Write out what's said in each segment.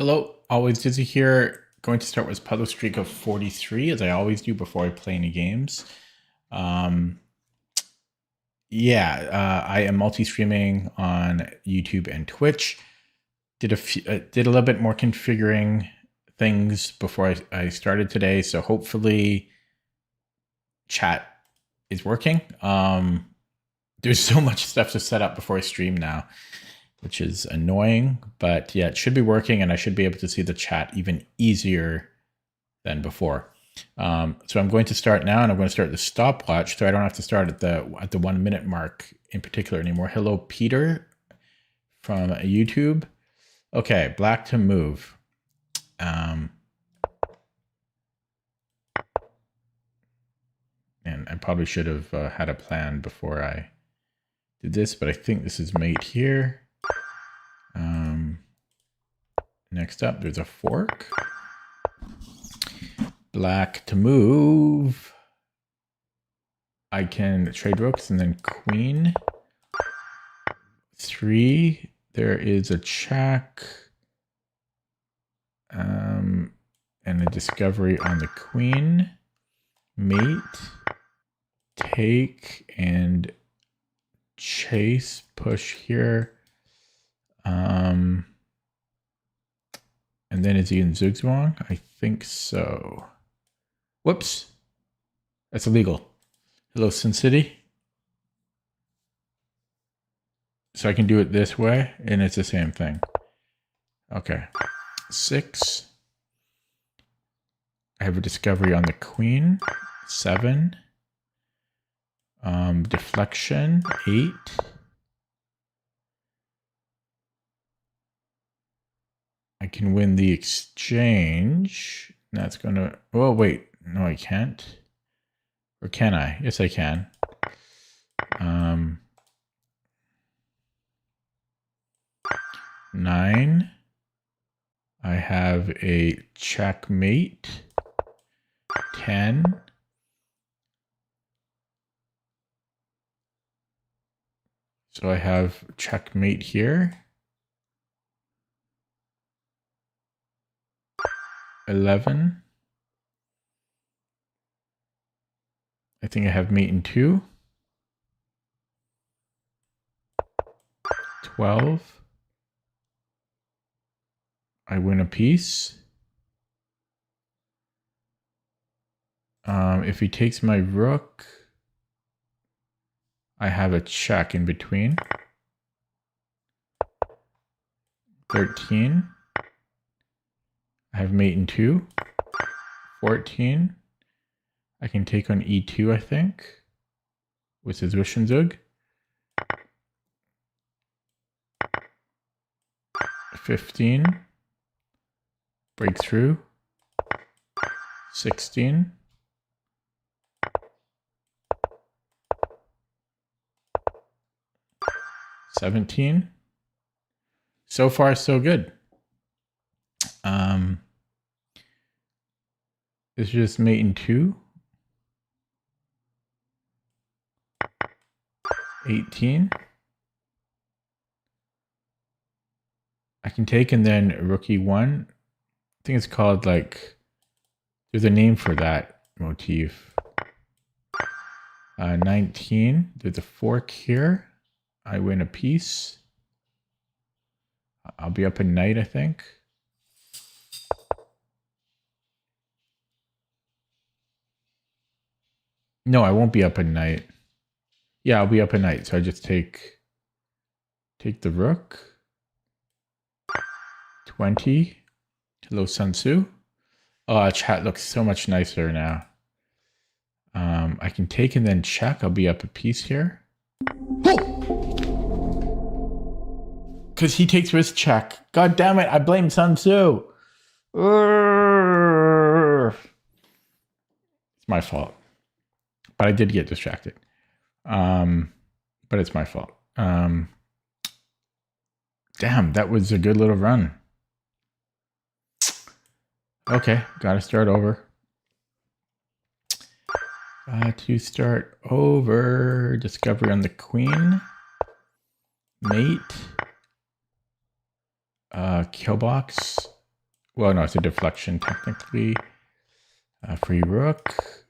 Hello, always Dizzy here. Going to start with puzzle streak of 43, as I always do before I play any games. Um, I am multi-streaming on YouTube and Twitch. Did a little bit more configuring things before I started today, so hopefully chat is working. There's so much stuff to set up before I stream now, which is annoying, but yeah, it should be working and I should be able to see the chat even easier than before. So I'm going to start now, and I'm going to start the stopwatch so I don't have to start at the 1 minute mark in particular anymore. Hello, Peter from YouTube. Okay, black to move. And I probably should have had a plan before I did this, but I think this is mate here. Next up, there's a fork. Black to move. I can trade rooks and then queen. 3. There is a check. And a discovery on the queen. Mate. Take and chase. Push here. And then is he in Zugzwang? I think so. Whoops. That's illegal. Hello, Sin City. So I can do it this way, and it's the same thing. Okay. 6. I have a discovery on the queen. 7. Deflection. 8. I can win the exchange. That's gonna, oh wait, no I can't. Or can I? Yes I can. 9. I have a checkmate. 10. So I have checkmate here. 11. I think I have mate in 2. 12. I win a piece. If he takes my rook, I have a check in between. 13. I have mate in 2. 14. I can take on e2, I think, with his Zug. 15. Breakthrough. 16. 17. So far, so good. It's just mate in 2. 18. I can take and then rookie 1. I think it's called like, there's a name for that motif. 19. There's a fork here. I win a piece. I'll be up at night, I think. No, I won't be up at night. Yeah, I'll be up at night. So I just take the rook. 20. Hello, Sun Tzu. Oh, chat looks so much nicer now. I can take and then check. I'll be up a piece here. Because he takes risk check. God damn it, I blame Sun Tzu. It's my fault. But I did get distracted. But it's my fault. Damn, that was a good little run. Okay, gotta start over. To start over, discovery on the queen. Mate. Kill box. Well, no, it's a deflection technically. Free rook.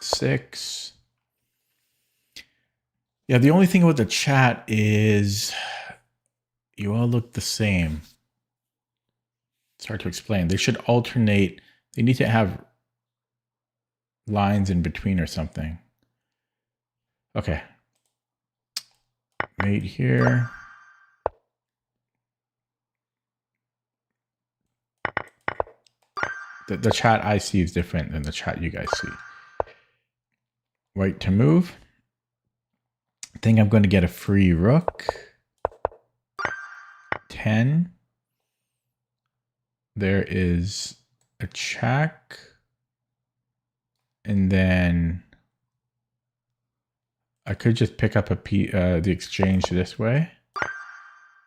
6. Yeah, the only thing with the chat is you all look the same. It's hard to explain. They should alternate. They need to have lines in between or something. Okay. Mate here. The chat I see is different than the chat you guys see. White to move. I think I'm going to get a free rook. 10. There is a check. And then I could just pick up the exchange this way.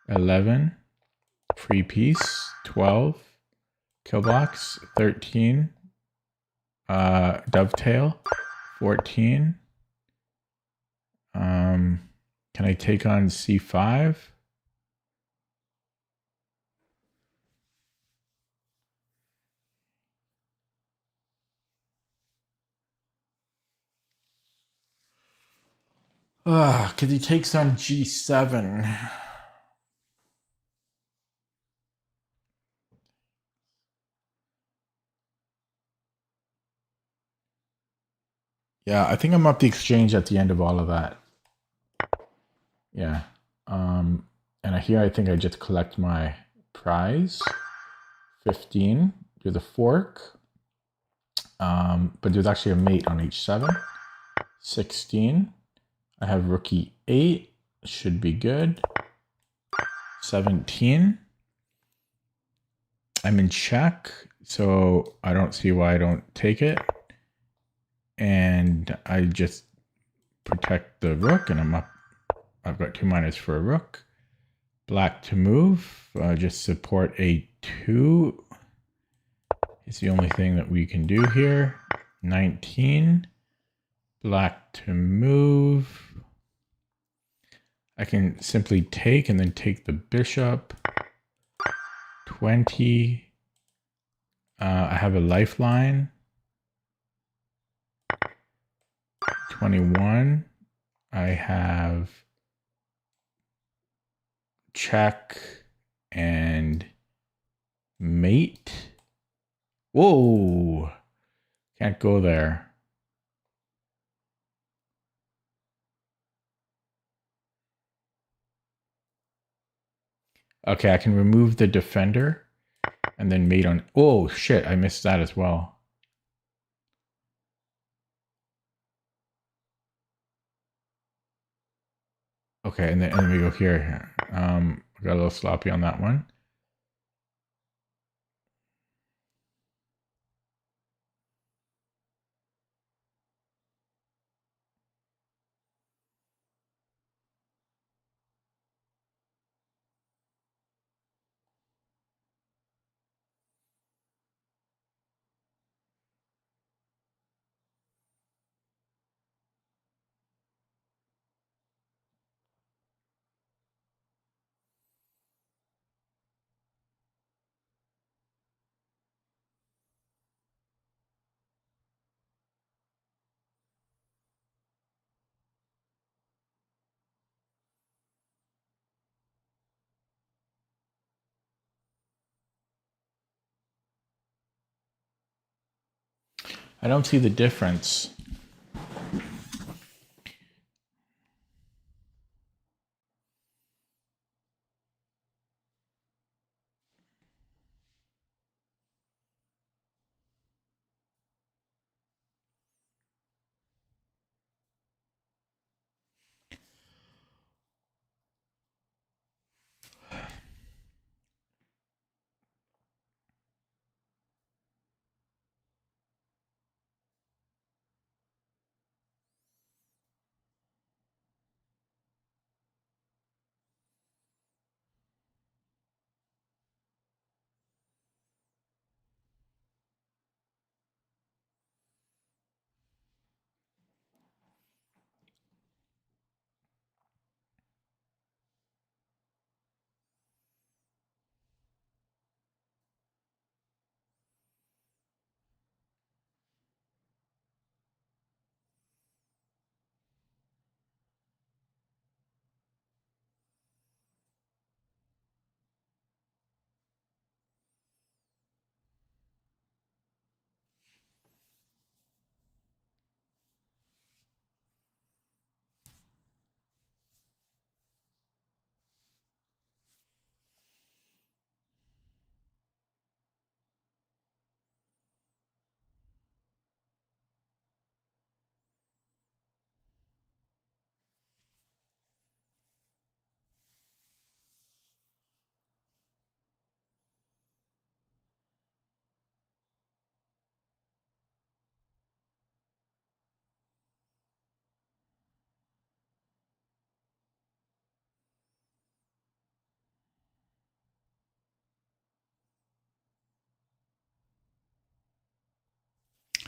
11. Free piece. 12. Kill box. 13. Dovetail. 14. Can I take on C5? Because he takes on G7. Yeah, I think I'm up the exchange at the end of all of that. Yeah. And here I think I just collect my prize. 15. Do the fork. But there's actually a mate on H7. 16. I have rook E8. Should be good. 17. I'm in check, so I don't see why I don't take it. And I just protect the rook, and I'm up. I've got 2 minors for a rook. Black to move. Just support A2 is the only thing that we can do here. 19. Black to move. I can simply take and then take the bishop. 20. I have a lifeline. 21. I have check and mate. Whoa. Can't go there. Okay, I can remove the defender and then mate on. Oh, shit. I missed that as well. Okay, and then we go here. Got a little sloppy on that one. I don't see the difference.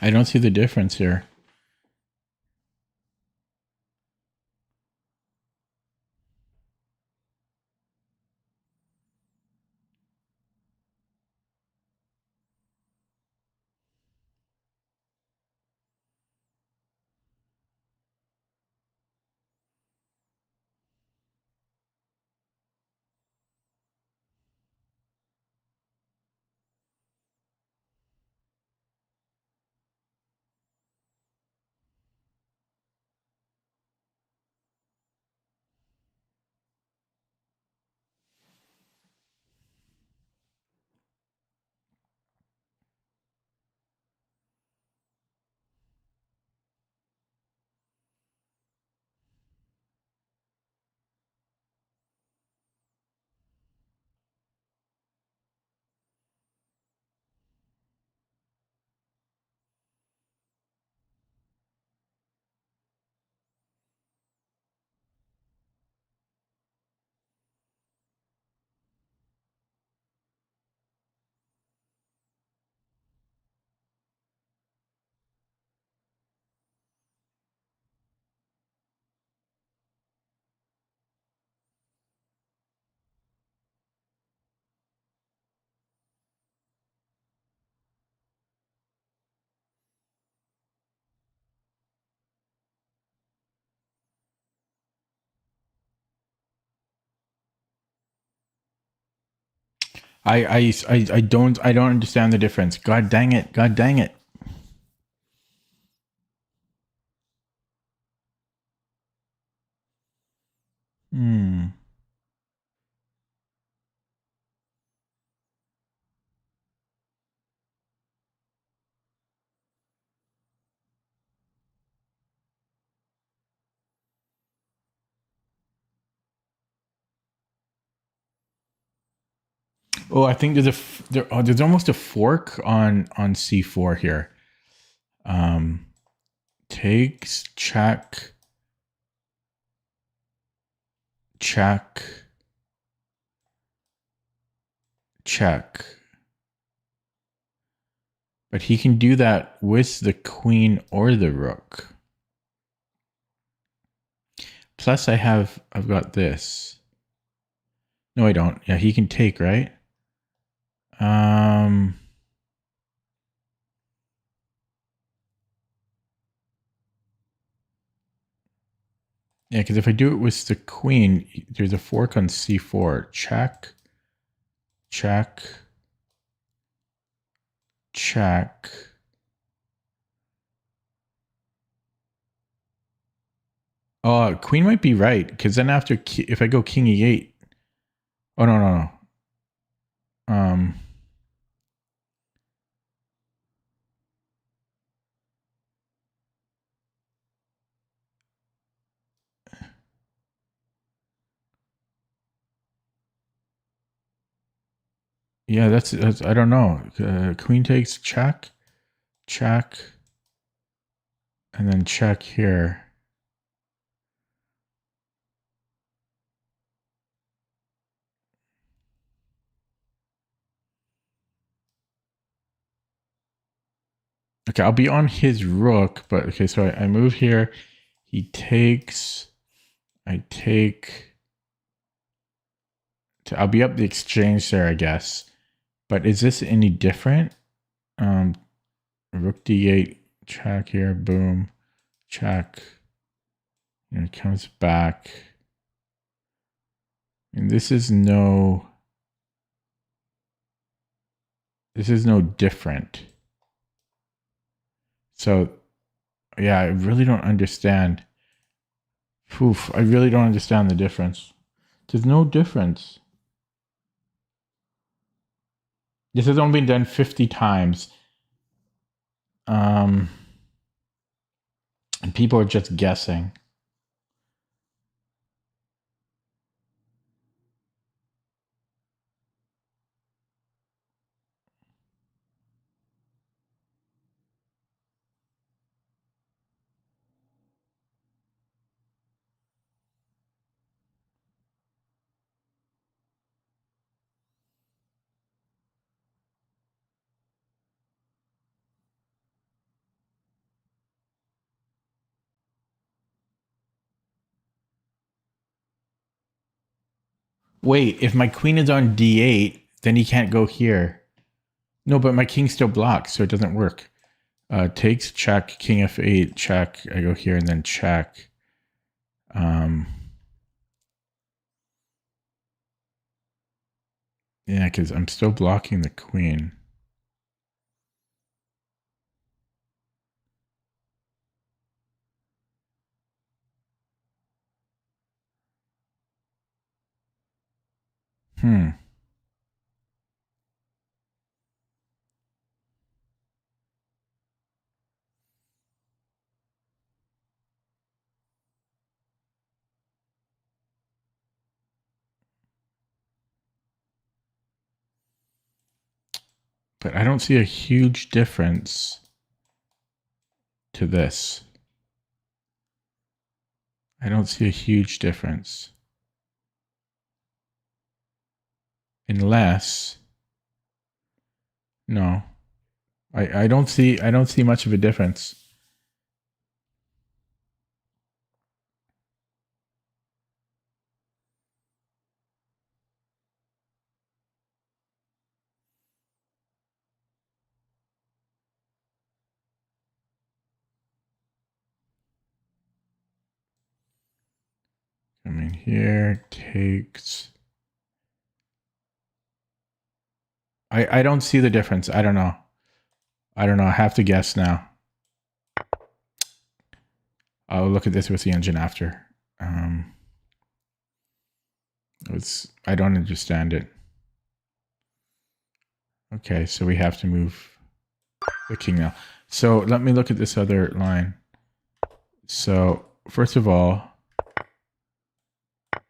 I don't see the difference here. I don't understand the difference. God dang it. God dang it. Hmm. Oh, I think there's almost a fork on C4 here. Um, takes check check check. But he can do that with the queen or the rook. Plus, I've got this. No, I don't. Yeah, he can take, right? Um, yeah, because if I do it with the queen, there's a fork on C4. Check, check, check. Oh, queen might be right because then after if I go king e8. Oh no. Um, yeah, that's I don't know. Queen takes check, check, and then check here. Okay, I'll be on his rook, but okay, so I move here. He takes. I take. I'll be up the exchange there, I guess. But is this any different? Rook d8, check here, boom, check. And it comes back. And this is no different. So yeah, I really don't understand. Oof, I really don't understand the difference. There's no difference. This has only been done 50 times. And people are just guessing. Wait, if my queen is on d8, then he can't go here. No, but my king's still blocked, so it doesn't work. Takes, check, king f8, check. I go here and then check. Yeah, because I'm still blocking the queen. But I don't see a huge difference to this. I don't see a huge difference. Unless, no, I don't see much of a difference. Come in here, takes. I don't see the difference. I don't know. I have to guess now. I'll look at this with the engine after. I don't understand it. Okay, so we have to move the king now. So let me look at this other line. So first of all,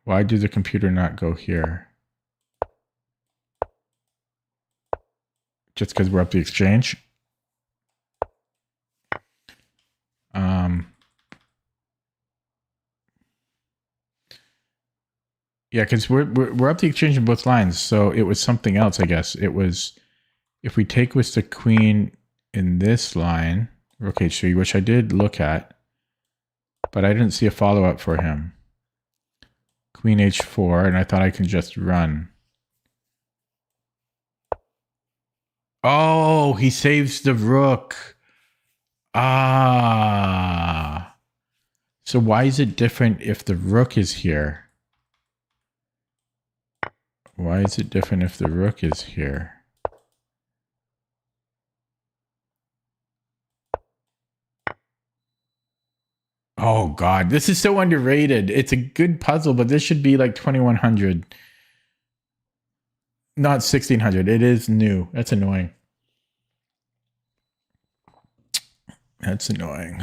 why did the computer not go here? Just because we're up the exchange? Yeah, because we're up the exchange in both lines, so it was something else, I guess. It was if we take with the queen in this line, rook h3, which I did look at, but I didn't see a follow-up for him. Queen h4, and I thought I could just run. Oh, he saves the rook. Ah. So why is it different if the rook is here? Why is it different if the rook is here? Oh God, this is so underrated. It's a good puzzle, but this should be like 2100. Not 1600. It is new. That's annoying. That's annoying.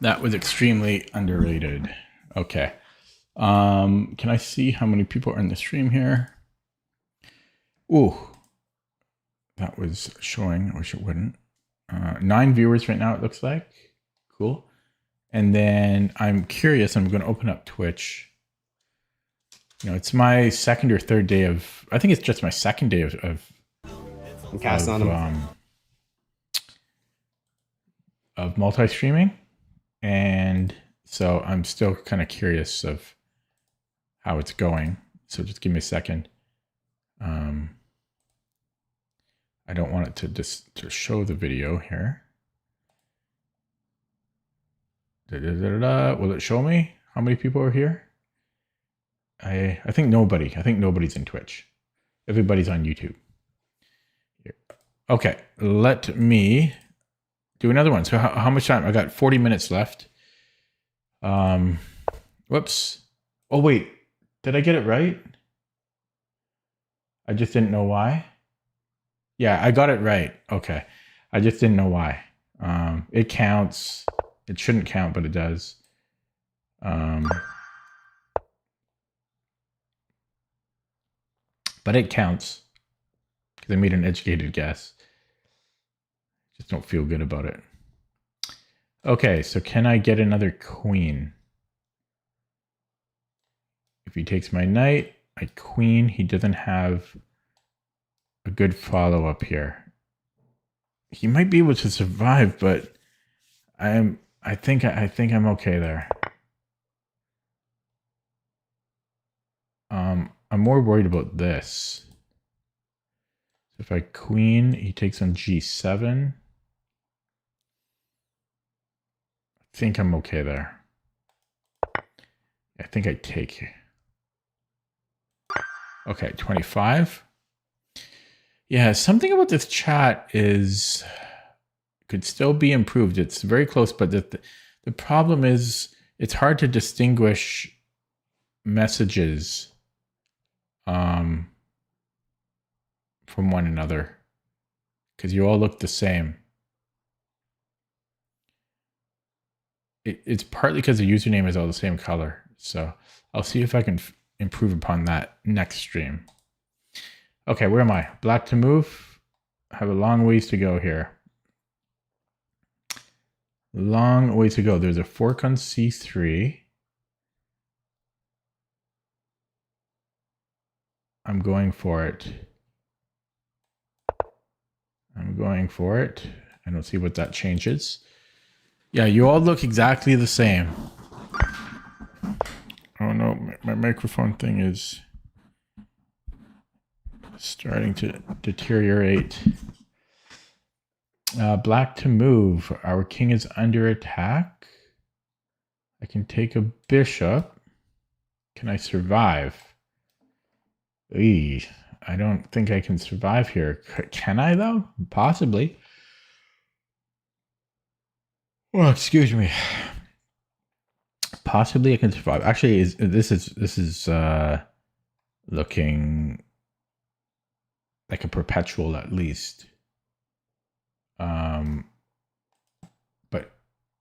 That was extremely underrated. Okay. Can I see how many people are in the stream here? Ooh. That was showing. I wish it wouldn't. 9 viewers right now, it looks like. Cool. And then I'm curious. I'm going to open up Twitch. You know, it's my second or third day of... I think it's just my second day of multi-streaming. And so I'm still kind of curious of how it's going. So just give me a second. I don't want it to show the video here. Will it show me how many people are here? I think nobody. I think nobody's in Twitch. Everybody's on YouTube. Okay, let me do another one. So how much time? I got 40 minutes left. Whoops. Oh, wait. Did I get it right? I just didn't know why. Yeah, I got it right. Okay. I just didn't know why. It counts. It shouldn't count, but it does. But it counts because I made an educated guess. Just don't feel good about it. Okay, so can I get another queen? If he takes my knight, my queen, he doesn't have a good follow-up here. He might be able to survive, but I think I'm okay there. I'm more worried about this. So if I queen, he takes on g7. I think I'm okay there. I think I take. Okay, 25. Yeah, something about this chat is could still be improved. It's very close, but the problem is it's hard to distinguish messages from one another because you all look the same. It's partly because the username is all the same color. So I'll see if I can improve upon that next stream. Okay, where am I? Black to move. I have a long ways to go here. Long ways to go. There's a fork on c3. I'm going for it. I'm going for it. I don't see what that changes. Yeah, you all look exactly the same. Oh no, my microphone thing is starting to deteriorate. Black to move. Our king is under attack. I can take a bishop. Can I survive? Eee, I don't think I can survive here. Can I though? Possibly. Well, excuse me. Possibly I can survive. Actually, this is looking like a perpetual at least. But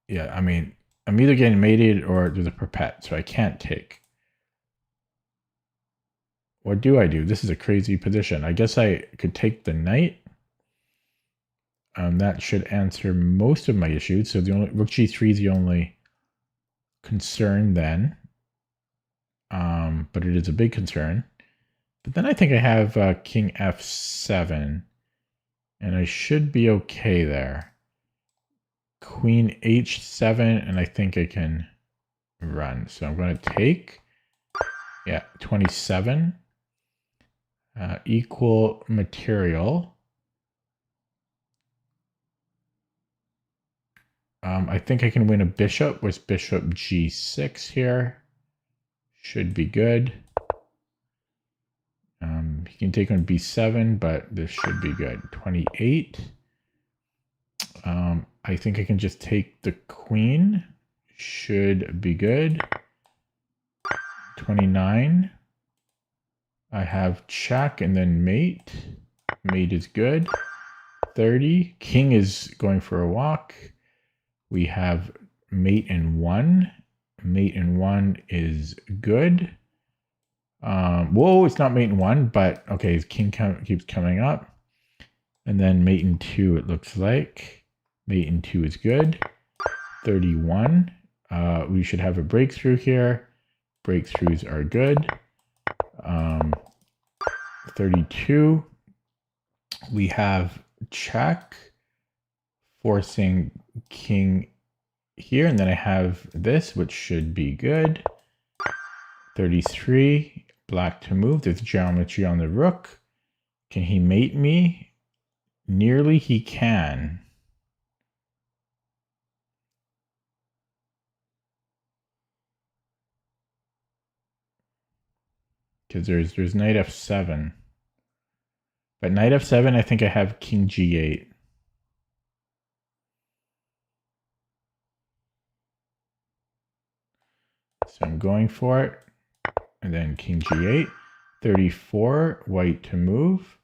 yeah, I mean, I'm either getting mated or there's a perpet, so I can't take. What do I do? This is a crazy position. I guess I could take the knight. That should answer most of my issues. So the only rook g3 is the only concern then. But it is a big concern. But then I think I have king f7. And I should be okay there. Queen h7, and I think I can run. So I'm going to take, yeah, 27. Equal material. I think I can win a bishop with bishop g6 here. Should be good. He can take on b7, but this should be good. 28. I think I can just take the queen. Should be good. 29. I have check and then mate. Mate is good. 30. King is going for a walk. We have mate in 1. Mate in 1 is good. Whoa, it's not mate in 1, but okay, his king keeps coming up. And then mate in 2, it looks like. Mate in 2 is good. 31. We should have a breakthrough here. Breakthroughs are good. 32. We have check, forcing king here. And then I have this, which should be good. 33. Black to move. There's geometry on the rook. Can he mate me? Nearly he can. Because there's knight f7. But knight f7, I think I have king g8. So I'm going for it. And then king g8. 34, white to move.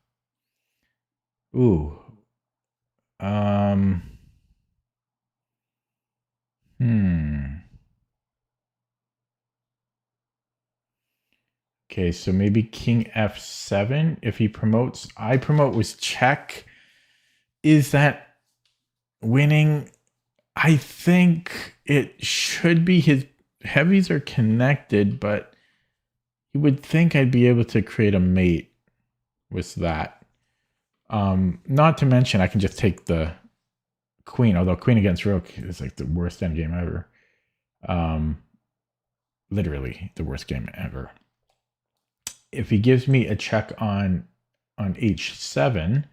Ooh. Okay, so maybe king f7. If he promotes, I promote was check. Is that winning? I think it should be. His heavies are connected, but you would think I'd be able to create a mate with that. Not to mention I can just take the queen, although queen against rook is like the worst endgame ever. Literally the worst game ever. If he gives me a check on h7,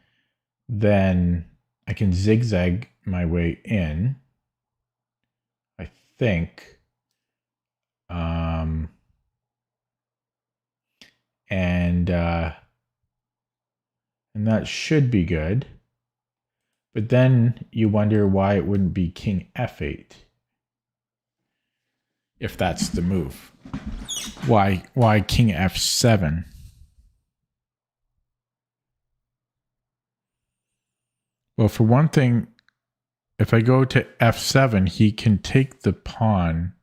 then I can zigzag my way in, I think. And that should be good. But then you wonder why it wouldn't be king f8 if that's the move. Why king f7? Well, for one thing, if I go to f7, he can take the pawn,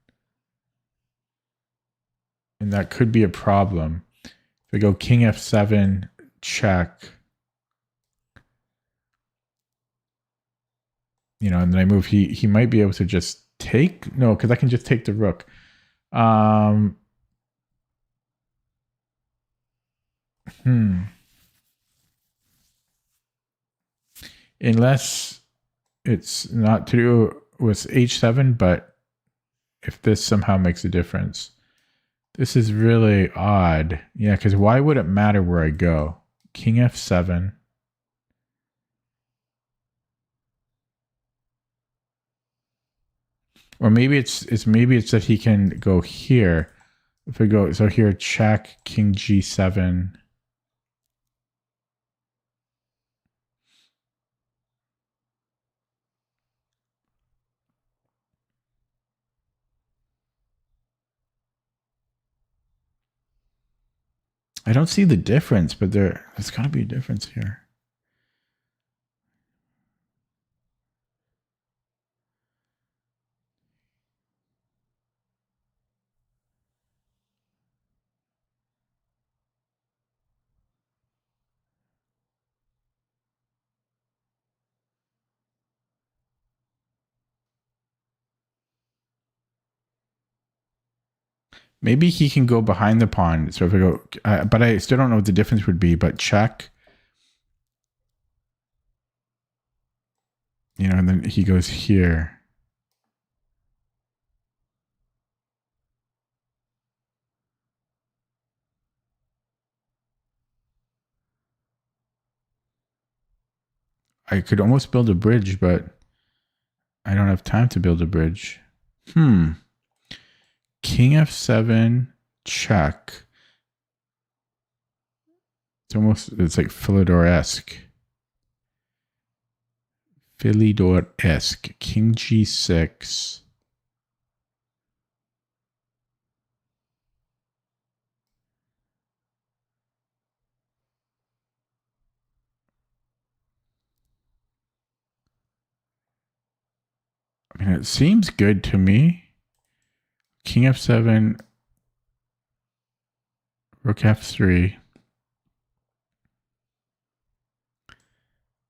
and that could be a problem. If I go king f7, check, you know, and then I move, he might be able to just take. No, because I can just take the rook. Unless it's not to do with h7, but if this somehow makes a difference. This is really odd. Yeah, because why would it matter where I go? King f7. Or maybe it's that he can go here. If I go, so here, check, king g7. I don't see the difference, but there's got to be a difference here. Maybe he can go behind the pawn. So if I go, but I still don't know what the difference would be, but check. You know, and then he goes here. I could almost build a bridge, but I don't have time to build a bridge. King f7, check. It's like Philidor-esque. King g6. I mean, it seems good to me. King f7, rook f3,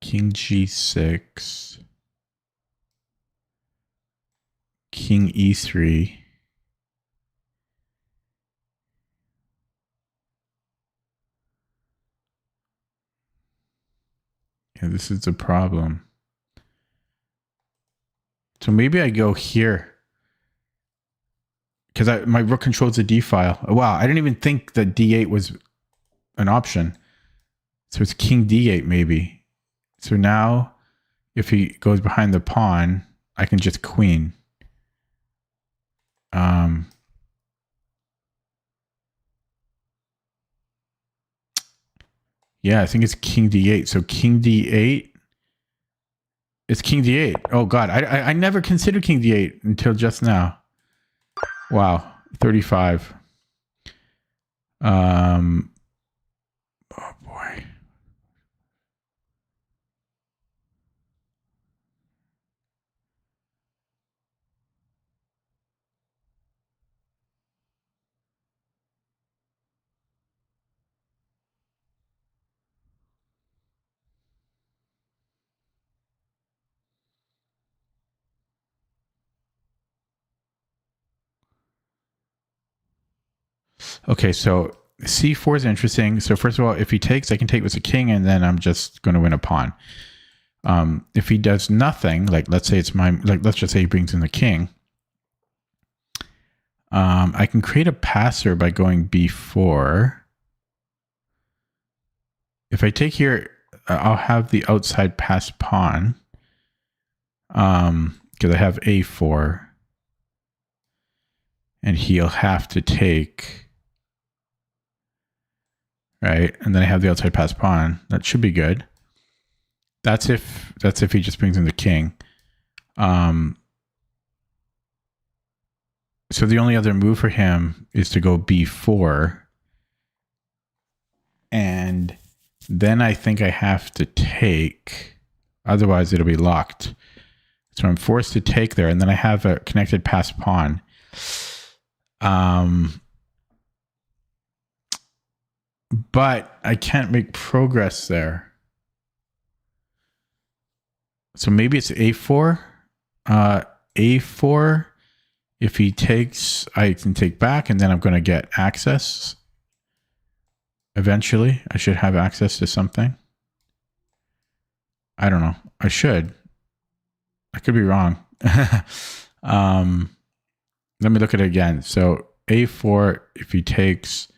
king g6, king e3. Yeah, this is the problem. So maybe I go here. Because my rook controls the d file. Oh, wow, I didn't even think that d8 was an option. So it's king d8 maybe. So now, if he goes behind the pawn, I can just queen. Yeah, I think it's king d8. So king d8. It's king d8. Oh God, I never considered king d8 until just now. Wow, 35. Oh boy. Okay, so c4 is interesting. So first of all, if he takes, I can take with a king, and then I'm just going to win a pawn. If he does nothing, like let's say it's my, like let's just say he brings in the king, I can create a passer by going b4. If I take here, I'll have the outside pass pawn, because I have a4, and he'll have to take, right? And then I have the outside pass pawn. That should be good. That's if he just brings in the king. So the only other move for him is to go b4, and then I think I have to take, otherwise it'll be locked. So I'm forced to take there, and then I have a connected pass pawn. But I can't make progress there. So maybe it's a4. A4, if he takes, I can take back, and then I'm going to get access. Eventually, I should have access to something. I don't know. I should. I could be wrong. Let me look at it again. So a4, if he takes,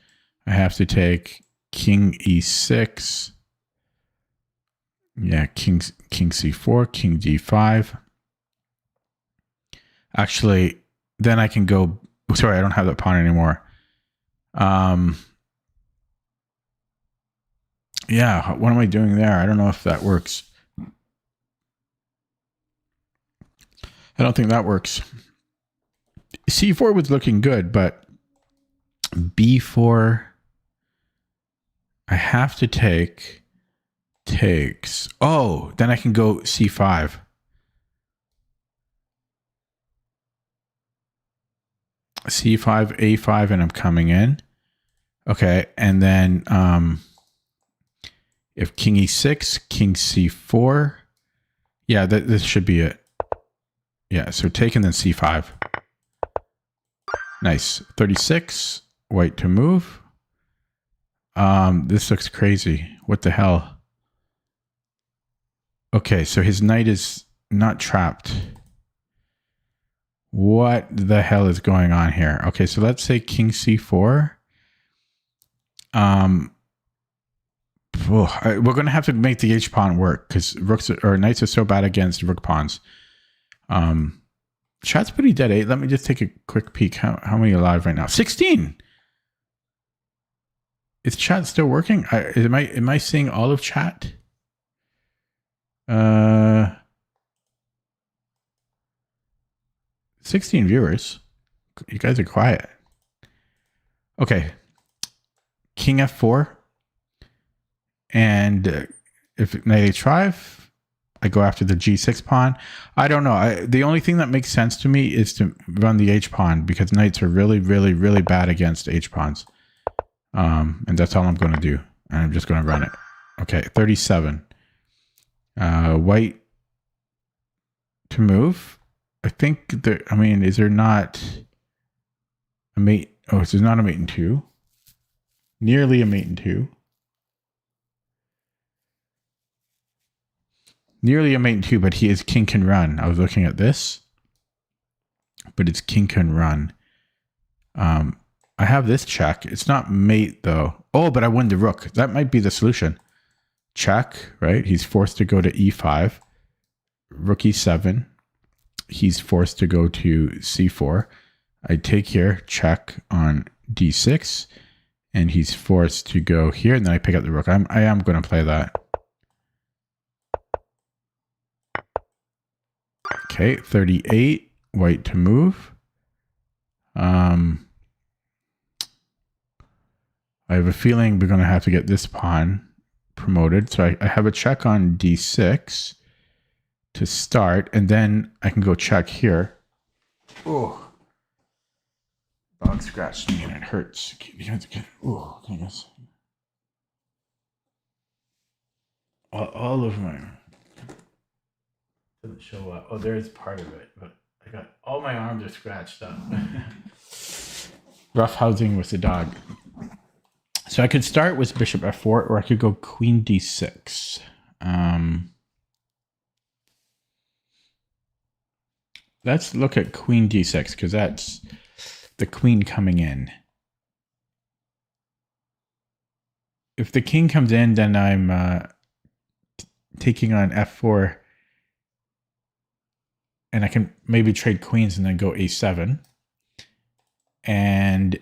I have to take king e6. Yeah, king c4, king d5. Actually, then I can go, sorry, I don't have that pawn anymore. Yeah, what am I doing there? I don't know if that works. I don't think that works. c4 was looking good, but b4, I have to take, takes. Oh, then I can go c5. c5, a5, and I'm coming in. Okay, and then if king e6, king c4, yeah, this should be it. Yeah, so take and then c5. Nice. 36, white to move. This looks crazy. What the hell? Okay, so his knight is not trapped. What the hell is going on here? Okay, so let's say king c4. We're going to have to make the h pawn work because rooks or knights are so bad against rook pawns. Chat's pretty dead. Let me just take a quick peek. How many alive right now? 16. Is chat still working? Am I seeing all of chat? 16 viewers. You guys are quiet. Okay. King f4. And if knight h5, I go after the g6 pawn. I don't know. The only thing that makes sense to me is to run the h pawn because knights are really, really, really bad against h pawns. And that's all I'm going to do. And I'm just going to run it. Okay, 37. White to move. I think there, I mean, is there not a mate? Oh, so there's not a mate in 2. Nearly a mate in 2. Nearly a mate in 2, but his king can run. I was looking at this, but its king can run. I have this check. It's not mate though. Oh, but I won the rook. That might be the solution. Check, right? He's forced to go to e5. Rook e7. He's forced to go to c4. I take here, check on d6, and he's forced to go here, and then I pick up the rook. I am going to play that. Okay, 38, white to move. I have a feeling we're going to have to get this pawn promoted. So I have a check on d6 to start, and then I can go check here. Oh, dog scratched me and it hurts. Oh, goodness. All over my... Doesn't show up. Oh, there's part of it, but I got all my arms are scratched up. Rough housing with the dog. So I could start with bishop f4, or I could go queen d6. Let's look at queen d6, because that's the queen coming in. If the king comes in, then I'm taking on f4, and I can maybe trade queens and then go a7. And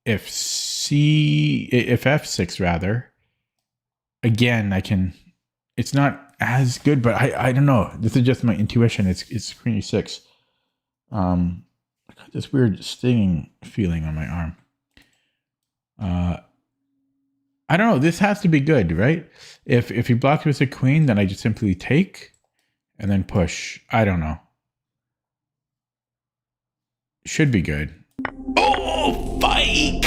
if f6 rather, again, I can, it's not as good, but I don't know. This is just my intuition. It's queen e6. I got this weird stinging feeling on my arm. I don't know. This has to be good, right? If he blocks with a queen, then I just simply take and then push. I don't know. Should be good. Oh, fike!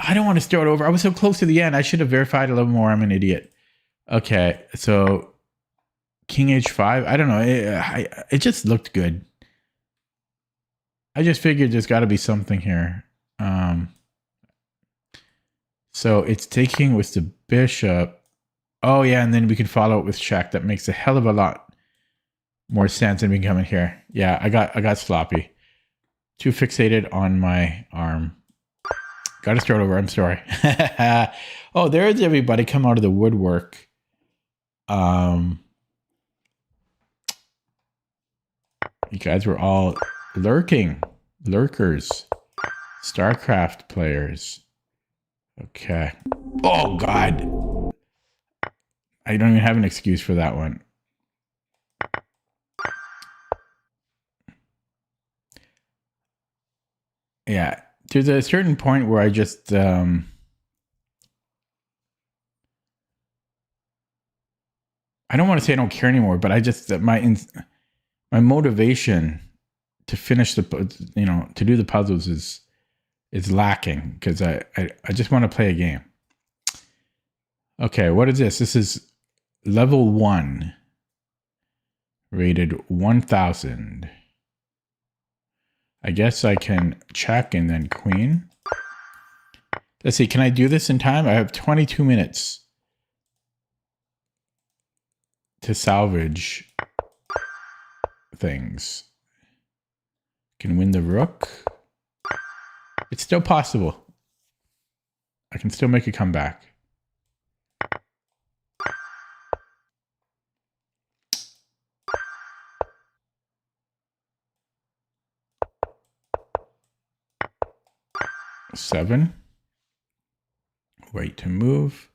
I don't want to start over. I was so close to the end. I should have verified a little more. I'm an idiot. Okay, so king h5. I don't know. It just looked good. I just figured there's got to be something here. So it's taking with the bishop. Oh yeah, and then we can follow it with check. That makes a hell of a lot more sense than we come in here. Yeah, I got sloppy. Too fixated on my arm. Got to start over. I'm sorry. Oh, there's everybody come out of the woodwork. You guys were all lurkers, StarCraft players. Okay. Oh God. I don't even have an excuse for that one. Yeah. There's a certain point where I just I don't want to say I don't care anymore, but I just my motivation to finish the to do the puzzles is lacking, because I just want to play a game. Okay, what is this? This is level 1, rated 1000. I guess I can check and then queen. Let's see, can I do this in time? I have 22 minutes to salvage things. Can win the rook. It's still possible. I can still make a comeback. Seven. Wait to move.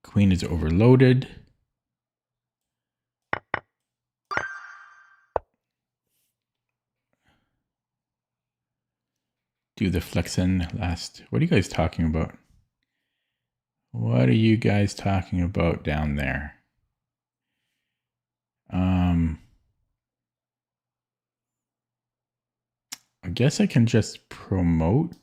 Queen is overloaded. Do the flexing last. What are you guys talking about? What are you guys talking about down there? I guess I can just promote.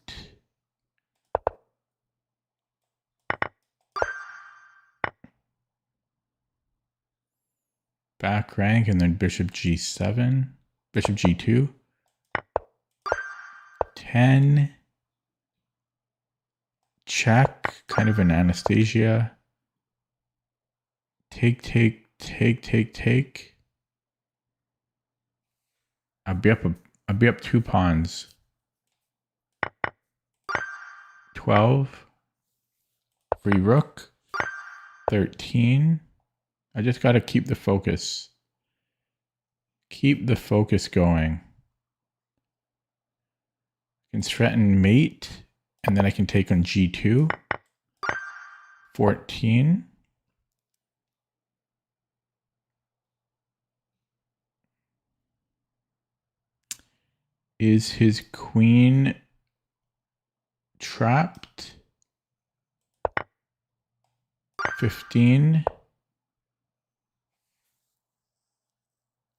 Back rank and then bishop g7, bishop g2. 10. Check, kind of an Anastasia. Take. I'll be up 2 pawns. 12. Free rook. 13. I just got to keep the focus. Keep the focus going. I can threaten mate, and then I can take on g2. 14. Is his queen trapped? 15.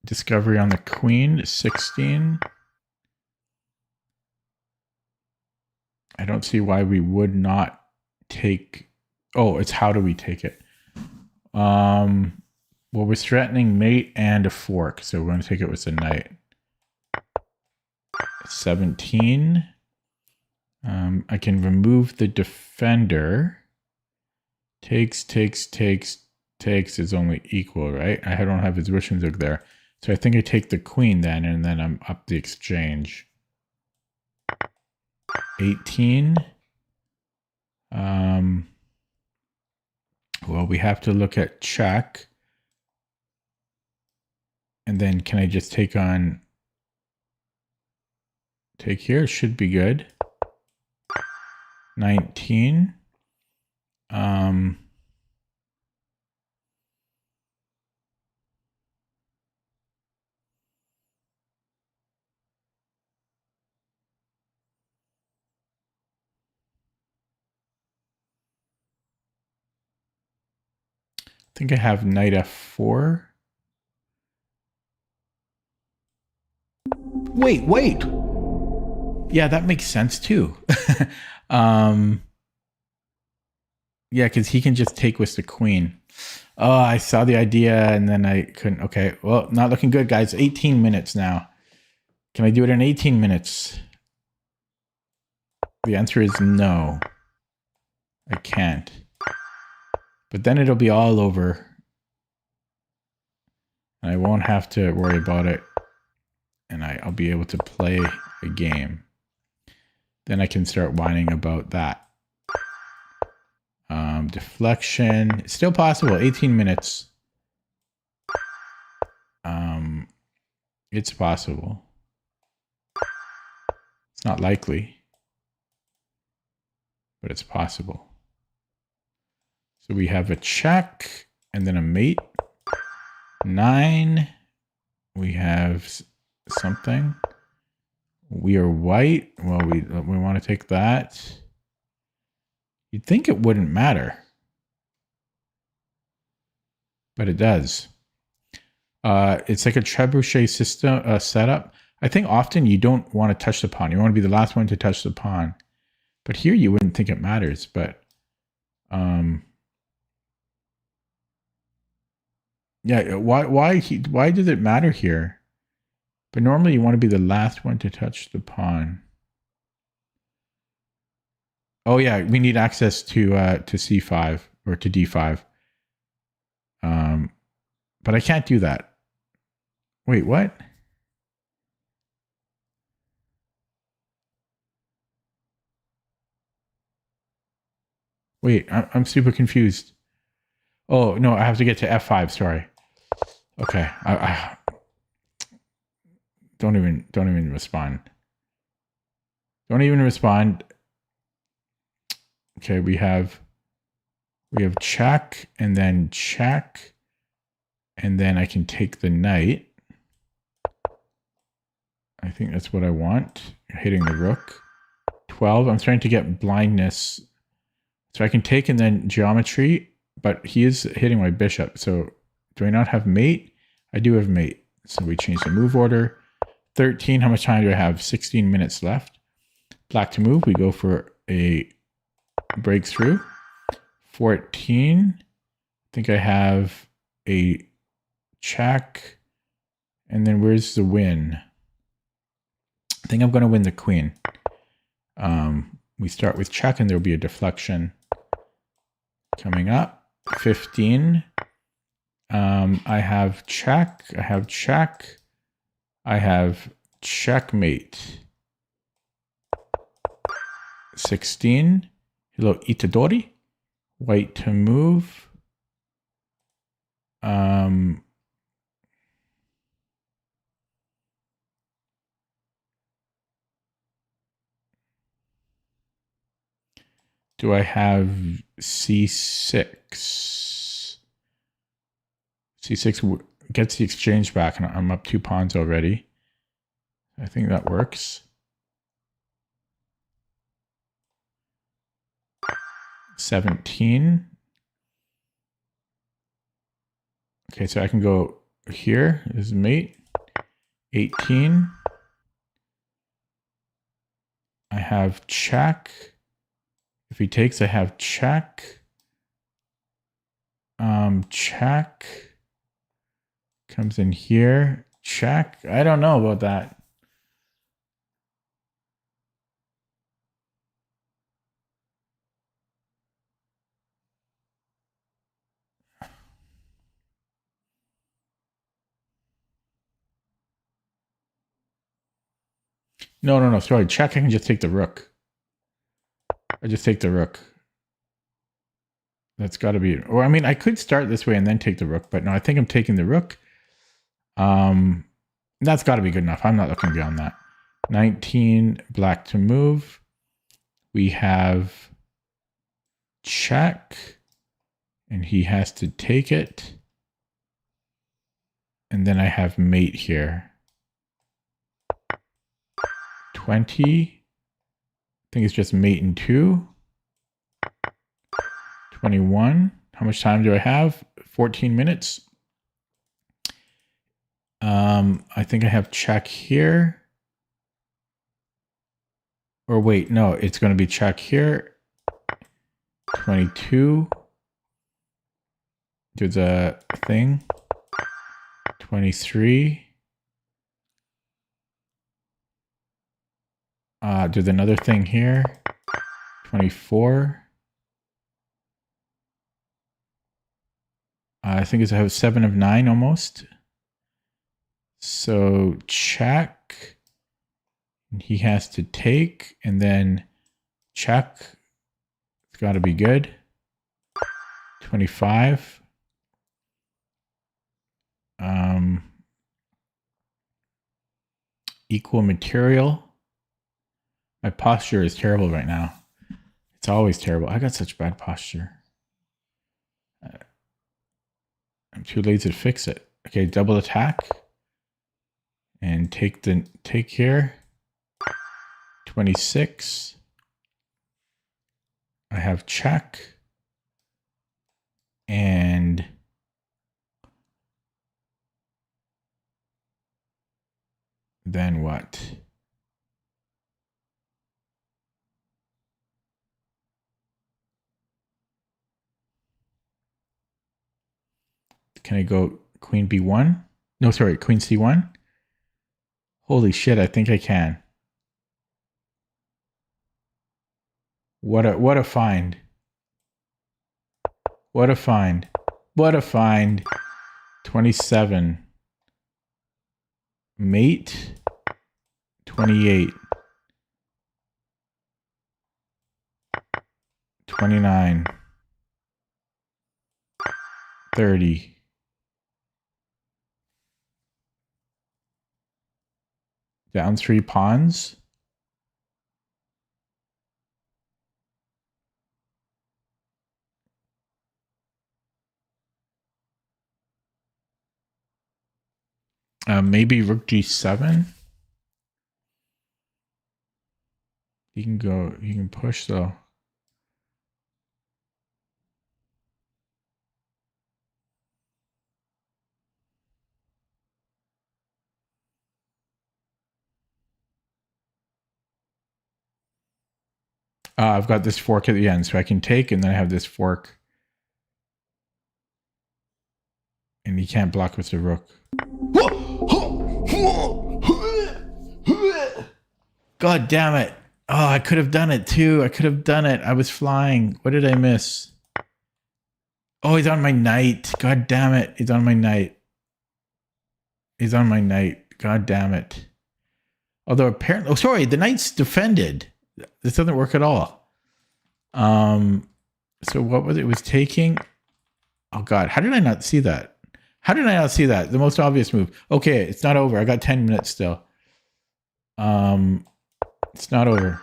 Discovery on the queen. 16. I don't see why we would not take. Oh, it's how do we take it? Well, we're threatening mate and a fork, so we're going to take it with a knight. 17. I can remove the defender. Takes is only equal, right? I don't have his Wishenzook there. So I think I take the queen then, and then I'm up the exchange. 18. Well, we have to look at check. And then can I just take on... Take here, should be good. 19. I think I have knight f4. Wait. Yeah, that makes sense too. Yeah, because he can just take with the queen. Oh, I saw the idea and then I couldn't. Okay, well, not looking good, guys. 18 minutes now. Can I do it in 18 minutes? The answer is no. I can't. But then it'll be all over. And I won't have to worry about it. And I'll be able to play a game. Then I can start whining about that. Deflection. It's still possible. 18 minutes. It's possible. It's not likely. But it's possible. So we have a check and then a mate. 9. We have something. We are white. Well, we want to take that. You'd think it wouldn't matter. But it does. It's like a trebuchet system setup. I think often you don't want to touch the pawn. You want to be the last one to touch the pawn. But here you wouldn't think it matters. But yeah, why does it matter here? But normally you want to be the last one to touch the pawn. Oh yeah, we need access to c5 or to d5. But I can't do that. Wait, what? Wait, I'm super confused. Oh no, I have to get to f5. Sorry. Okay, I don't even respond. Don't even respond. Okay, we have check and then check, and then I can take the knight. I think that's what I want. Hitting the rook. 12. I'm starting to get blindness. So I can take and then geometry, but he is hitting my bishop. So do I not have mate? I do have mate. So we change the move order. 13. How much time do I have? 16 minutes left. Black to move. We go for a breakthrough. 14. I think I have a check. And then where's the win? I think I'm going to win the queen. We start with check and there'll be a deflection coming up. 15. I have check. I have check. I have checkmate. 16. Hello, Itadori. White to move. Do I have c6? c6 gets the exchange back, and I'm up 2 pawns already. I think that works. 17. Okay, so I can go here. This is mate. 18. I have check. If he takes, I have check. Check. Comes in here. Check. I don't know about that. No. Sorry, check. I can just take the rook. I just take the rook. That's got to be. Or I mean, I could start this way and then take the rook, but no, I think I'm taking the rook. That's got to be good enough. I'm not looking beyond that. 19 black to move. We have check, and he has to take it. And then I have mate here. 20. I think it's just mate and 2. 21. How much time do I have? 14 minutes. I think I have check here. Or wait, no, it's going to be check here. 22. Do the thing. 23. Do another thing here. 24. I think it's I have 7 of 9 almost. So check. He has to take and then check. It's got to be good. 25. Equal material. My posture is terrible right now. It's always terrible. I got such bad posture. I'm too lazy to fix it. Okay, double attack. And take here. 26. I have check. And then what? Can I go queen b1? No, sorry, queen c1. Holy shit, I think I can. What a find. What a find. What a find. 27. Mate. 28. 29. 30. Down 3 pawns. Maybe rook g7. You can push though. I've got this fork at the end, so I can take, and then I have this fork. And he can't block with the rook. God damn it. Oh, I could have done it too. I could have done it. I was flying. What did I miss? Oh, he's on my knight. God damn it. He's on my knight. He's on my knight. God damn it. Although apparently, oh, sorry, the knight's defended. This doesn't work at all. So what was it? It was taking. Oh God, how did I not see that? How did I not see that? The most obvious move. Okay, it's not over. I got 10 minutes still. It's not over.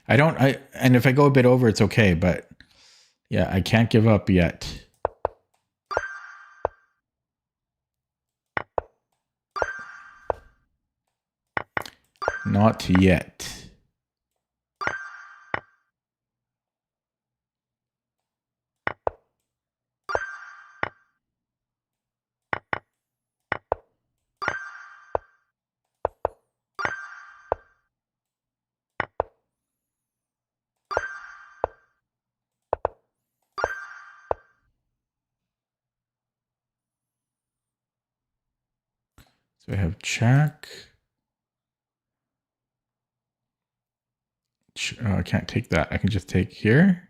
And if I go a bit over, it's okay, but yeah, I can't give up yet. Not yet. So I have check. I can't take that. I can just take here.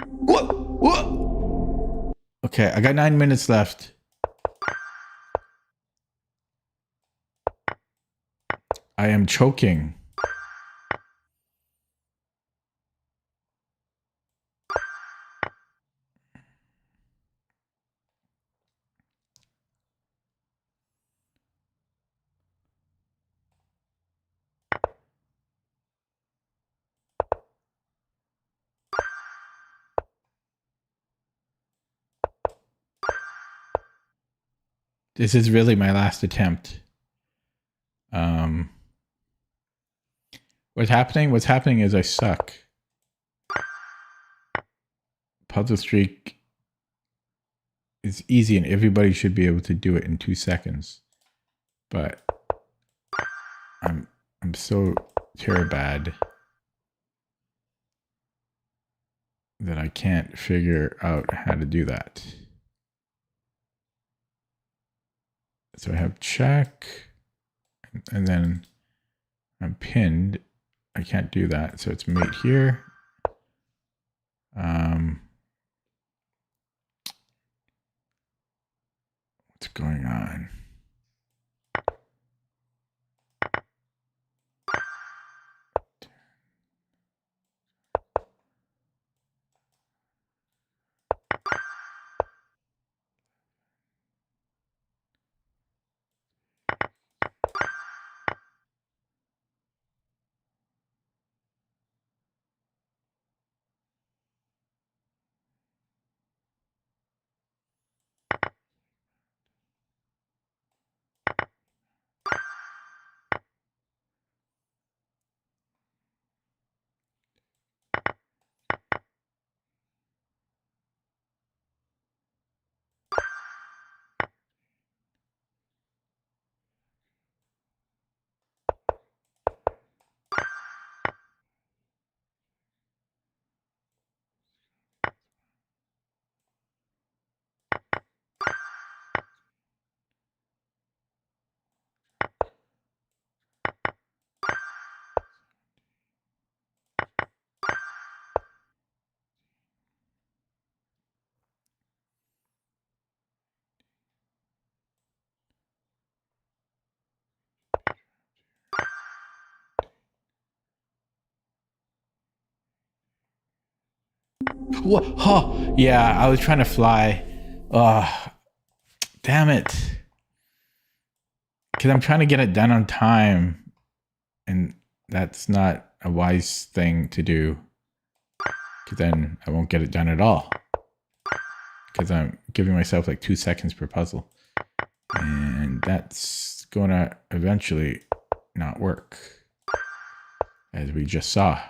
Whoa! Okay, I got 9 minutes left. I am choking. This is really my last attempt. What's happening is I suck. Puzzle streak is easy and everybody should be able to do it in 2 seconds. But I'm so terrible that I can't figure out how to do that. So I have check, and then I'm pinned. I can't do that, so it's mate here. What's going on? What? Oh, yeah, I was trying to fly. Damn it. Because I'm trying to get it done on time. And that's not a wise thing to do. Because then I won't get it done at all. Because I'm giving myself like 2 seconds per puzzle. And that's going to eventually not work. As we just saw.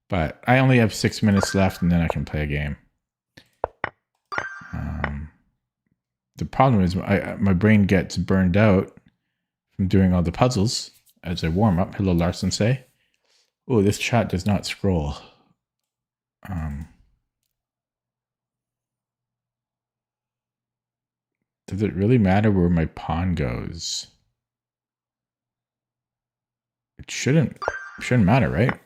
But I only have 6 minutes left and then I can play a game. The problem is my brain gets burned out from doing all the puzzles as I warm up. Hello, Larson say. Oh, this chat does not scroll. Does it really matter where my pawn goes? It shouldn't matter, right?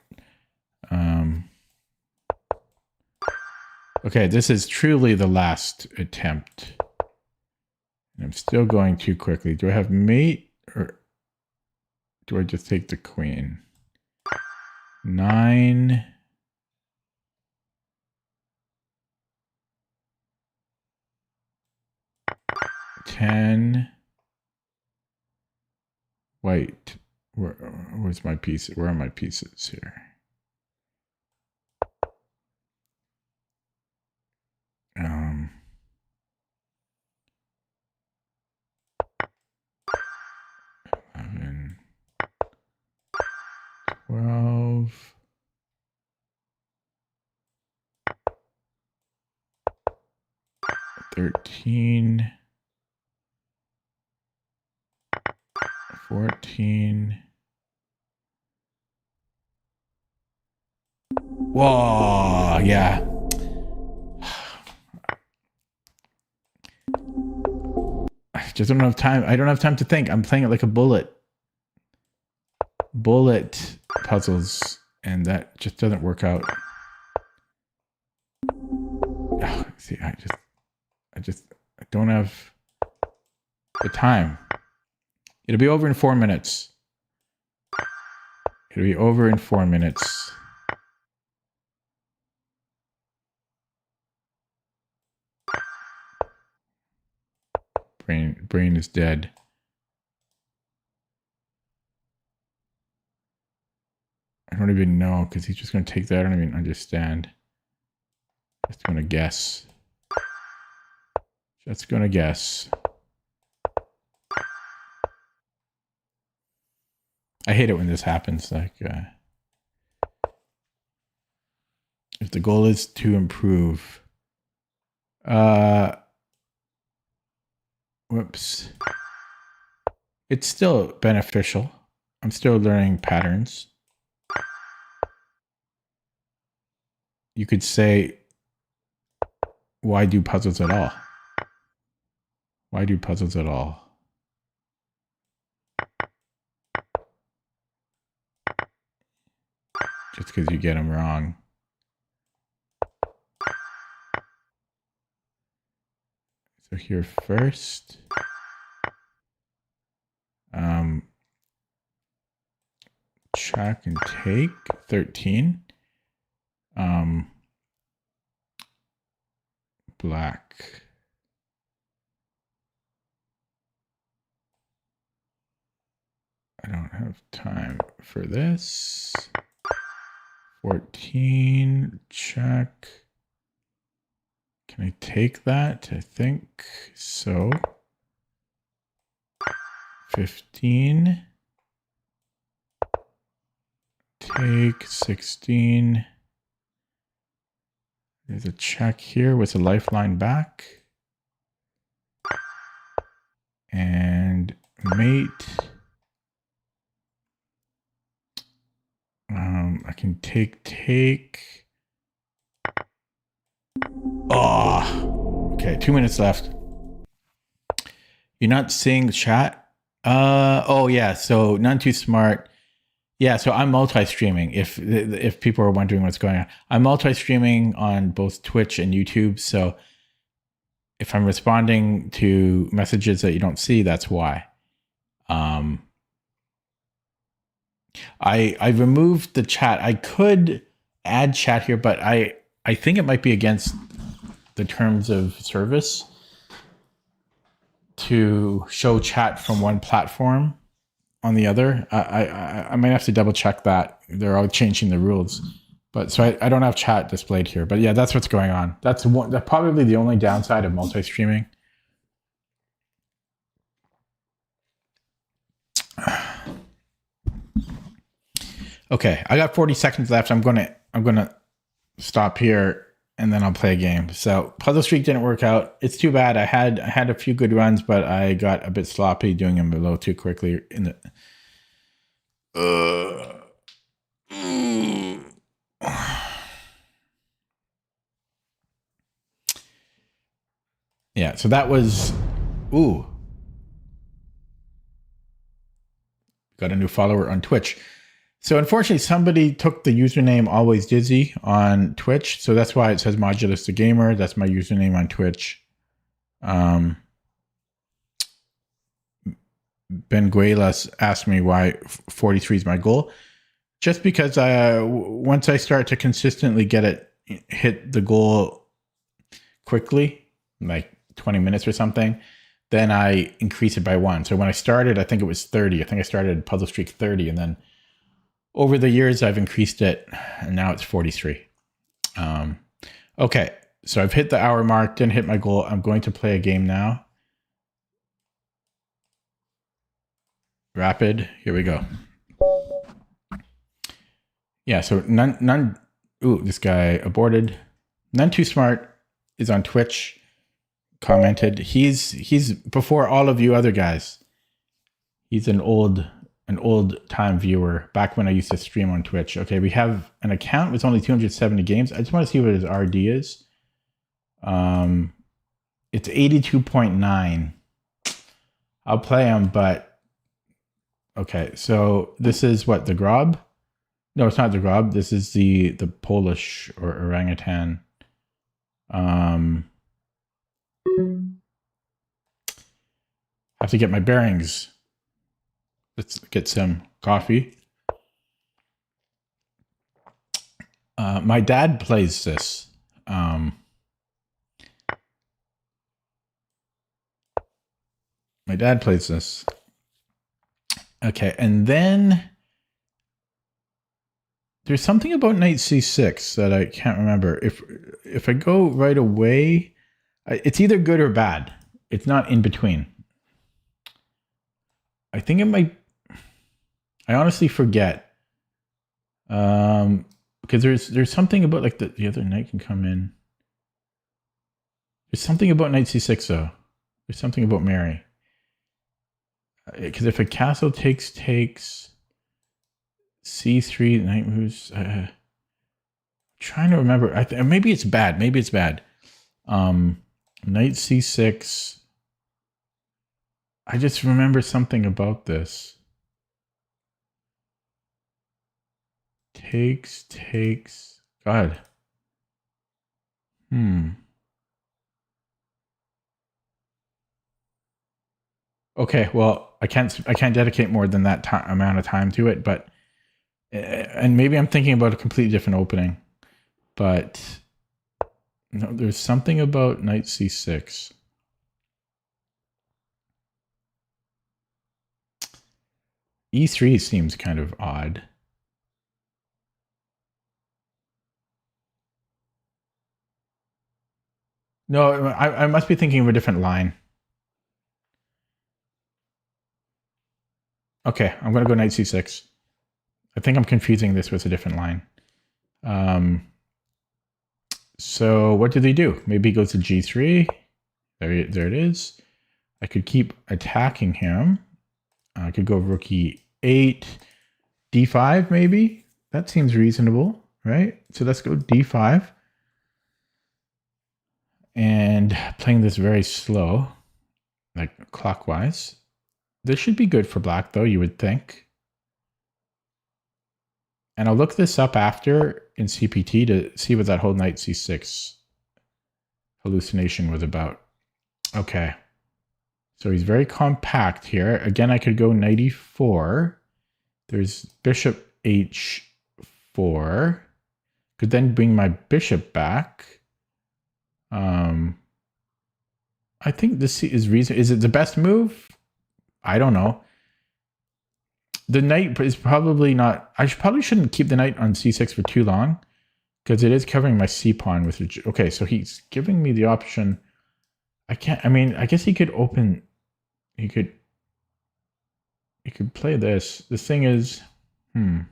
Okay, this is truly the last attempt. And I'm still going too quickly. Do I have mate or do I just take the queen? 9. Ten. Wait, where's my piece? Where are my pieces here? Eleven, 12, 13, 14. Whoa, yeah. I just don't have time. I don't have time to think. I'm playing it like a bullet. bullet puzzles, and that just doesn't work out. Oh, see, I don't have the time. It'll be over in 4 minutes. It'll be over in 4 minutes. Brain is dead. I don't even know, because he's just going to take that. I don't even understand. Just going to guess. Just going to guess. I hate it when this happens. Like, if the goal is to improve. Whoops. It's still beneficial. I'm still learning patterns. You could say, why do puzzles at all? Why do puzzles at all? Just because you get them wrong. So here first, check and take 13. Black. I don't have time for this. 14, check. Can I take that? I think so. 15. Take 16. There's a check here with a lifeline back. And mate. I can take. Oh, okay. 2 minutes left. You're not seeing the chat? Oh yeah. So none too smart. Yeah. So I'm multi-streaming. If people are wondering what's going on, I'm multi-streaming on both Twitch and YouTube. So if I'm responding to messages that you don't see, that's why. I removed the chat. I could add chat here, but I think it might be against the terms of service to show chat from one platform on the other. I might have to double check that. They're all changing the rules. But so I don't have chat displayed here. But yeah, that's what's going on. That's probably the only downside of multi-streaming. Okay, I got 40 seconds left. I'm gonna stop here and then I'll play a game. So Puzzle Streak didn't work out. It's too bad. I had a few good runs, but I got a bit sloppy doing them a little too quickly in the. Yeah, so that was. Ooh. Got a new follower on Twitch. So unfortunately, somebody took the username Always Dizzy on Twitch. So that's why it says Modulus the Gamer. That's my username on Twitch. Benguelas asked me why 43 is my goal. Just because once I start to consistently hit the goal quickly, like 20 minutes or something, then I increase it by 1. So when I started, I think it was 30. I think I started Puzzle Streak 30, and then over the years, I've increased it, and now it's 43. Okay, so I've hit the hour mark, didn't hit my goal. I'm going to play a game now. Rapid, here we go. Yeah, so none. Ooh, this guy aborted. None Too Smart is on Twitch. Commented. He's before all of you other guys. He's an old time viewer back when I used to stream on Twitch. Okay, we have an account with only 270 games. I just want to see what his RD is. It's 82.9. I'll play him, but Okay, so this is what, the Grob? No, it's not the Grob. This is the Polish or orangutan. I have to get my bearings. Let's get some coffee. My dad plays this. My dad plays this. Okay, and then there's something about knight c6 that I can't remember. If I go right away, it's either good or bad. It's not in between. I think it might. I honestly forget. Because there's something about like the other knight can come in. There's something about knight c6 though. There's something about Mary. Because if a castle takes c3, knight moves. Trying to remember. Maybe it's bad. Maybe it's bad. Knight c6. I just remember something about this. Takes. God. Okay, well, I can't dedicate more than that amount of time to it, but and maybe I'm thinking about a completely different opening, but no, there's something about knight c6. e3 seems kind of odd. No, I must be thinking of a different line. Okay, I'm going to go knight c6. I think I'm confusing this with a different line. So what do they do? Maybe he goes to g3. There it is. I could keep attacking him. I could go rook e8, d5 maybe. That seems reasonable, right? So let's go d5. And playing this very slow, like clockwise. This should be good for black, though, you would think. And I'll look this up after in CPT to see what that whole knight c6 hallucination was about. Okay. So he's very compact here. Again, I could go knight e4. There's bishop h4. Could then bring my bishop back. I think this is reason. Is it the best move? I don't know. The knight is probably not. I probably shouldn't keep the knight on c6 for too long because it is covering my c pawn with. Okay, so he's giving me the option. I can't. I mean, I guess he could open. He could play this. The thing is, I'm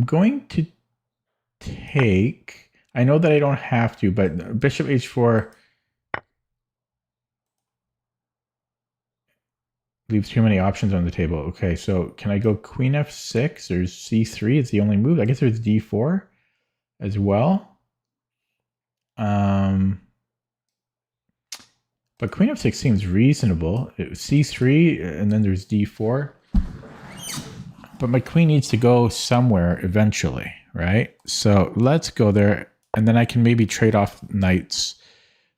going to take. I know that I don't have to, but bishop h4 leaves too many options on the table. Okay, so can I go queen f6 or c3? It's the only move. I guess there's d4 as well. But queen f6 seems reasonable. c3 and then there's d4. But my queen needs to go somewhere eventually, right? So let's go there, and then I can maybe trade off knights.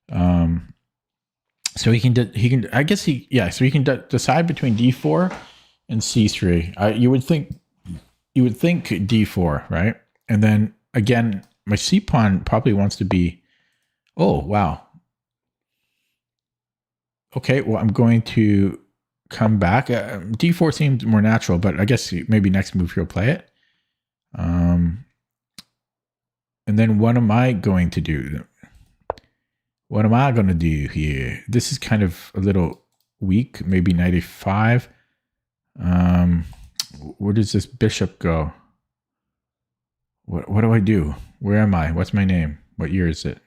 So he can decide between d4 and c3. You would think d4, right? And then again, my c pawn probably wants to be. Oh wow. Okay, well I'm going to come back. D4 seems more natural, but I guess maybe next move he'll play it. And then what am I going to do? What am I going to do here? This is kind of a little weak. Maybe knight a5. Where does this bishop go? What do I do? Where am I? What's my name? What year is it?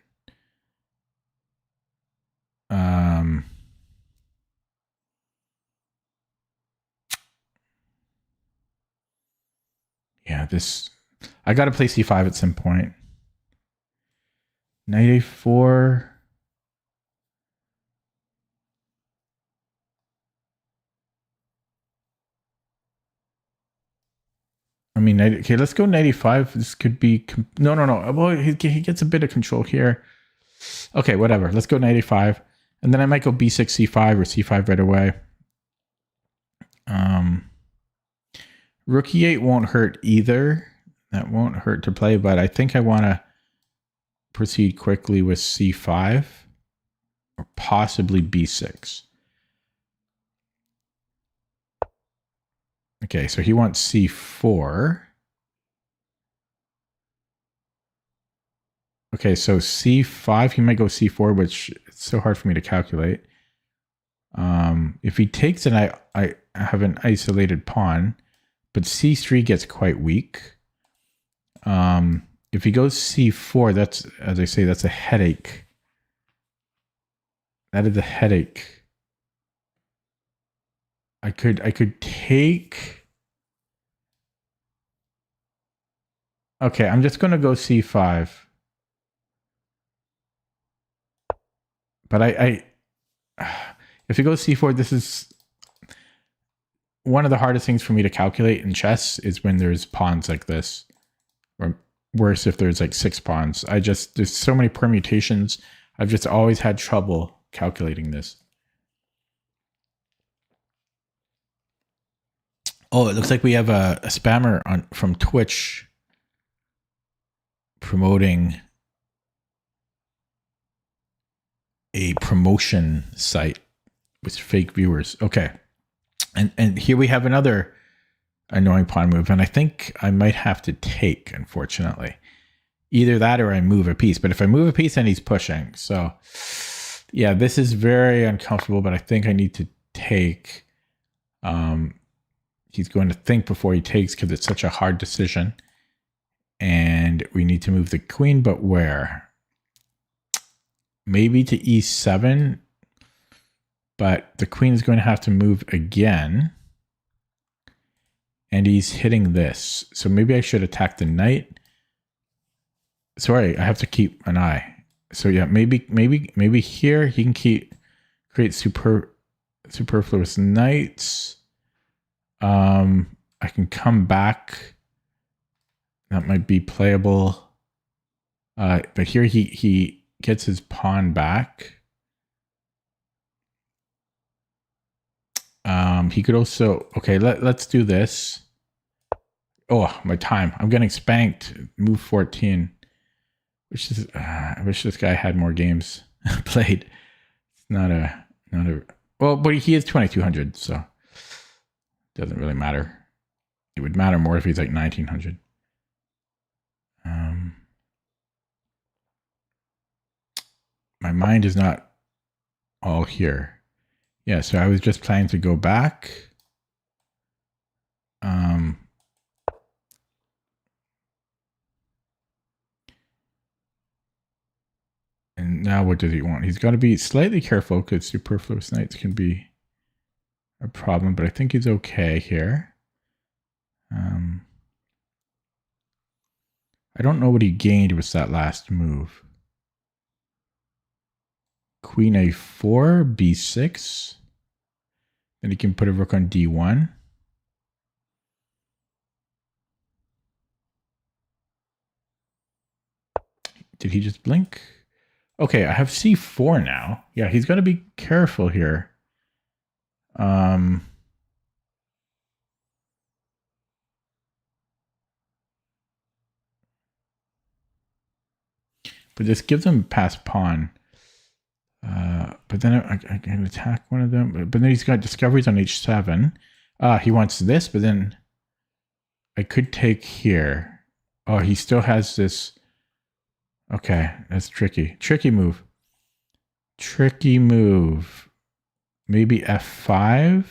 Yeah, I got to play c5 at some point. Knight a4. Okay, let's go 95. This could be... No. Well, he gets a bit of control here. Okay, whatever. Let's go 95. And then I might go b6, c5, or c5 right away. Rook e8 won't hurt either. That won't hurt to play, but I think I want to proceed quickly with c5 or possibly b6. Okay, so he wants c4. Okay, so c5, he might go c4, which it's so hard for me to calculate. If he takes it, I have an isolated pawn, but c3 gets quite weak. If he goes c4, that's, as I say, that's a headache. That is a headache. I could take... Okay, I'm just going to go c5. But if he goes c4, this is one of the hardest things for me to calculate in chess is when there's pawns like this. Or worse, if there's like 6 pawns. There's so many permutations. I've just always had trouble calculating this. Oh, it looks like we have a spammer from Twitch promoting a promotion site with fake viewers. Okay. And here we have another annoying pawn move. And I think I might have to take, unfortunately. Either that or I move a piece. But if I move a piece, then he's pushing. So, yeah, this is very uncomfortable, but I think I need to take. He's going to think before he takes because it's such a hard decision. And we need to move the queen, but where? Maybe to e7, but the queen is going to have to move again. And he's hitting this. So maybe I should attack the knight. Sorry, I have to keep an eye. So yeah, maybe here he can create superfluous knights. I can come back. That might be playable. But here he gets his pawn back. He could also... Okay, let's do this. Oh, my time. I'm getting spanked. Move 14. I wish this guy had more games played. It's not a... Well, but he is 2200, so it doesn't really matter. It would matter more if he's like 1900. My mind is not all here. Yeah, so I was just planning to go back. And now what does he want? He's got to be slightly careful because superfluous knights can be a problem, but I think he's okay here. I don't know what he gained with that last move. Queen a4, b6. Then he can put a rook on d1. Did he just blink? Okay, I have c4 now. Yeah, he's got to be careful here. But this gives him passed pawn. But then I can attack one of them. But then he's got discoveries on h7. He wants this, but then I could take here. Oh, he still has this. Okay, that's tricky. Tricky move. Tricky move. Maybe f5.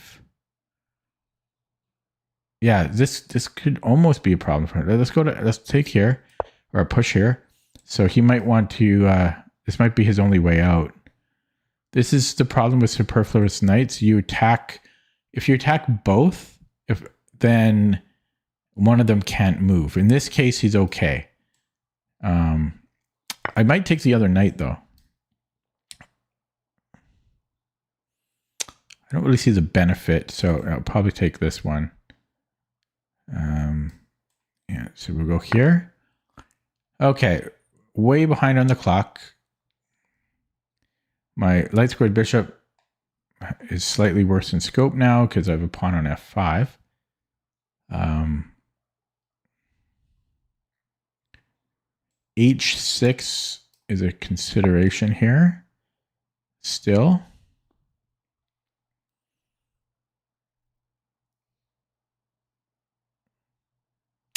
Yeah, this could almost be a problem for him. Let's take here, or push here. So he might want to. This might be his only way out. This is the problem with superfluous knights. You attack. If you attack both, then one of them can't move. In this case, he's okay. I might take the other knight, though. I don't really see the benefit, so I'll probably take this one. So we'll go here. Okay, way behind on the clock. My light squared bishop is slightly worse in scope now because I have a pawn on f5. H6 is a consideration here still.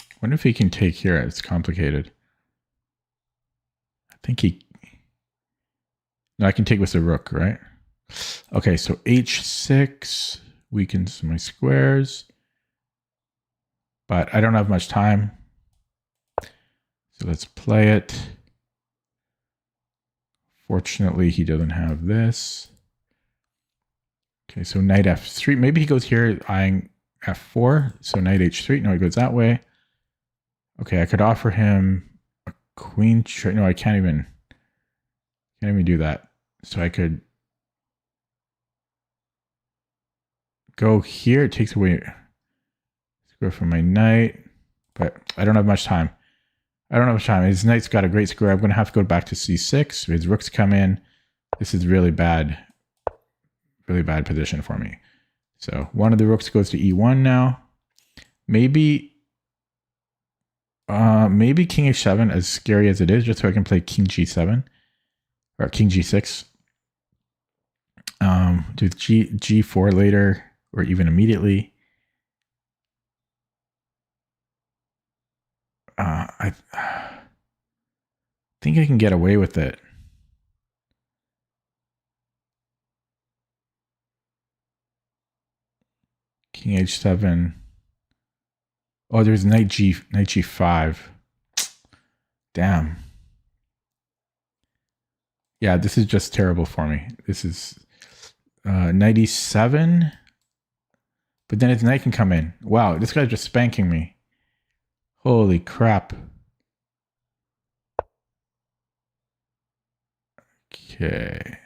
I wonder if he can take here. It's complicated. I think he... No, I can take with the rook, right? Okay, so h6 weakens my squares. But I don't have much time. So let's play it. Fortunately, he doesn't have this. Okay, so knight f3. Maybe he goes here eyeing f4. So knight h3. No, he goes that way. Okay, I could offer him a queen. No, I can't even do that. So I could go here. It takes away square from my knight, but I don't have much time. His knight's got a great square. I'm going to have to go back to c6. His rooks come in. This is really bad position for me. So one of the rooks goes to e1 now. Maybe king h7, as scary as it is, just so I can play king g7 or king g6. Do g4 later or even immediately. I think I can get away with it. King h7. Oh, there's knight g5. Damn. Yeah, this is just terrible for me. This is knight e7. But then his knight can come in. Wow, this guy's just spanking me. Holy crap. Okay.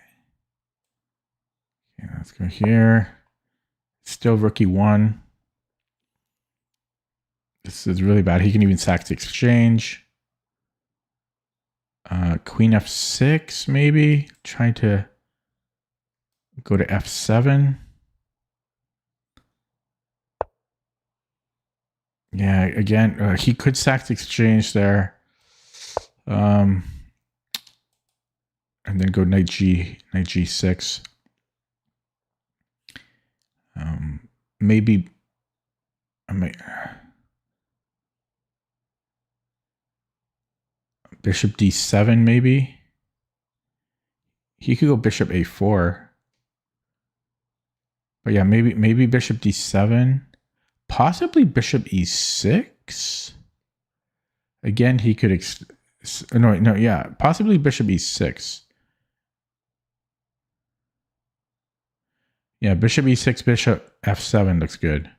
Let's go here. Still rook e1. This is really bad. He can even sack the exchange. Queen f6, maybe. Trying to go to f7. Yeah, again, he could sack the exchange there. And then go knight g6. Maybe I might bishop d7 maybe. He could go bishop a4. But yeah, maybe bishop d7. Possibly bishop e6. Again, he could possibly bishop e6. Yeah, bishop e6, bishop f7 looks good.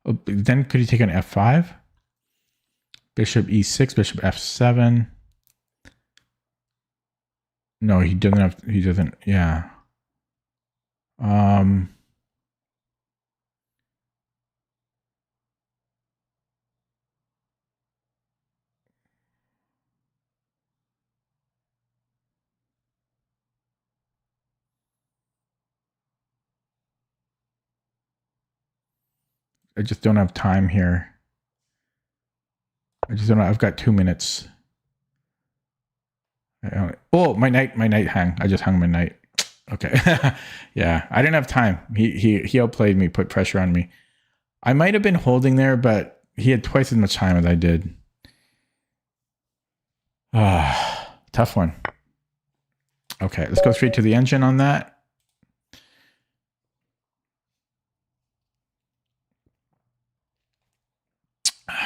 Oh, then could he take an f5? Bishop e6, bishop f7. No, he doesn't, yeah. I just don't have time here. I just don't know. I've got 2 minutes. Oh, my knight hung. I just hung my knight. Okay. Yeah, I didn't have time. He outplayed me, put pressure on me. I might have been holding there, but he had twice as much time as I did. Tough one. Okay, let's go straight to the engine on that.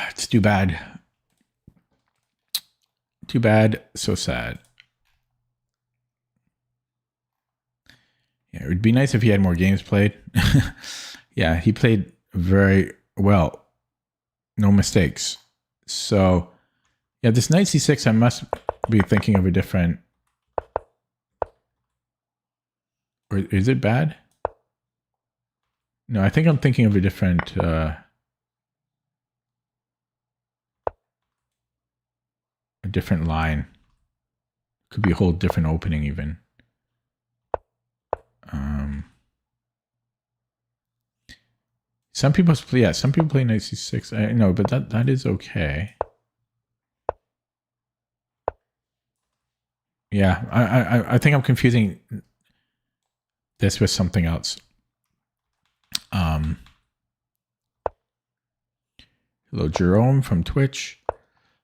It's too bad. Too bad, so sad. Yeah, it would be nice if he had more games played. Yeah, he played very well. No mistakes. So, yeah, this knight c6, I must be thinking of a different... Or is it bad? No, I think I'm thinking of a different a different line. Could be a whole different opening even. Some people play knight c6. I know, but that is okay. Yeah, I think I'm confusing this with something else. Hello, Jerome from Twitch.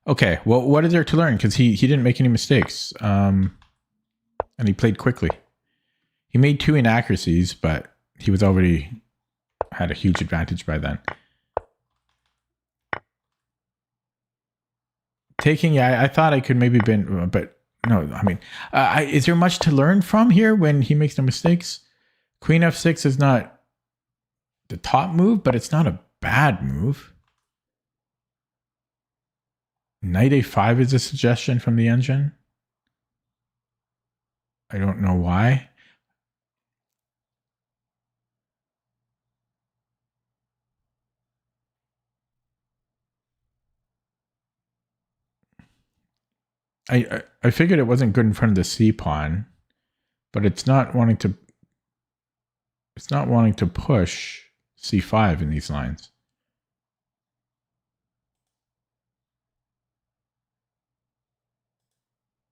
Okay, well, what is there to learn? Because he didn't make any mistakes, and he played quickly. He made 2 inaccuracies, but he was already had a huge advantage by then. Taking, yeah, I thought I could maybe been, but no, I mean, is there much to learn from here when he makes no mistakes? Queen f6 is not the top move, but it's not a bad move. Knight a5 is a suggestion from the engine. I don't know why. I figured it wasn't good in front of the c pawn, but it's not wanting to push c5 in these lines.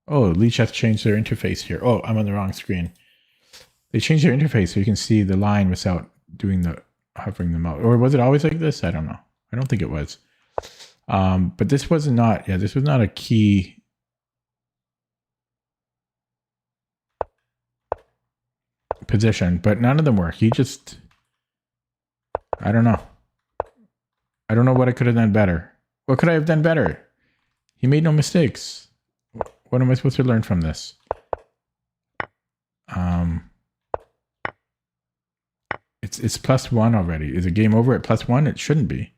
Oh, Leech has changed their interface here. Oh, I'm on the wrong screen. They changed their interface so you can see the line without doing the hovering them out. Or was it always like this? I don't know. I don't think it was. But this was not, this was not a key. Position, but none of them work. He just, I don't know. I don't know what I could have done better. What could I have done better? He made no mistakes. What am I supposed to learn from this? It's +1 already. Is the game over at +1? It shouldn't be.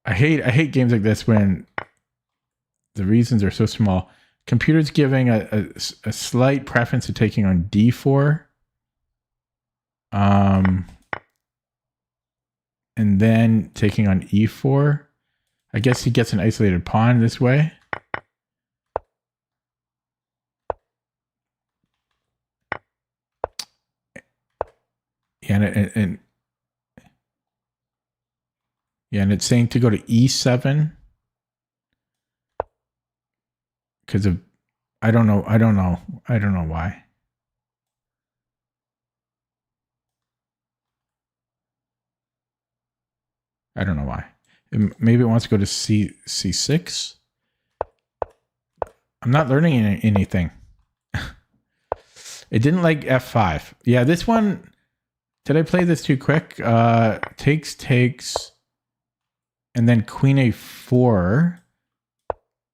I hate games like this when the reasons are so small. Computer's giving a slight preference to taking on d4. And then taking on e4. I guess he gets an isolated pawn this way. And it's saying to go to e7 because of I don't know why. I don't know why. Maybe it wants to go to c6. I'm not learning anything. It didn't like f5. Yeah, this one. Did I play this too quick? Takes, and then queen a4.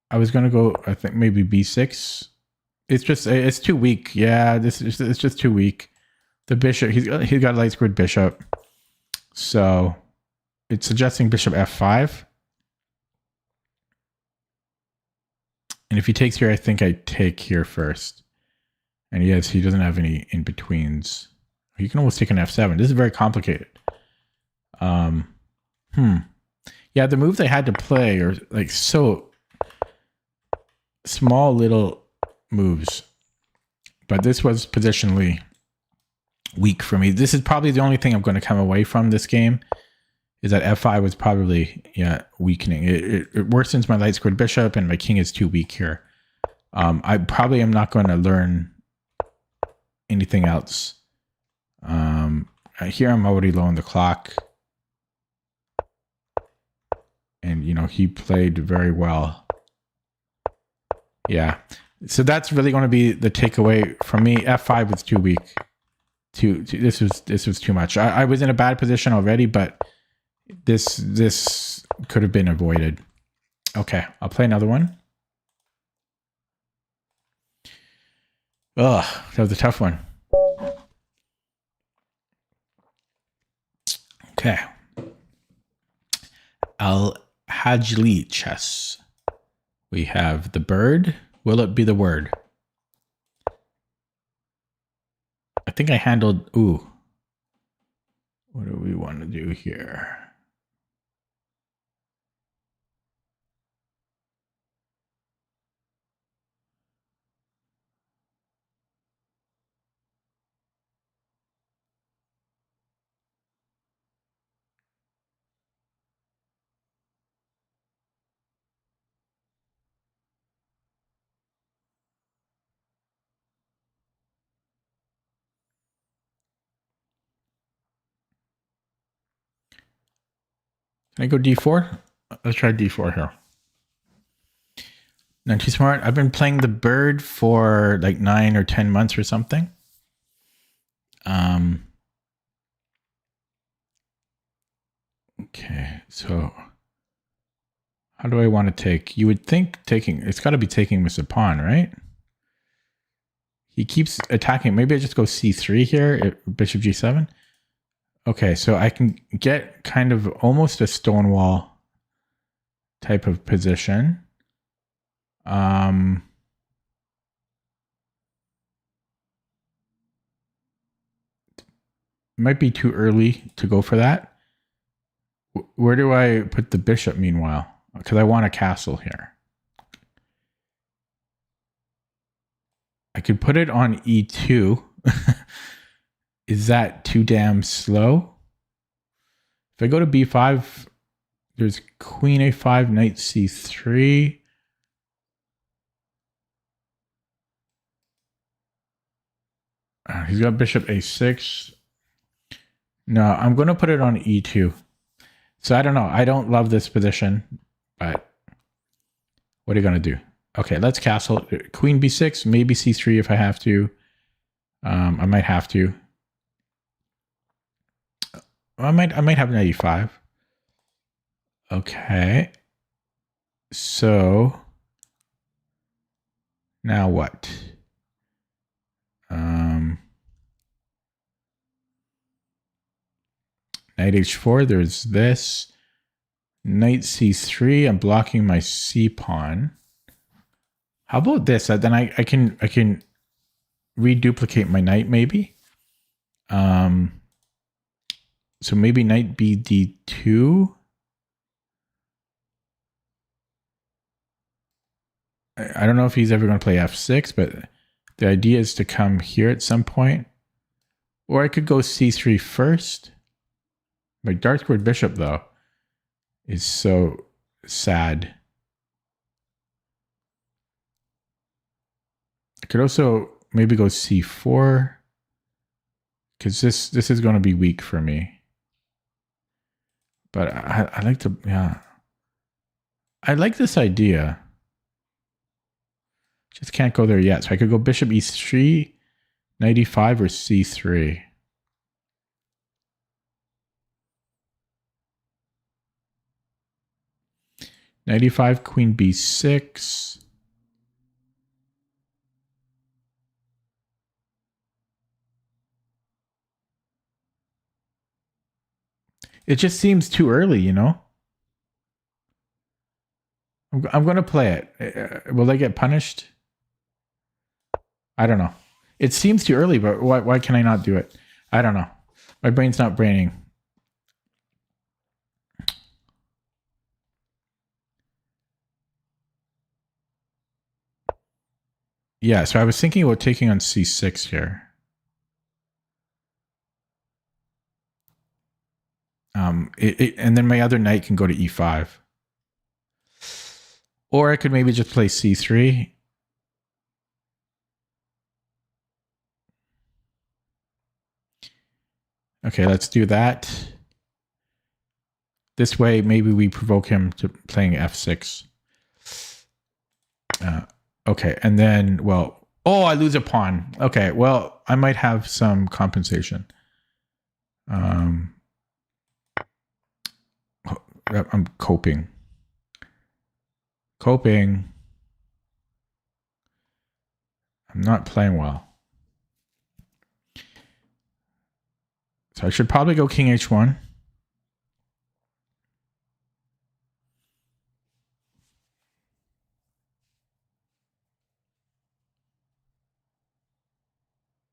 I was gonna go, I think maybe b6. It's too weak. Yeah, it's just too weak. The bishop, he's got a light squared bishop, so it's suggesting bishop f5. And if he takes here, I think I take here first. And yes, he doesn't have any in betweens. You can almost take an f7. This is very complicated. Yeah, the moves I had to play are like so small little moves. But this was positionally weak for me. This is probably the only thing I'm going to come away from this game, is that f5 was probably weakening. It worsens my light squared bishop, and my king is too weak here. I probably am not going to learn anything else. Here I'm already low on the clock, and he played very well. Yeah, so that's really going to be the takeaway from me. F5 was too weak. This was too much. I was in a bad position already, but this could have been avoided. Okay, I'll play another one. Ugh, that was a tough one. Okay. Al-Hajli chess. We have the bird. Will it be the word? I think I handled... Ooh. What do we want to do here? Can I go d4? Let's try d4 here. Not too smart. I've been playing the bird for like 9 or 10 months or something. Okay, so how do I want to take? You would think taking, it's got to be taking with the pawn, right? He keeps attacking. Maybe I just go c3 here, bishop g7. Okay, so I can get kind of almost a stonewall type of position. Might be too early to go for that. Where do I put the bishop meanwhile? Because I want a castle here. I could put it on e2. Is that too damn slow? If I go to b5, there's queen a5, knight c3. He's got bishop a6. No, I'm going to put it on e2. So I don't know. I don't love this position, but what are you going to do? Okay, let's castle. Queen b6, maybe c3 if I have to. I might have to. I might have knight e5. Okay. So now what? Knight h4, there's this. Knight c3, I'm blocking my c pawn. How about this? Then I can reduplicate my knight maybe. So maybe knight b d2. I don't know if he's ever going to play f6, but the idea is to come here at some point. Or I could go c3 first. My dark squared bishop, though, is so sad. I could also maybe go c4, because this is going to be weak for me. But I like to, yeah. I like this idea. Just can't go there yet. So I could go bishop e3, knight e5, or c3. Knight e5, queen b6. It just seems too early, you know? I'm going to play it. Will I get punished? I don't know. It seems too early, but why can I not do it? I don't know. My brain's not braining. Yeah, so I was thinking about taking on c6 here. And then my other knight can go to e5. Or I could maybe just play c3. Okay, let's do that. This way, maybe we provoke him to playing f6. Okay, and then, well, oh, I lose a pawn. Okay, well, I might have some compensation. I'm coping. I'm not playing well. So I should probably go king h1.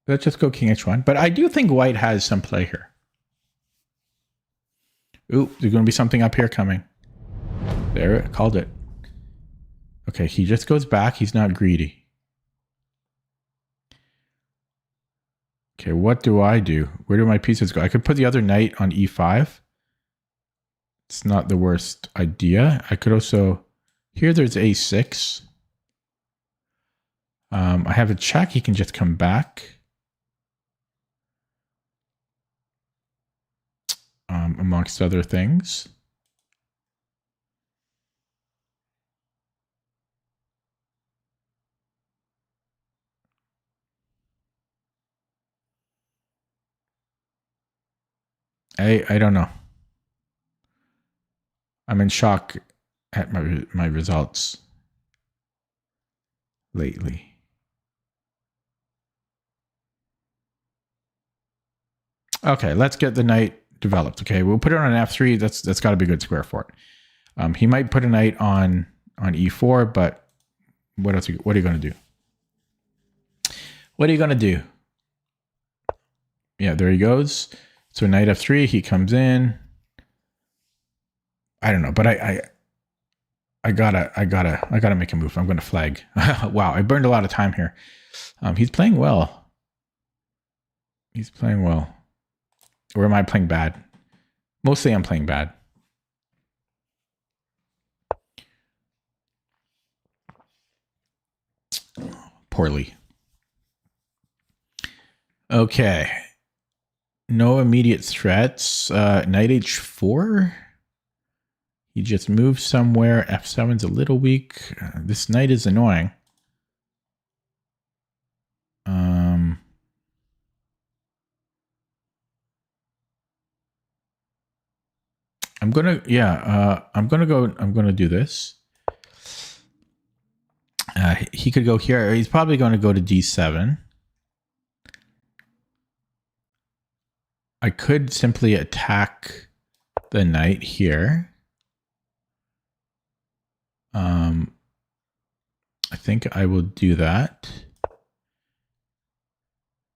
Let's just go king h1. But I do think white has some play here. Ooh, there's going to be something up here coming. There, called it. Okay, he just goes back. He's not greedy. Okay, what do I do? Where do my pieces go? I could put the other knight on e5. It's not the worst idea. I could also... Here there's a6. I have a check. He can just come back. Amongst other things. I don't know. I'm in shock at my results lately. Okay, let's get the knight developed. Okay, we'll put it on an f3. That's got to be a good square for it. He might put a knight on e4, but what else? What are you going to do? What are you going to do? Yeah, there he goes. So knight f3, he comes in. I don't know, but I gotta make a move. I'm gonna flag. Wow, I burned a lot of time here. He's playing well. He's playing well. Or am I playing bad? Mostly I'm playing bad. Poorly. Okay. No immediate threats. Knight h4. He just moved somewhere. F7's a little weak. This knight is annoying. I'm gonna do this. He could go here. He's probably going to go to d7. I could simply attack the knight here. I think I will do that.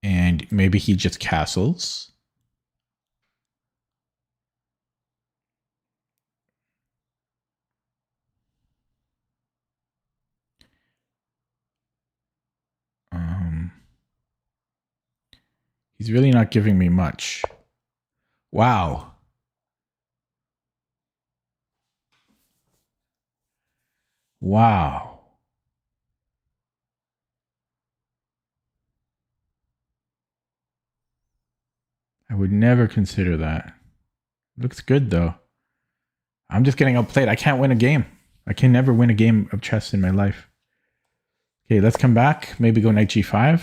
And maybe he just castles. He's really not giving me much. Wow. Wow. I would never consider that. Looks good though. I'm just getting outplayed. I can't win a game. I can never win a game of chess in my life. Okay, let's come back. Maybe go knight g5.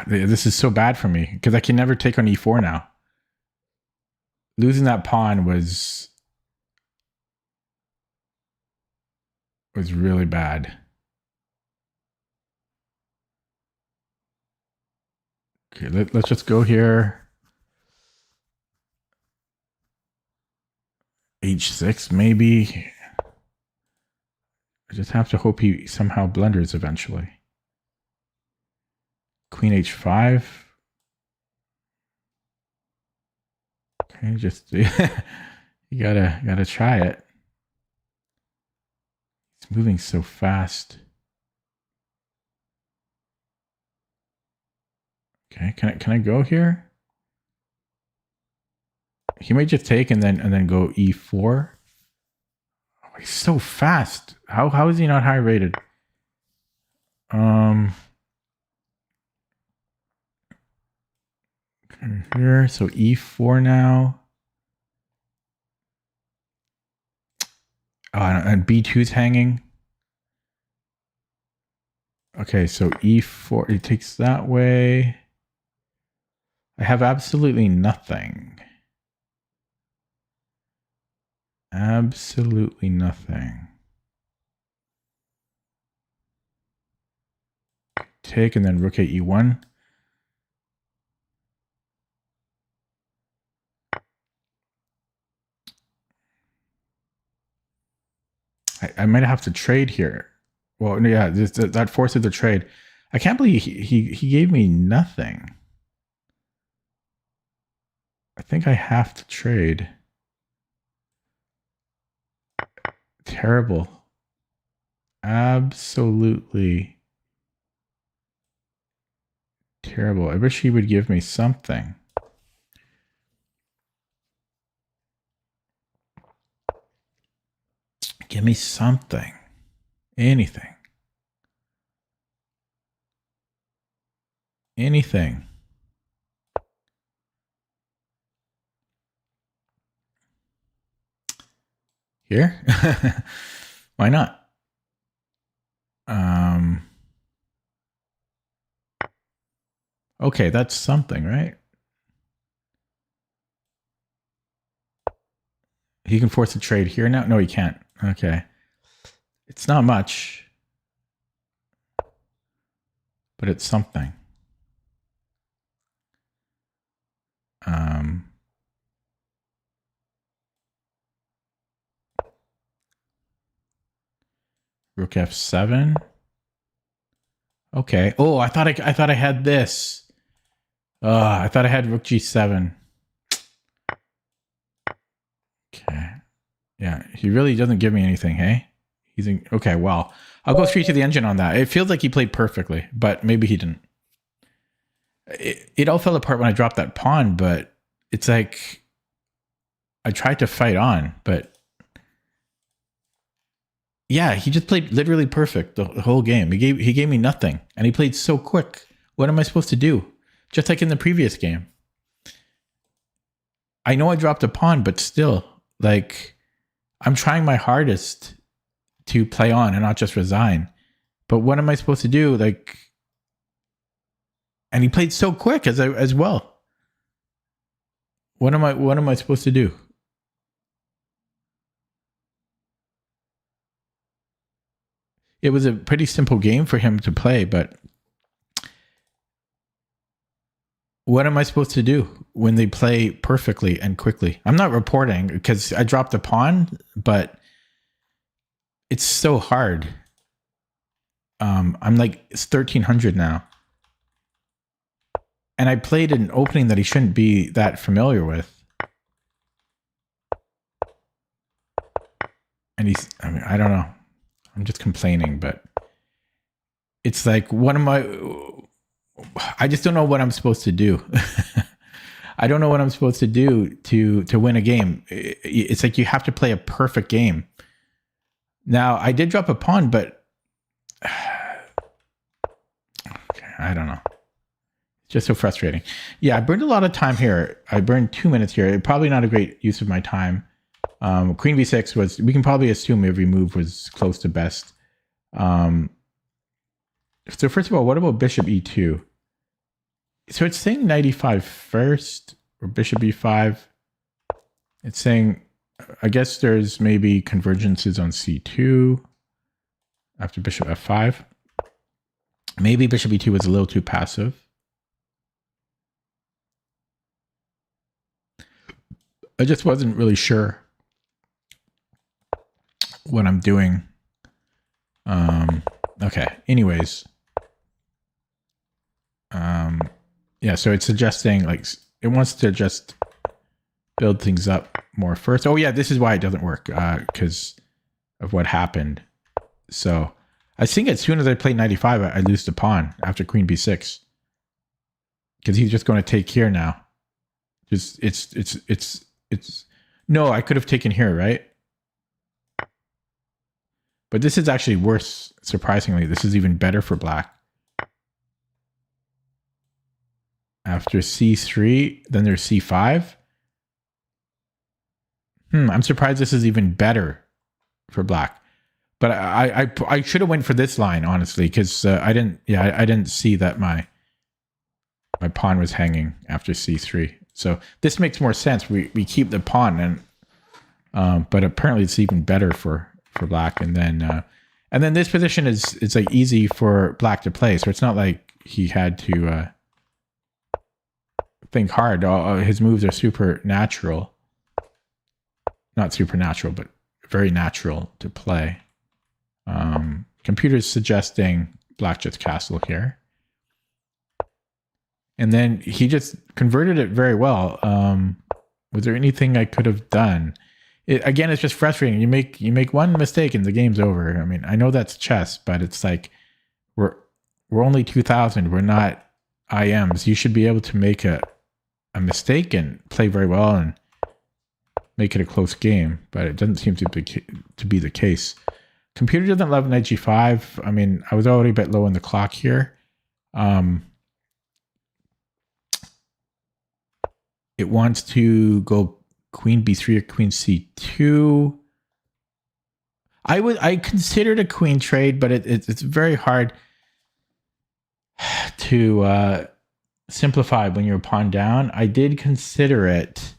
This is so bad for me because I can never take on e4 now. Losing that pawn was really bad. Okay, let's just go here. H6 maybe. I just have to hope he somehow blunders eventually. Queen h5. Okay, just you gotta try it. It's moving so fast. Okay, can I go here? He might just take and then go e4. Oh, he's so fast. How is he not high rated? Here, so e4 now. Oh, and b2's hanging. Okay, so e4, it takes that way. I have absolutely nothing. Absolutely nothing. Take and then rook e1. I might have to trade here. Well, yeah, that forces the trade. I can't believe he gave me nothing. I think I have to trade. Terrible. Absolutely terrible. I wish he would give me something. Give me something. Anything. Anything. Here? Why not? Okay, that's something, right? He can force a trade here now? No, he can't. Okay. It's not much, but it's something. Rook F7. Okay. Oh, I thought I had this. I thought I had Rook G7. Okay. Yeah, he really doesn't give me anything, hey? Okay, well, I'll go straight to the engine on that. It feels like he played perfectly, but maybe he didn't. It all fell apart when I dropped that pawn, but it's like I tried to fight on, but yeah, he just played literally perfect the whole game. He gave me nothing, and he played so quick. What am I supposed to do? Just like in the previous game. I know I dropped a pawn, but still, like, I'm trying my hardest to play on and not just resign. But what am I supposed to do? Like, and he played so quick as well. What am I supposed to do? It was a pretty simple game for him to play, but what am I supposed to do when they play perfectly and quickly? I'm not reporting because I dropped a pawn, but it's so hard. I'm like, it's 1300 now. And I played an opening that he shouldn't be that familiar with. And I don't know. I'm just complaining, but it's like, I just don't know what I'm supposed to do. I don't know what I'm supposed to do to win a game. It's like you have to play a perfect game. Now, I did drop a pawn, but okay, I don't know. It's just so frustrating. Yeah, I burned a lot of time here. I burned 2 minutes here. Probably not a great use of my time. Queen b6 was, we can probably assume every move was close to best. So first of all, what about bishop e2? So it's saying knight e5 first, or bishop e5. It's saying, I guess there's maybe convergences on c2 after bishop f5. Maybe bishop e2 was a little too passive. I just wasn't really sure what I'm doing. Okay, anyways. Yeah, so it's suggesting, like, it wants to just build things up more first. Oh yeah, this is why it doesn't work, because of what happened. So I think as soon as I play 95, I lose the pawn after queen b6, because he's just going to take here now. Just it's no, I could have taken here, right? But this is actually worse. Surprisingly, this is even better for black. After c3, then there's c5. I'm surprised this is even better for black. But I should have went for this line, honestly, because I didn't see that my pawn was hanging after c3. So this makes more sense. We keep the pawn, and but apparently it's even better for black. And then this position is like easy for black to play. So it's not like he had to think hard. His moves are super natural. Not supernatural, but very natural to play. Computer's suggesting black just castle here. And then he just converted it very well. Was there anything I could have done? Again, it's just frustrating. You make one mistake and the game's over. I mean, I know that's chess, but it's like we're only 2000. We're not IMs. You should be able to make a mistake and play very well and make it a close game, but it doesn't seem to be the case. Computer doesn't love knight g5. I mean, I was already a bit low on the clock here. It wants to go queen b3 or queen c2. I considered a queen trade, but it's very hard to simplify when you're pawn down. I did consider it.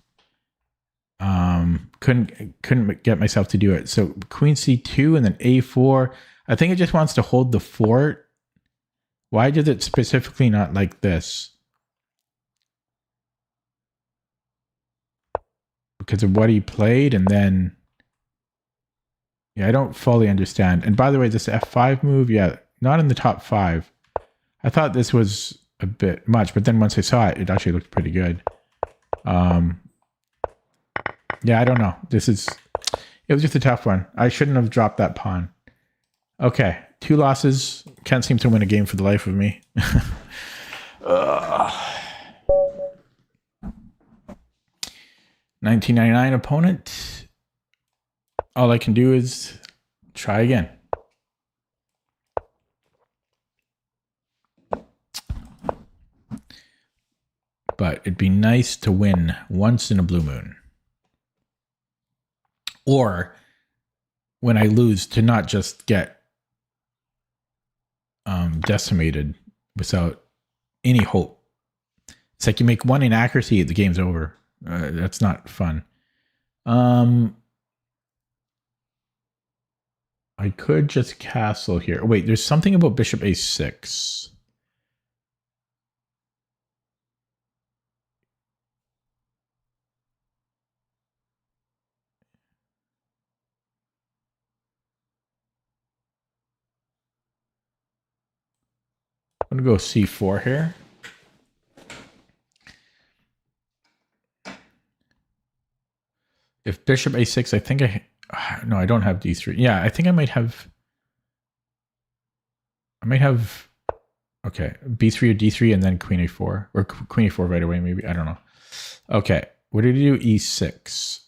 Couldn't get myself to do it. So queen c2 and then a4. I think it just wants to hold the fort. Why did it specifically not like this? Because of what he played, and then yeah, I don't fully understand. And by the way, this f5 move, yeah, not in the top 5. I thought this was a bit much, but then once I saw it, it actually looked pretty good. Yeah, I don't know. It was just a tough one. I shouldn't have dropped that pawn. Okay, 2 losses. Can't seem to win a game for the life of me. 1999 opponent. All I can do is try again. But it'd be nice to win once in a blue moon. Or when I lose, to not just get decimated without any hope. It's like you make one inaccuracy, the game's over. That's not fun. I could just castle here. Wait, there's something about bishop a6. I'm going to go c4 here. If bishop a6, I think no, I don't have d3. Yeah, I think I might have, okay, b3 or d3 and then queen a4, or queen a4 right away, maybe. I don't know. Okay, what did he do? e6.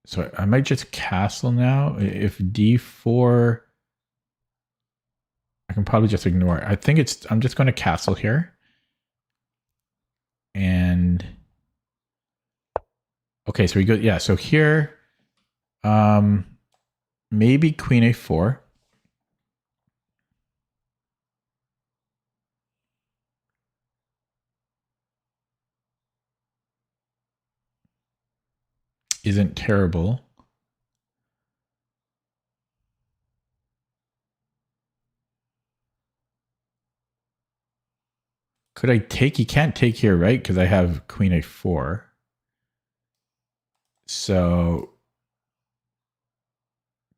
So I might just castle now. If d4, I can probably just ignore it. I think I'm just going to castle here. And okay, so we go, yeah, so here, maybe queen a4. Isn't terrible. Could I take? You can't take here, right? Because I have queen a4. So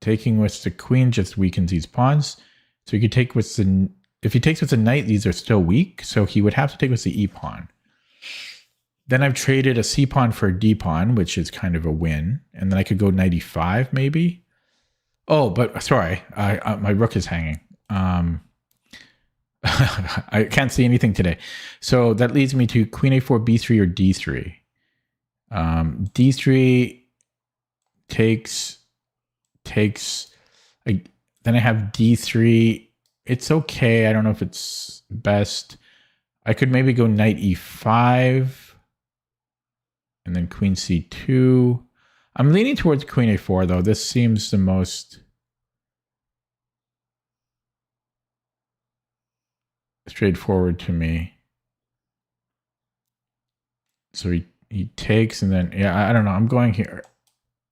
taking with the queen just weakens these pawns. So he could take with the, if he takes with the knight, these are still weak. So he would have to take with the e pawn. Then I've traded a c pawn for a d pawn, which is kind of a win. And then I could go knight e5 maybe. Oh, but sorry, my rook is hanging. I can't see anything today. So that leads me to queen a4, b3, or d3. D3 takes, then I have d3. It's okay. I don't know if it's best. I could maybe go knight e5 and then queen c2. I'm leaning towards queen a4 though. This seems the most straightforward to me. So he takes and then, yeah, I don't know. I'm going here.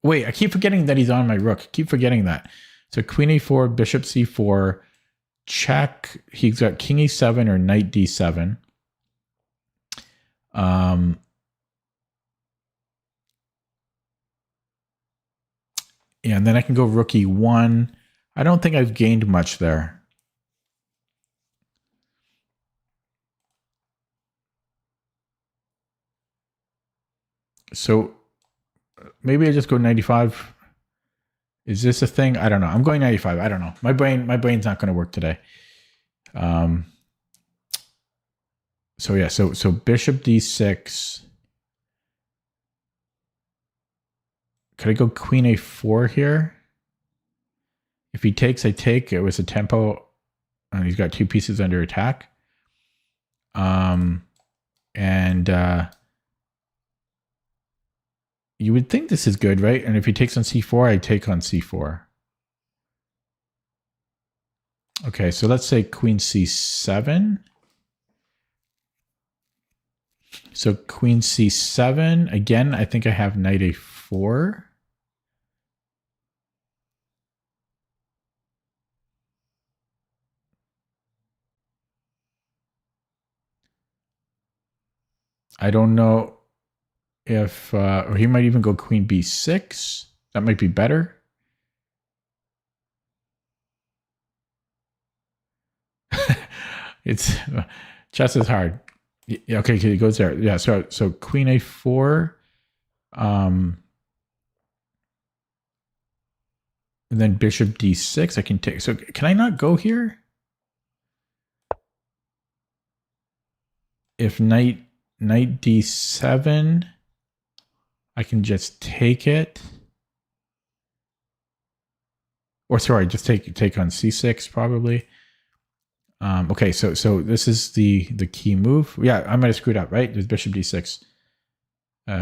Wait, I keep forgetting that he's on my rook. I keep forgetting that. So queen a4, bishop c4, check. He's got king e7 or knight d7. Yeah, and then I can go rook e1. I don't think I've gained much there. So maybe I just go 95. Is this a thing? I don't know. I'm going 95. I don't know. My brain's not going to work today. So yeah, so bishop d6. Could I go queen a4 here? If he takes, I take. It was a tempo, and he's got 2 pieces under attack. You would think this is good, right? And if he takes on c4, I take on c4. Okay, so let's say queen c7. So queen c7. Again, I think I have knight a4. I don't know if, or he might even go queen b6. That might be better. It's chess is hard. Yeah, okay, he goes there. Yeah, so queen a4, and then bishop d6. I can take. So can I not go here? If knight d7, I can just take it. Or sorry, just take on c6 probably. Okay, so this is the key move. Yeah, I might have screwed up, right? There's bishop d6. So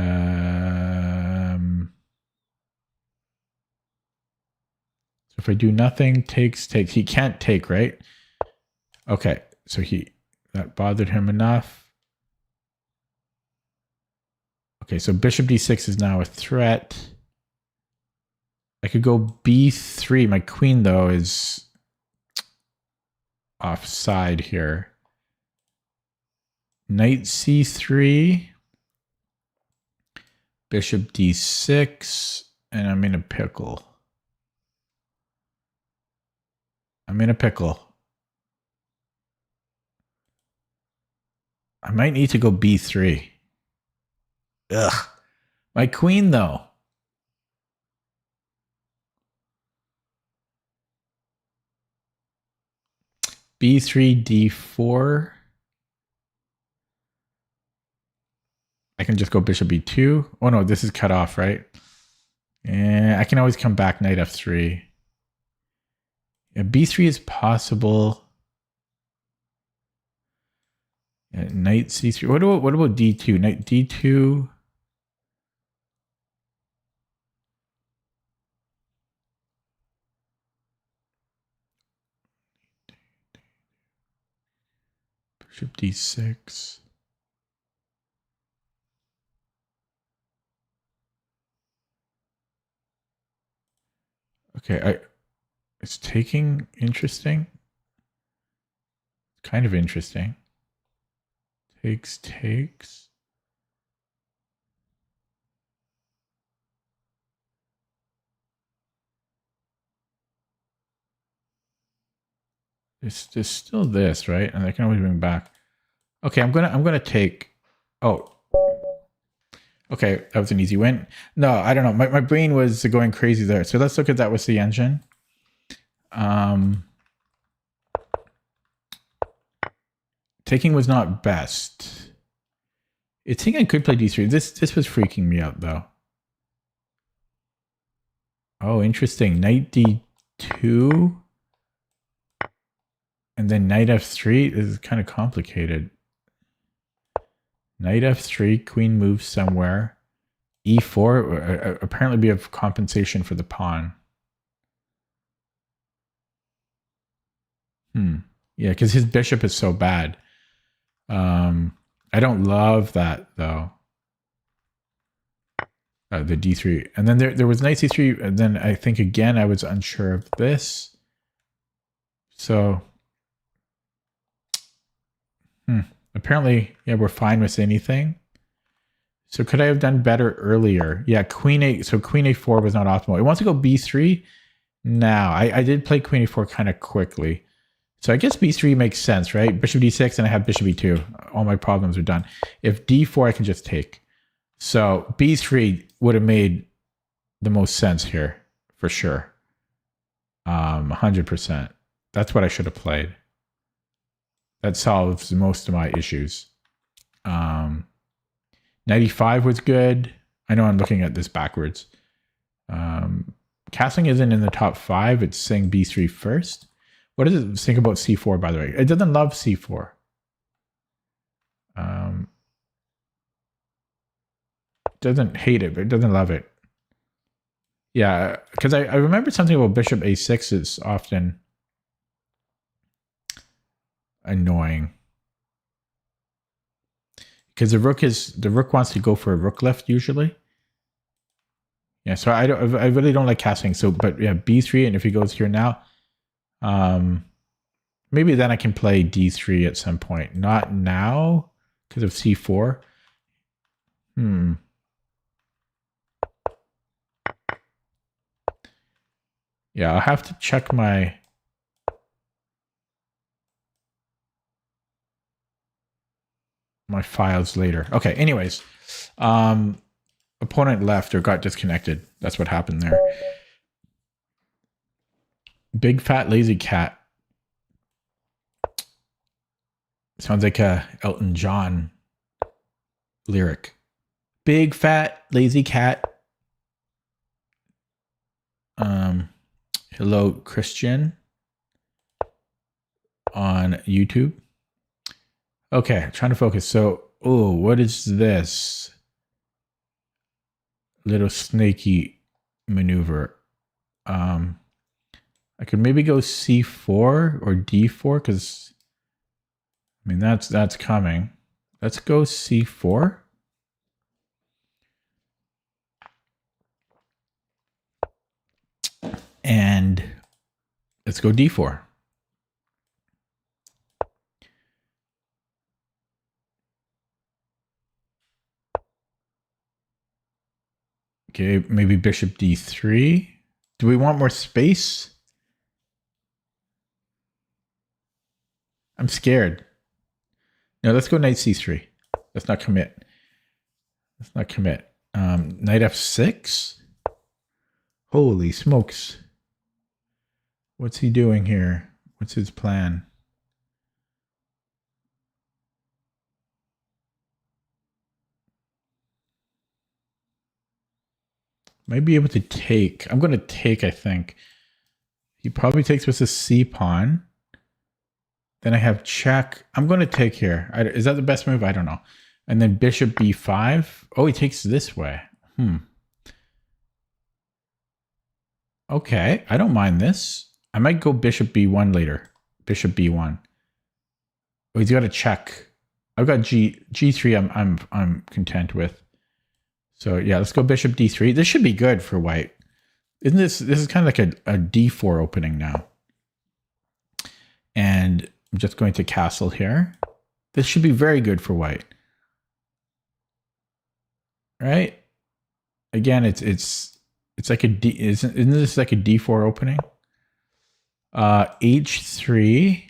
if I do nothing, takes. He can't take, right? Okay, so that bothered him enough. Okay, so bishop d6 is now a threat. I could go b3. My queen, though, is offside here. Knight c3, bishop d6, and I'm in a pickle. I might need to go b3. Ugh. My queen, though. b3, d4. I can just go bishop b2. Oh no, this is cut off, right? And I can always come back knight f3. Yeah, b3 is possible. Yeah, knight c3. What about d2? Knight d2. Bishop d6. Okay, it's taking interesting. Kind of interesting. Takes. There's still this, right? And I can always bring back. Okay, I'm gonna take. Oh, okay, that was an easy win. No, I don't know. My brain was going crazy there. So let's look at that with the engine. Taking was not best. It's thinking I could play d3. This was freaking me out though. Oh, interesting. Knight d2. And then knight f3 is kind of complicated. Knight f3, queen moves somewhere. e4, apparently we have compensation for the pawn. Yeah, because his bishop is so bad. I don't love that though. The d3. And then there was knight c3, and then I think again I was unsure of this. So apparently, yeah, we're fine with anything. So could I have done better earlier? Yeah, queen a. So queen a4 was not optimal. It wants to go b3 now. I did play queen a4 kind of quickly. So I guess b3 makes sense, right? Bishop d6, and I have bishop e2. All my problems are done. If d4, I can just take. So b3 would have made the most sense here, for sure. 100%. That's what I should have played. That solves most of my issues. 95 was good. I know I'm looking at this backwards. Castling isn't in the top 5. It's saying b3 first. What does it think about c4, by the way? It doesn't love c4. doesn't hate it, but it doesn't love it. Yeah, because I remember something about bishop a6 is often annoying. Because the rook wants to go for a rook left usually. Yeah, so I really don't like castling. So, but yeah, b3, and if he goes here now, maybe then I can play d3 at some point. Not now because of c4. Yeah, I'll have to check my files later. Okay, anyways. Opponent left or got disconnected. That's what happened there. Big fat lazy cat. Sounds like a Elton John lyric. Big fat lazy cat. Hello, Christian on YouTube. Okay, trying to focus. So, oh, what is this? Little snaky maneuver. I could maybe go c4 or d4 because I mean that's coming. Let's go c4. And let's go d4. Okay, maybe bishop d3. Do we want more space? I'm scared. No, let's go knight c3. Let's not commit. Let's not commit. Knight f6? Holy smokes. What's he doing here? What's his plan? Might be able to take. I'm going to take, I think. He probably takes with a c pawn. Then I have check. I'm going to take here. Is that the best move? I don't know. And then bishop b5. Oh, he takes this way. Okay, I don't mind this. I might go bishop b1 later. Bishop b1. Oh, he's got a check. I've got g3. I'm content with. So yeah, let's go bishop d3. This should be good for white. Isn't this is kind of like a d4 opening now. And I'm just going to castle here. This should be very good for white. Right? Again, it's like a d. Isn't this like a d4 opening? H3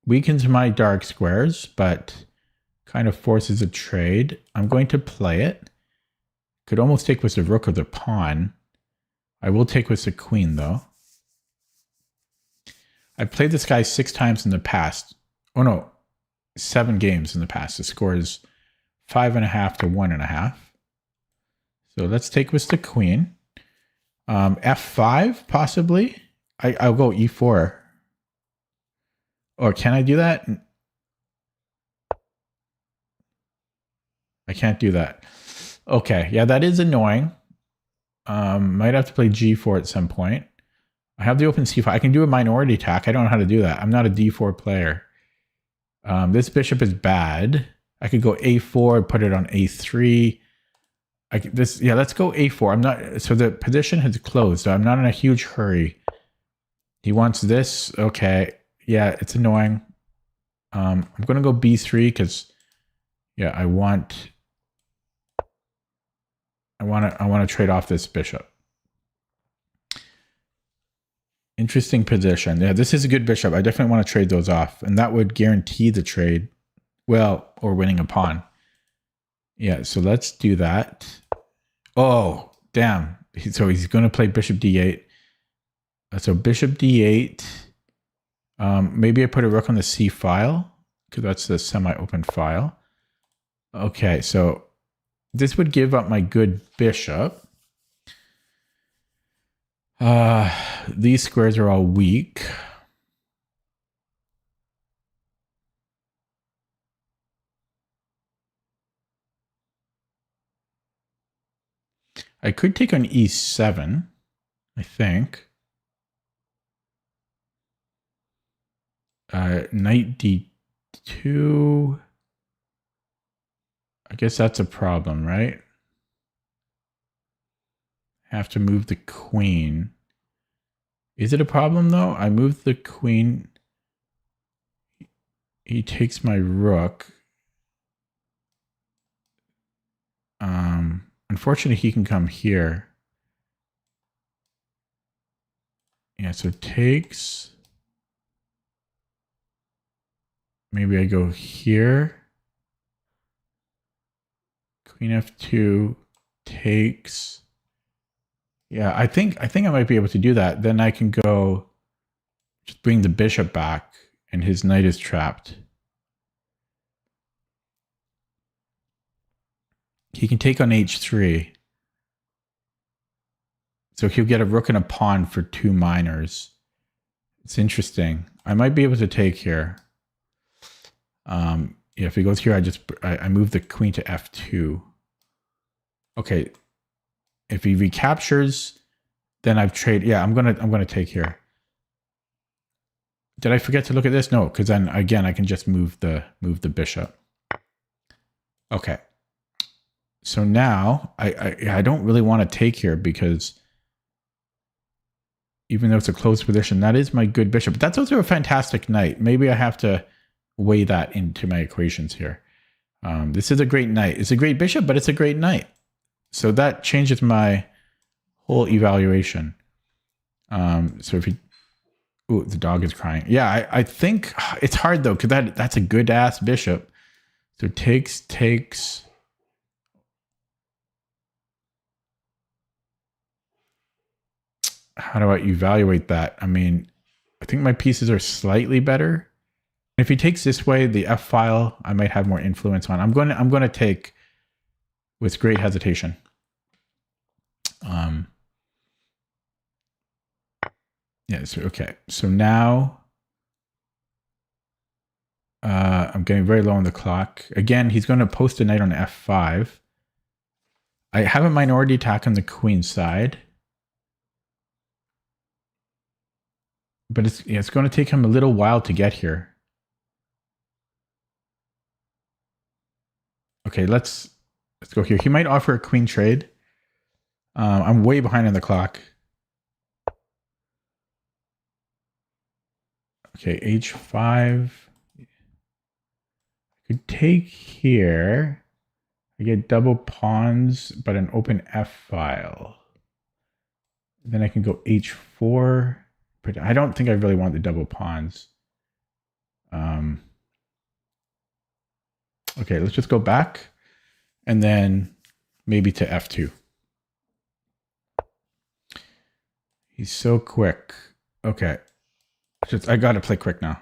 weakens my dark squares, but kind of forces a trade. I'm going to play it. Could almost take with the rook or the pawn. I will take with the queen, though. I've played this guy 6 times in the past. Oh, no. 7 games in the past. The score is 5.5 to 1.5. So let's take with the queen. F5, possibly. I'll go E4. Or can I do that? I can't do that. Okay, yeah, that is annoying. Might have to play G4 at some point. I have the open C5. I can do a minority attack. I don't know how to do that. I'm not a D4 player. This bishop is bad. I could go A4, put it on A3. Let's go A4. I'm not. So the position has closed. So I'm not in a huge hurry. He wants this. Okay. Yeah, it's annoying. I'm gonna go B3 because, yeah, I want to trade off this bishop. Interesting position. Yeah, this is a good bishop. I definitely want to trade those off, and that would guarantee the trade. Well, or winning a pawn. Yeah, so let's do that. Oh, damn. So he's going to play bishop d8. So bishop d8. Maybe I put a rook on the c file because that's the semi-open file. Okay, so this would give up my good bishop. These squares are all weak. I could take on e7, I think. Knight d2. I guess that's a problem, right? Have to move the queen. Is it a problem though? I moved the queen. He takes my rook. Unfortunately, he can come here. Yeah, so takes. Maybe I go here. Queen f2 takes. Yeah, I think I might be able to do that. Then I can go just bring the bishop back and his knight is trapped. He can take on h3. So he'll get a rook and a pawn for 2 minors. It's interesting. I might be able to take here. Yeah, if he goes here, I move the queen to f2. Okay. If he recaptures, then I've traded. Yeah, I'm gonna take here. Did I forget to look at this? No, because then again I can just move the bishop. Okay. So now I don't really want to take here because even though it's a closed position, that is my good bishop. But that's also a fantastic knight. Maybe I have to weigh that into my equations here. This is a great knight. It's a great bishop, but it's a great knight. So that changes my whole evaluation. So if you, ooh, the dog is crying. Yeah, I think it's hard though, because that's a good ass bishop. So takes. How do I evaluate that? I mean, I think my pieces are slightly better. If he takes this way, the F file, I might have more influence on. I'm going to take with great hesitation. Yeah, so, okay. So now I'm getting very low on the clock. Again, he's going to post a knight on F5. I have a minority attack on the queen side. But it's going to take him a little while to get here. Okay, let's go here. He might offer a queen trade. I'm way behind on the clock. Okay, h5. I could take here. I get double pawns, but an open f file. Then I can go h4. But I don't think I really want the double pawns. Okay, let's just go back and then maybe to f2. He's so quick. Okay. I got to play quick now.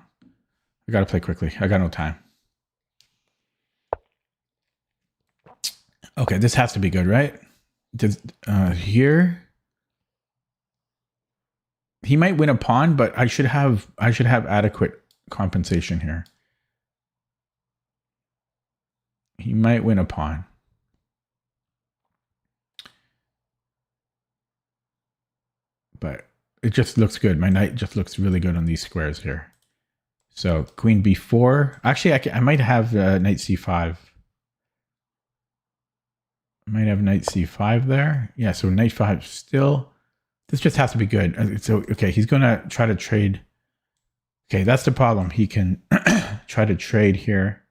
I got to play quickly. I got no time. Okay, this has to be good, right? Here. He might win a pawn, but I should have adequate compensation here. He might win a pawn. But it just looks good. My knight just looks really good on these squares here. So queen b4. Actually, I might have knight c5. I might have knight c5 there. Yeah, so knight 5 still. This just has to be good. So, okay, he's going to try to trade. Okay, that's the problem. He can try to trade here.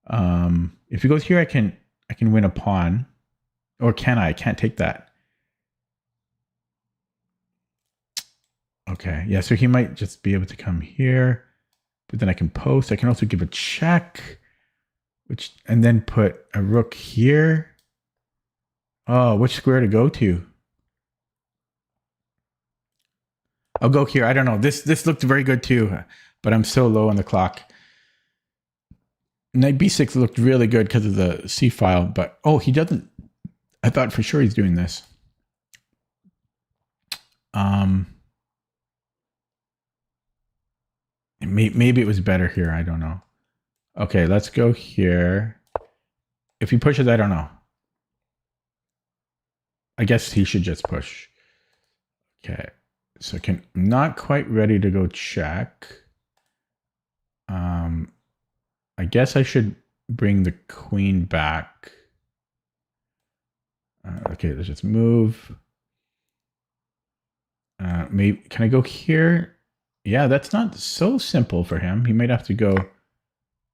If he goes here, I can win a pawn. Or can I? I can't take that. Okay, yeah, so he might just be able to come here. But then I can post. I can also give a check. And then put a rook here. Oh, which square to go to? I'll go here. I don't know. This looked very good too, but I'm so low on the clock. Knight b6 looked really good because of the c file, but oh, he doesn't. I thought for sure he's doing this. Maybe it was better here. I don't know. Okay, let's go here. If he pushes, I don't know. I guess he should just push. Okay. So not quite ready to go check. I guess I should bring the queen back. Okay, let's just move. Maybe can I go here? Yeah, that's not so simple for him. He might have to go.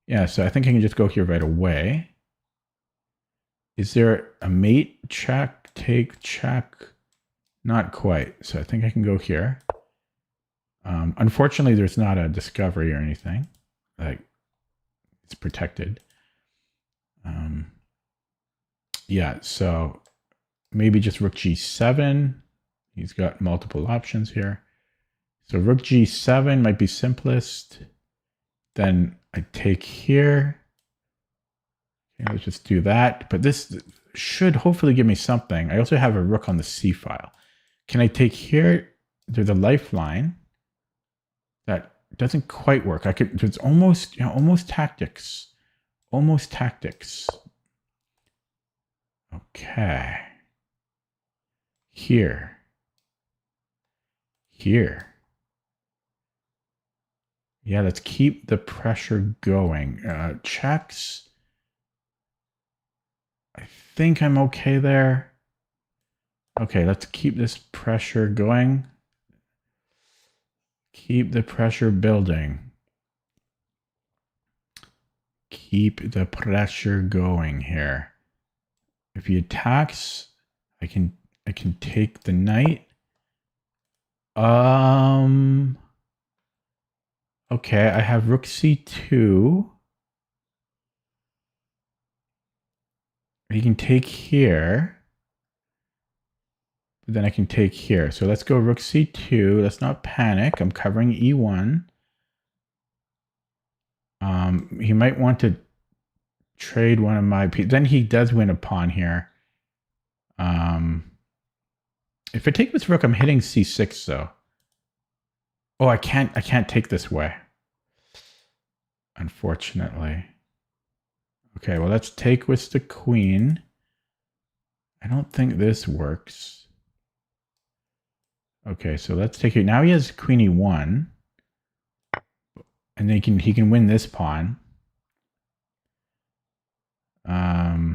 Yeah, so I think I can just go here right away. Is there a mate? Check, take, check. Not quite. So I think I can go here. Unfortunately, there's not a discovery or anything. Like, it's protected. Yeah, so maybe just rook g7. He's got multiple options here. So rook g7 might be simplest. Then I take here. Okay, let's just do that. But this should hopefully give me something. I also have a rook on the c file. Can I take here? There's a lifeline. That doesn't quite work. I could. It's almost, almost tactics. Almost tactics. Okay. Here. Here. Yeah, let's keep the pressure going. Checks. I think I'm okay there. Okay, let's keep this pressure going. Keep the pressure building. Keep the pressure going here. If he attacks, I can take the knight. Okay, I have rook c2. He can take here. But then I can take here. So let's go rook c2. Let's not panic. I'm covering e1. He might want to trade one of my pieces. Then he does win a pawn here. If I take this rook, I'm hitting c6 though. Oh, I can't take this way. Unfortunately. Okay, well, let's take with the queen. I don't think this works. Okay, so let's take it. Now he has queen e1. And then he can win this pawn. I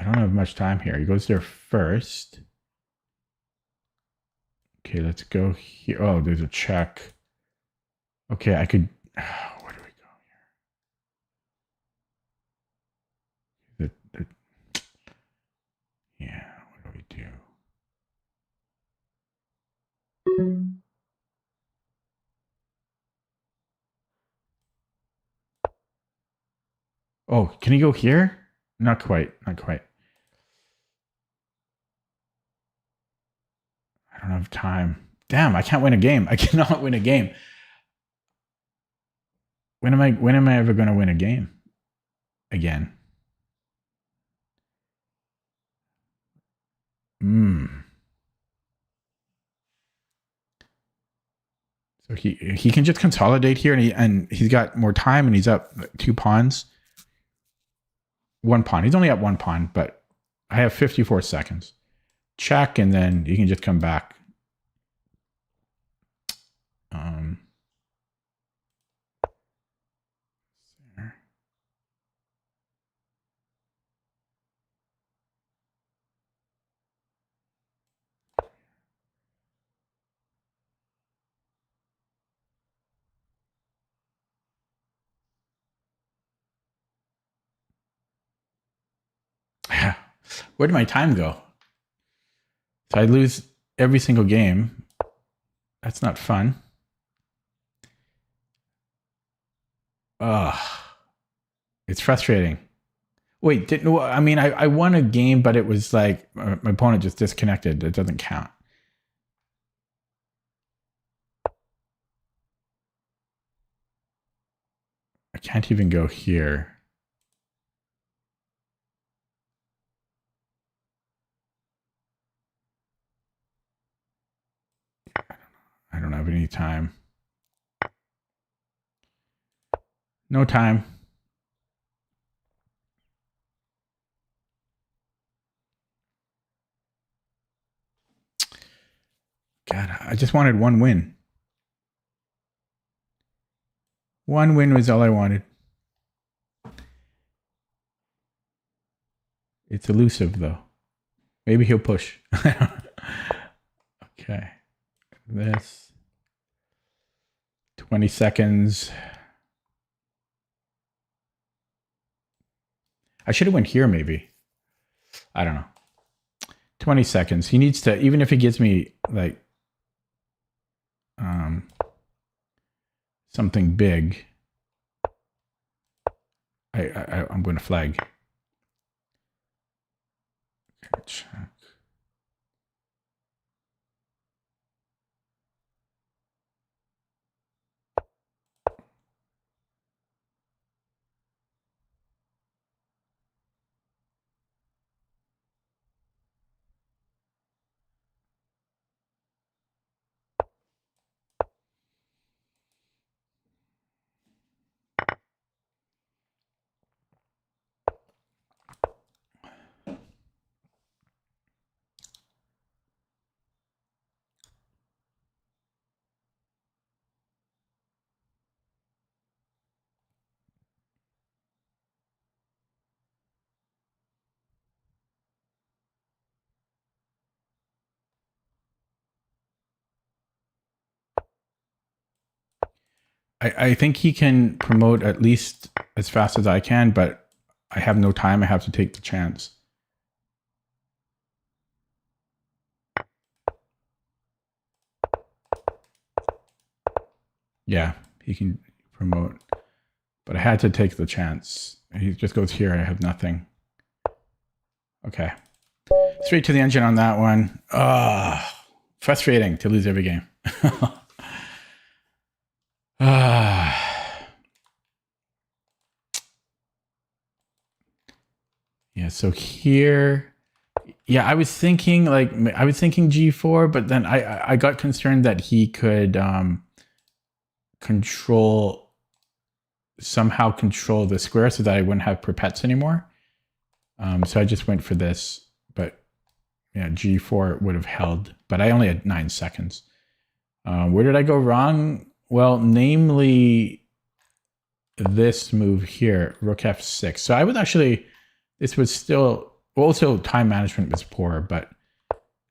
don't have much time here. He goes there first. Okay, let's go here. Oh, there's a check. Okay, I could. Where do we go here? Yeah, what do we do? Oh, can he go here? Not quite. Not quite. I don't have time. Damn, I can't win a game. I cannot win a game. When am I ever going to win a game again? So he can just consolidate here, and he's got more time, and he's up 2 pawns. 1 pawn. He's only up 1 pawn, but I have 54 seconds. Check, and then you can just come back. Where did my time go? So I lose every single game. That's not fun. Ugh. It's frustrating. Wait, I won a game, but it was like my opponent just disconnected. It doesn't count. I can't even go here. I don't have any time. No time. God, I just wanted one win. One win was all I wanted. It's elusive, though. Maybe he'll push. Okay. This. 20 seconds. I should have went here, maybe. I don't know. 20 seconds. He needs to, even if he gives me, like, something big, I'm going to flag. Okay, check. I think he can promote at least as fast as I can, but I have no time. I have to take the chance. Yeah, he can promote, but I had to take the chance. He just goes here. I have nothing. Okay. Straight to the engine on that one. Frustrating to lose every game. Yeah, so here, yeah, I was thinking G4, but then I got concerned that he could somehow control the square so that I wouldn't have perpets anymore. So I just went for this, but yeah, G4 would have held, but I only had 9 seconds. Where did I go wrong? Well, namely this move here, Rook F6. So I would actually, this was still, also time management was poor, but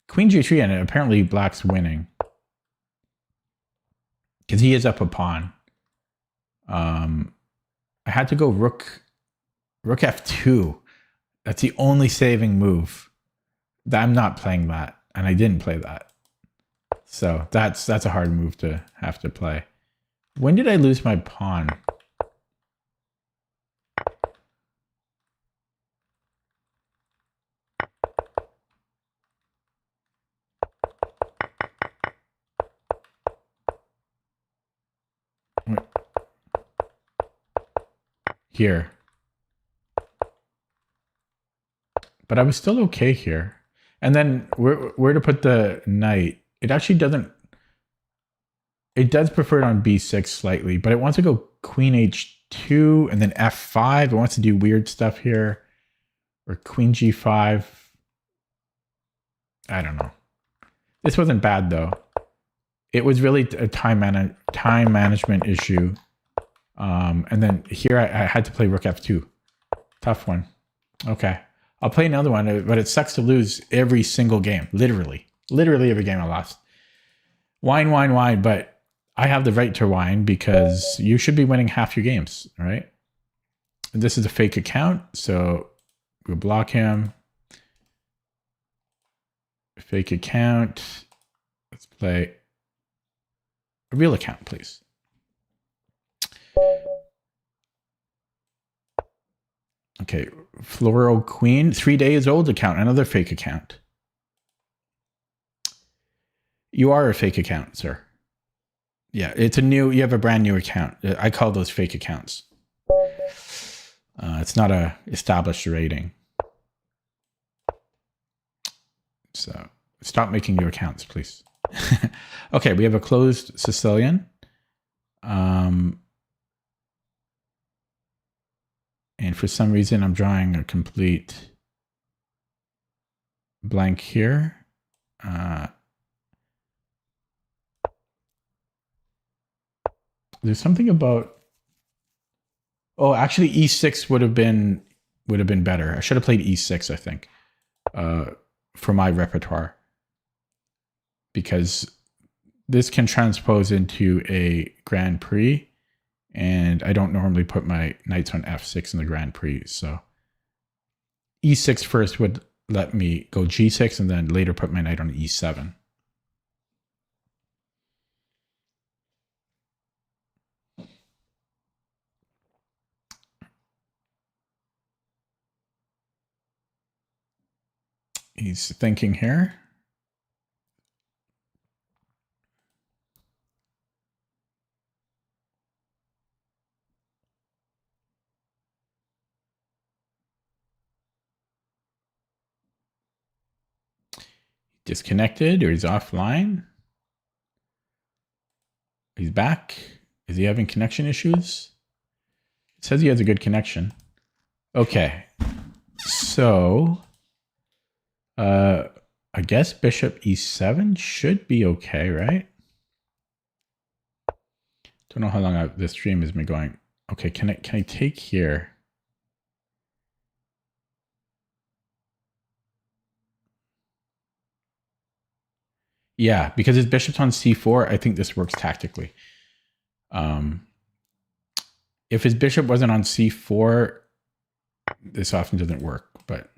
Queen G3, and apparently Black's winning. Because he is up a pawn. I had to go Rook F2. That's the only saving move. I'm not playing that, and I didn't play that. So that's a hard move to have to play. When did I lose my pawn? Here. But I was still okay here. And then where to put the knight? It actually doesn't. It does prefer it on b6 slightly, but it wants to go queen h2 and then f5. It wants to do weird stuff here. Or queen g5. I don't know. This wasn't bad though. It was really a time management issue. And then here I had to play rook f2. Tough one. Okay. I'll play another one, but it sucks to lose every single game. Literally every game I lost. Whine, but I have the right to whine because you should be winning half your games, right? This is a fake account, so we'll block him. Fake account. Let's play a real account, please. Okay, Floral Queen, 3 days old account, another fake account. You are a fake account, sir. Yeah, you have a brand new account. I call those fake accounts. It's not a established rating. So stop making new accounts, please. Okay, we have a closed Sicilian. And for some reason, I'm drawing a complete blank here. There's something about. Oh, actually, e6 would have been better. I should have played e6. I think for my repertoire, because this can transpose into a Grand Prix, and I don't normally put my knights on f6 in the Grand Prix. So e6 first would let me go g6 and then later put my knight on e7. He's thinking here. Disconnected, or he's offline. He's back. Is he having connection issues? It says he has a good connection. Okay. So, I guess bishop e7 should be okay, right? Don't know how long this stream has been going. Okay, can I take here? Yeah, because his bishop's on c4, I think this works tactically. If his bishop wasn't on c4, this often doesn't work. But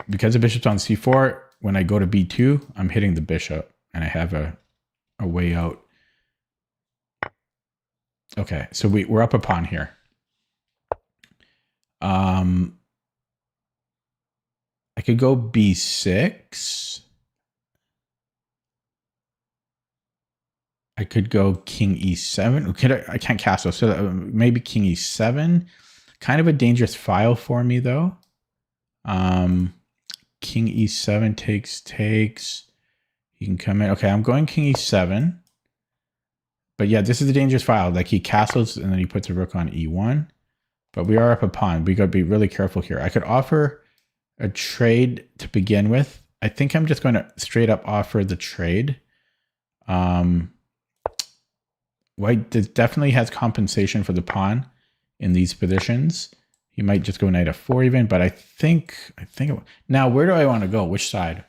because the bishop's on c4, when I go to b2, I'm hitting the bishop, and I have a way out. Okay, so we're up a pawn here. I could go b6. I could go king e7. I can't castle, so maybe king e7. Kind of a dangerous file for me, though. King e7 takes. He can come in. Okay, I'm going king e7. But yeah, this is a dangerous file. Like, he castles and then he puts a rook on e1. But we are up a pawn. We got to be really careful here. I could offer a trade to begin with. I think I'm just going to straight up offer the trade. White definitely has compensation for the pawn in these positions. He might just go knight f4 even, but I think now, where do I want to go? Which side?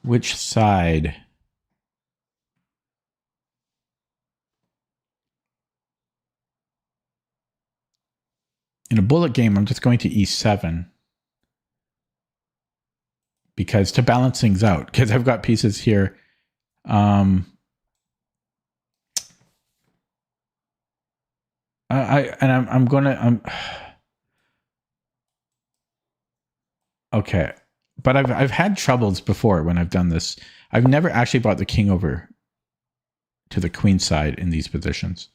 Which side? In a bullet game, I'm just going to e7 because to balance things out, because I've got pieces here. Okay, but I've had troubles before when I've done this. I've never actually brought the king over to the queen side in these positions,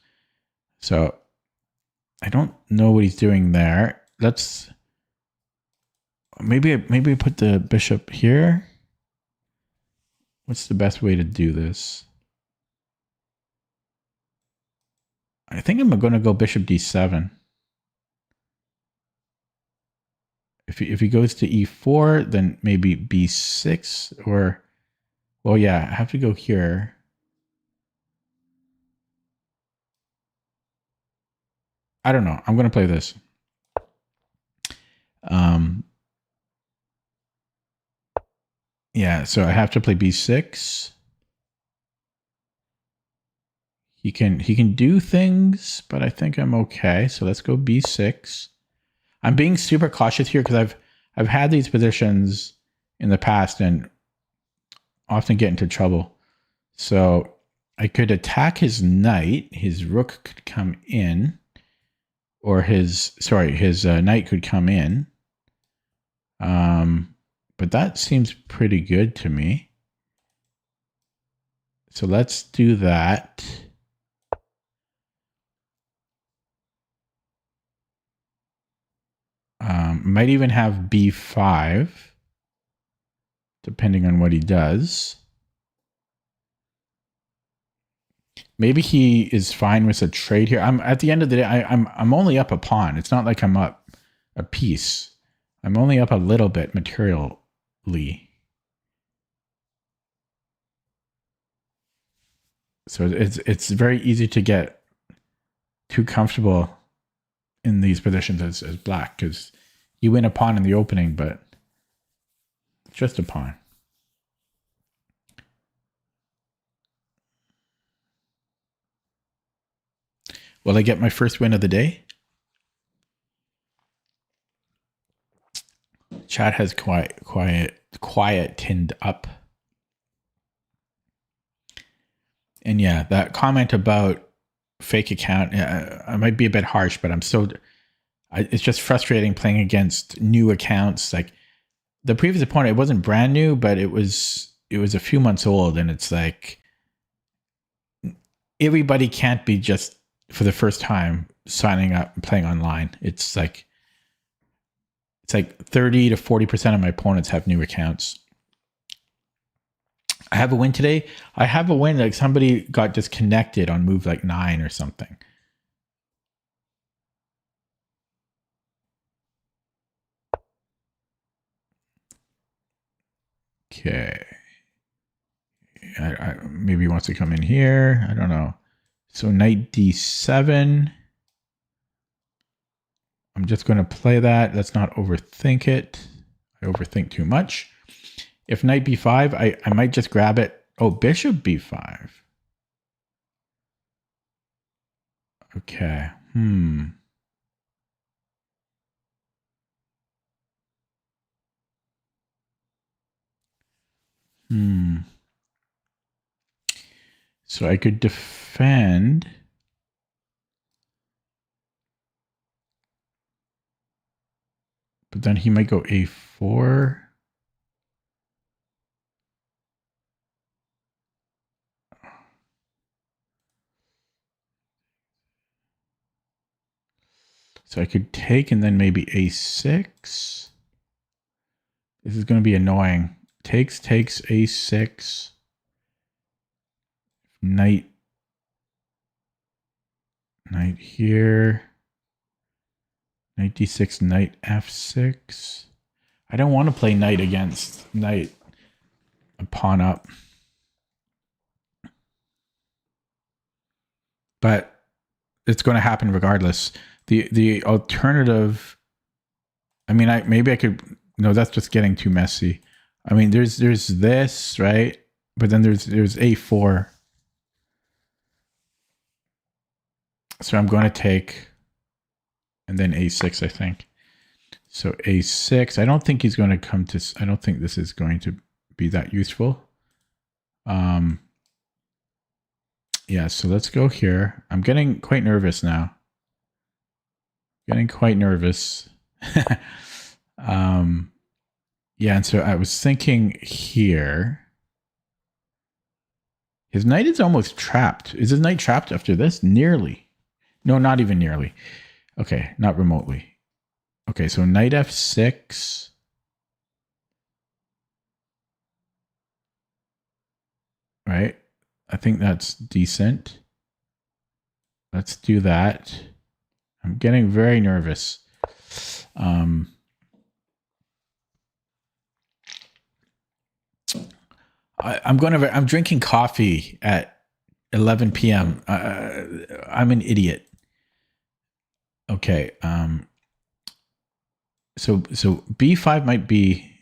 so I don't know what he's doing there. Let's maybe put the bishop here. What's the best way to do this? I think I'm going to go bishop d7. If he goes to e4, then maybe b6 or, well, yeah, I have to go here. I don't know. I'm going to play this. Yeah, so I have to play b6. He can do things, but I think I'm okay. So let's go b6. I'm being super cautious here because I've had these positions in the past and often get into trouble. So I could attack his knight. His rook could come in, or his knight could come in. But that seems pretty good to me. So let's do that. Might even have b5, depending on what he does. Maybe he is fine with a trade here. I'm at the end of the day, I'm only up a pawn. It's not like I'm up a piece. I'm only up a little bit materially. So it's very easy to get too comfortable in these positions as black, because you win a pawn in the opening, but it's just a pawn. Will I get my first win of the day? Chat has quietened up. And yeah, that comment about fake account, I might be a bit harsh, but it's just frustrating playing against new accounts. Like the previous opponent, it wasn't brand new, but it was a few months old, and it's like everybody can't be just for the first time signing up and playing online. It's like 30 to 40% of my opponents have new accounts. I have a win today. I have a win, like somebody got disconnected on move like 9 or something. Okay. Maybe he wants to come in here. I don't know. So knight d7. I'm just going to play that. Let's not overthink it. I overthink too much. If knight b5, I might just grab it. Oh, bishop b5. Okay. So I could defend. But then he might go a4. So I could take and then maybe a6. This is going to be annoying. Takes a6. Knight here. Knight d6, knight f6. I don't want to play knight against knight. A pawn up. But it's going to happen regardless. The alternative, I mean, maybe I could, no, that's just getting too messy. I mean, there's this, right? But then there's a4. So I'm going to take, and then a6, I think. So a6, I don't think he's going to come to, I don't think this is going to be that useful. Yeah, so let's go here. I'm getting quite nervous now. Getting quite nervous. Yeah, and so I was thinking here. His knight is almost trapped. Is his knight trapped after this? Nearly. No, not even nearly. Okay, not remotely. Okay, so knight f6. Right? I think that's decent. Let's do that. I'm getting very nervous. I'm drinking coffee at 11 p.m. I'm an idiot. Okay. So b5 might be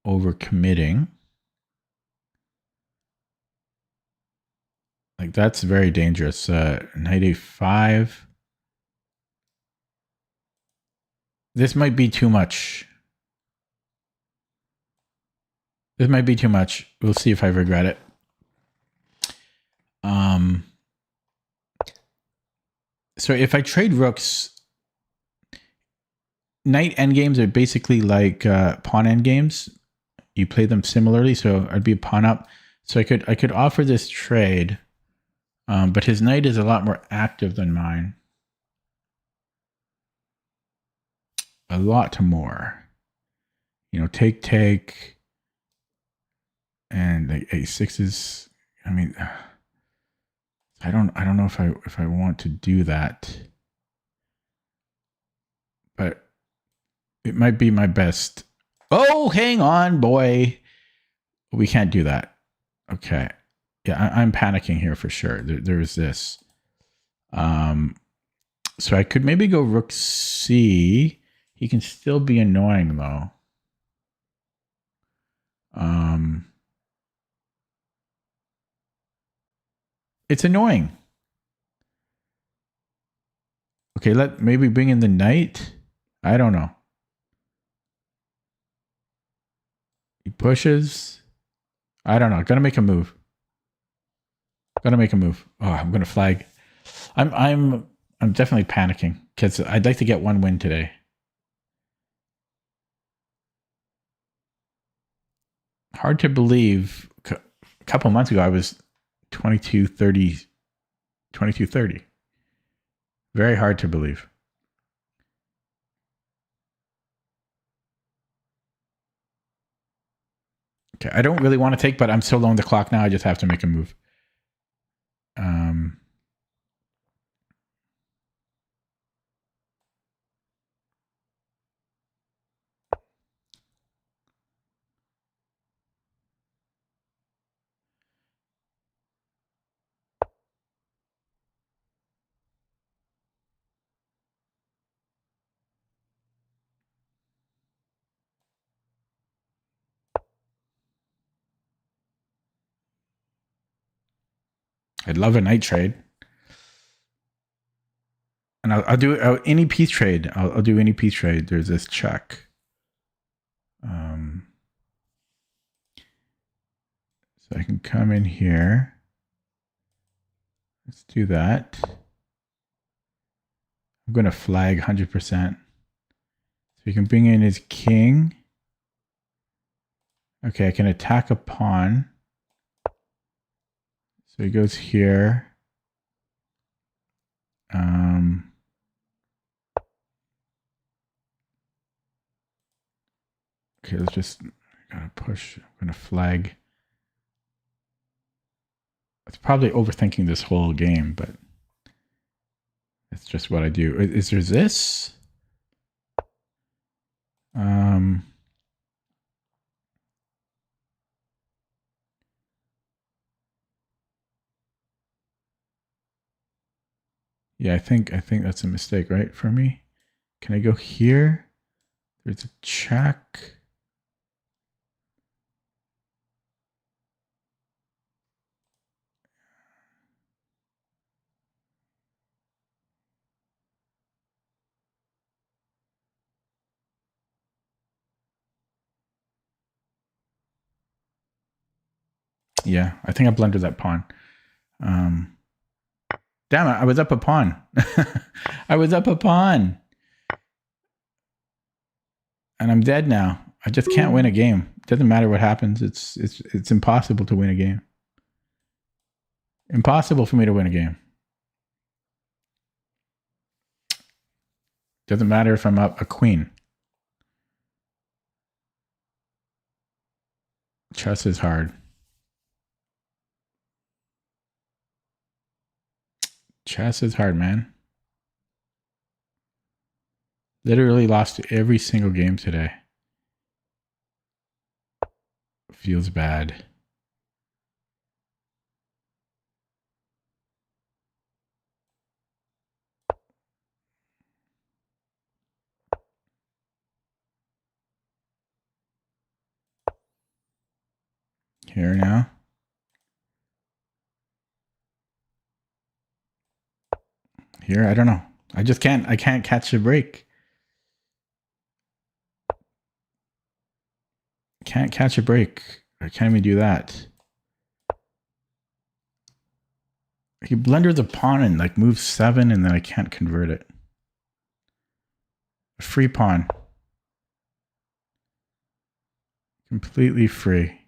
overcommitting. Like that's very dangerous. Knight a5. This might be too much. This might be too much. We'll see if I regret it. So if I trade rooks, knight endgames are basically like pawn endgames. You play them similarly, so I'd be a pawn up. So I could offer this trade, but his knight is a lot more active than mine. A lot more. You know, take, and like a6 is. I mean, I don't know if I want to do that, but it might be my best. Oh, hang on, boy. We can't do that. Okay. Yeah, I'm panicking here for sure. There's this. So I could maybe go rook c. He can still be annoying though. It's annoying. Okay, let maybe bring in the knight. I don't know. He pushes. I don't know. Gonna make a move. Gonna make a move. Oh, I'm gonna flag. I'm definitely panicking because I'd like to get one win today. Hard to believe. A couple months ago, I was 22-30. 22-30. Very hard to believe. Okay, I don't really want to take, but I'm so low on the clock now. I just have to make a move. I'd love a night trade. And I'll do any piece trade. I'll do any piece trade. There's this check. So I can come in here. Let's do that. I'm going to flag 100%. So he can bring in his king. Okay, I can attack a pawn. So he goes here. Okay, let's just gotta push. I'm gonna flag. It's probably overthinking this whole game, but it's just what I do. Is there this? Yeah, I think that's a mistake, right? For me. Can I go here? There's a check. Yeah, I think I blundered that pawn. Damn it, I was up a pawn. I was up a pawn. And I'm dead now. I just can't win a game. It doesn't matter what happens. It's impossible to win a game. Impossible for me to win a game. Doesn't matter if I'm up a queen. Chess is hard. Chess is hard, man. Literally lost every single game today. Feels bad. Here now. Here, I don't know. I can't catch a break. Can't catch a break. I can't even do that. He blunders a pawn and like moves 7 and then I can't convert it. A free pawn. Completely free.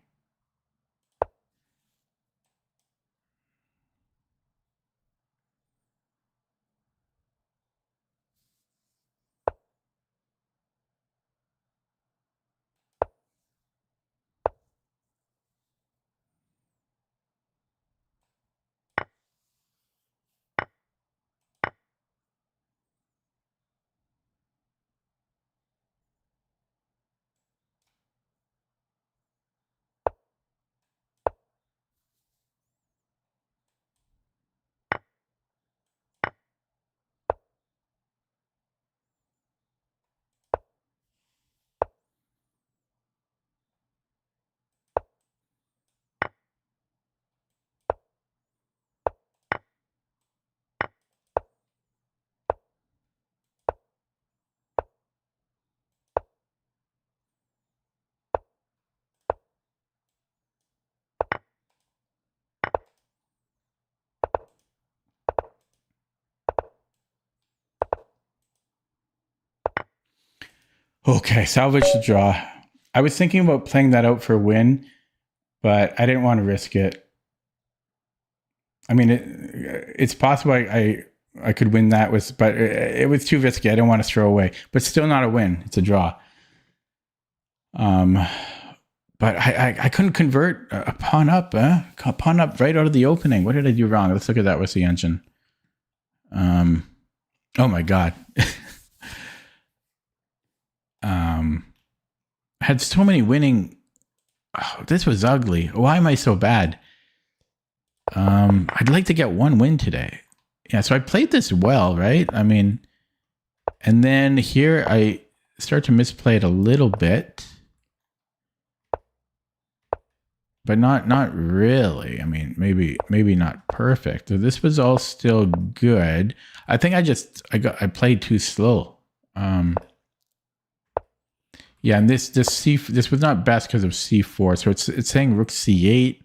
Okay, salvage the draw. I was thinking about playing that out for a win, but I didn't want to risk it. I mean, it's possible I could win that with, but it was too risky. I didn't want to throw away, but still not a win. It's a draw. But I couldn't convert a pawn up, a pawn up right out of the opening. What did I do wrong? Let's look at that with the engine. Oh my God. Had so many winning. Oh, this was ugly. Why am I so bad? I'd like to get one win today. Yeah, so I played this well, right? I mean, and then here I start to misplay it a little bit, but not really. I mean, maybe not perfect. So this was all still good. I think I played too slow. Yeah, and this was not best because of c4. So it's saying rook c8,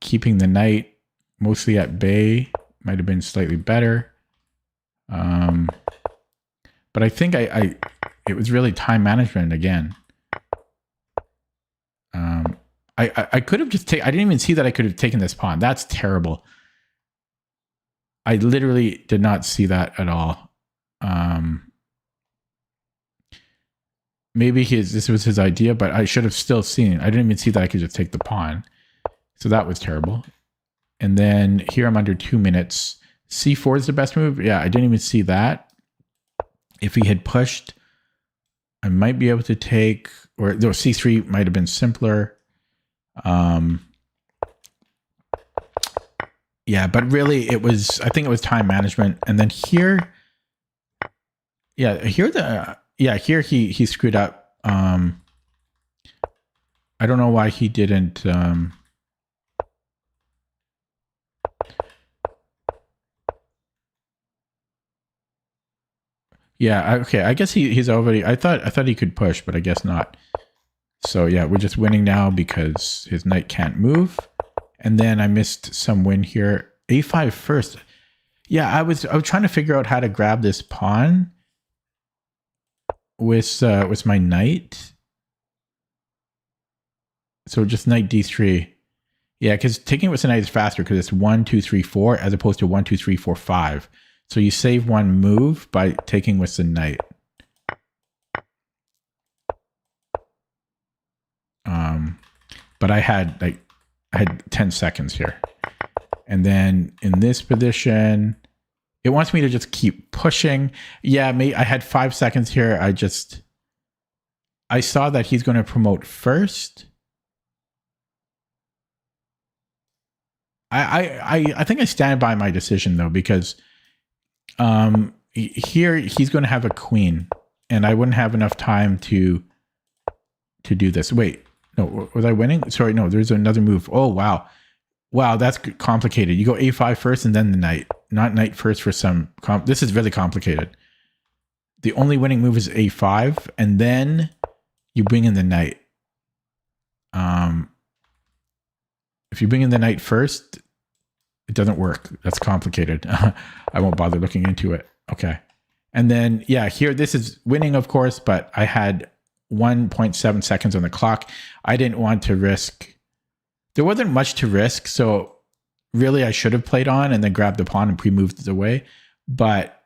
keeping the knight mostly at bay. Might have been slightly better. But I think it was really time management again. I could have just I didn't even see that I could have taken this pawn. That's terrible. I literally did not see that at all. Maybe this was his idea, but I should have still seen it. I didn't even see that I could just take the pawn. So that was terrible. And then here I'm under 2 minutes. C4 is the best move. Yeah, I didn't even see that. If he had pushed, I might be able to take, or though C3 might have been simpler. Yeah, but really I think it was time management. And then here, here he screwed up. I don't know why he didn't. Yeah, okay. I guess he's already. I thought he could push, but I guess not. So yeah, we're just winning now because his knight can't move. And then I missed some win here. A5 first. Yeah, I was trying to figure out how to grab this pawn with my knight. So just knight d3. Yeah, because taking it with the knight is faster because it's 1, 2, 3, 4 as opposed to 1, 2, 3, 4, 5. So you save one move by taking with the knight. But I had 10 seconds here. And then in this position, it wants me to just keep pushing. Yeah, I had 5 seconds here. I saw that he's going to promote first. I think I stand by my decision though, because here he's going to have a queen and I wouldn't have enough time to do this. Wait, no, was I winning? Sorry, no, there's another move. Oh, wow. Wow, that's complicated. You go a5 first and then the knight, not knight first for some. This is really complicated. The only winning move is a5 and then you bring in the knight. If you bring in the knight first, it doesn't work. That's complicated. I won't bother looking into it. Okay. And then, yeah, here, this is winning, of course, but I had 1.7 seconds on the clock. I didn't want to risk. There wasn't much to risk. So really, I should have played on and then grabbed the pawn and pre-moved it away. But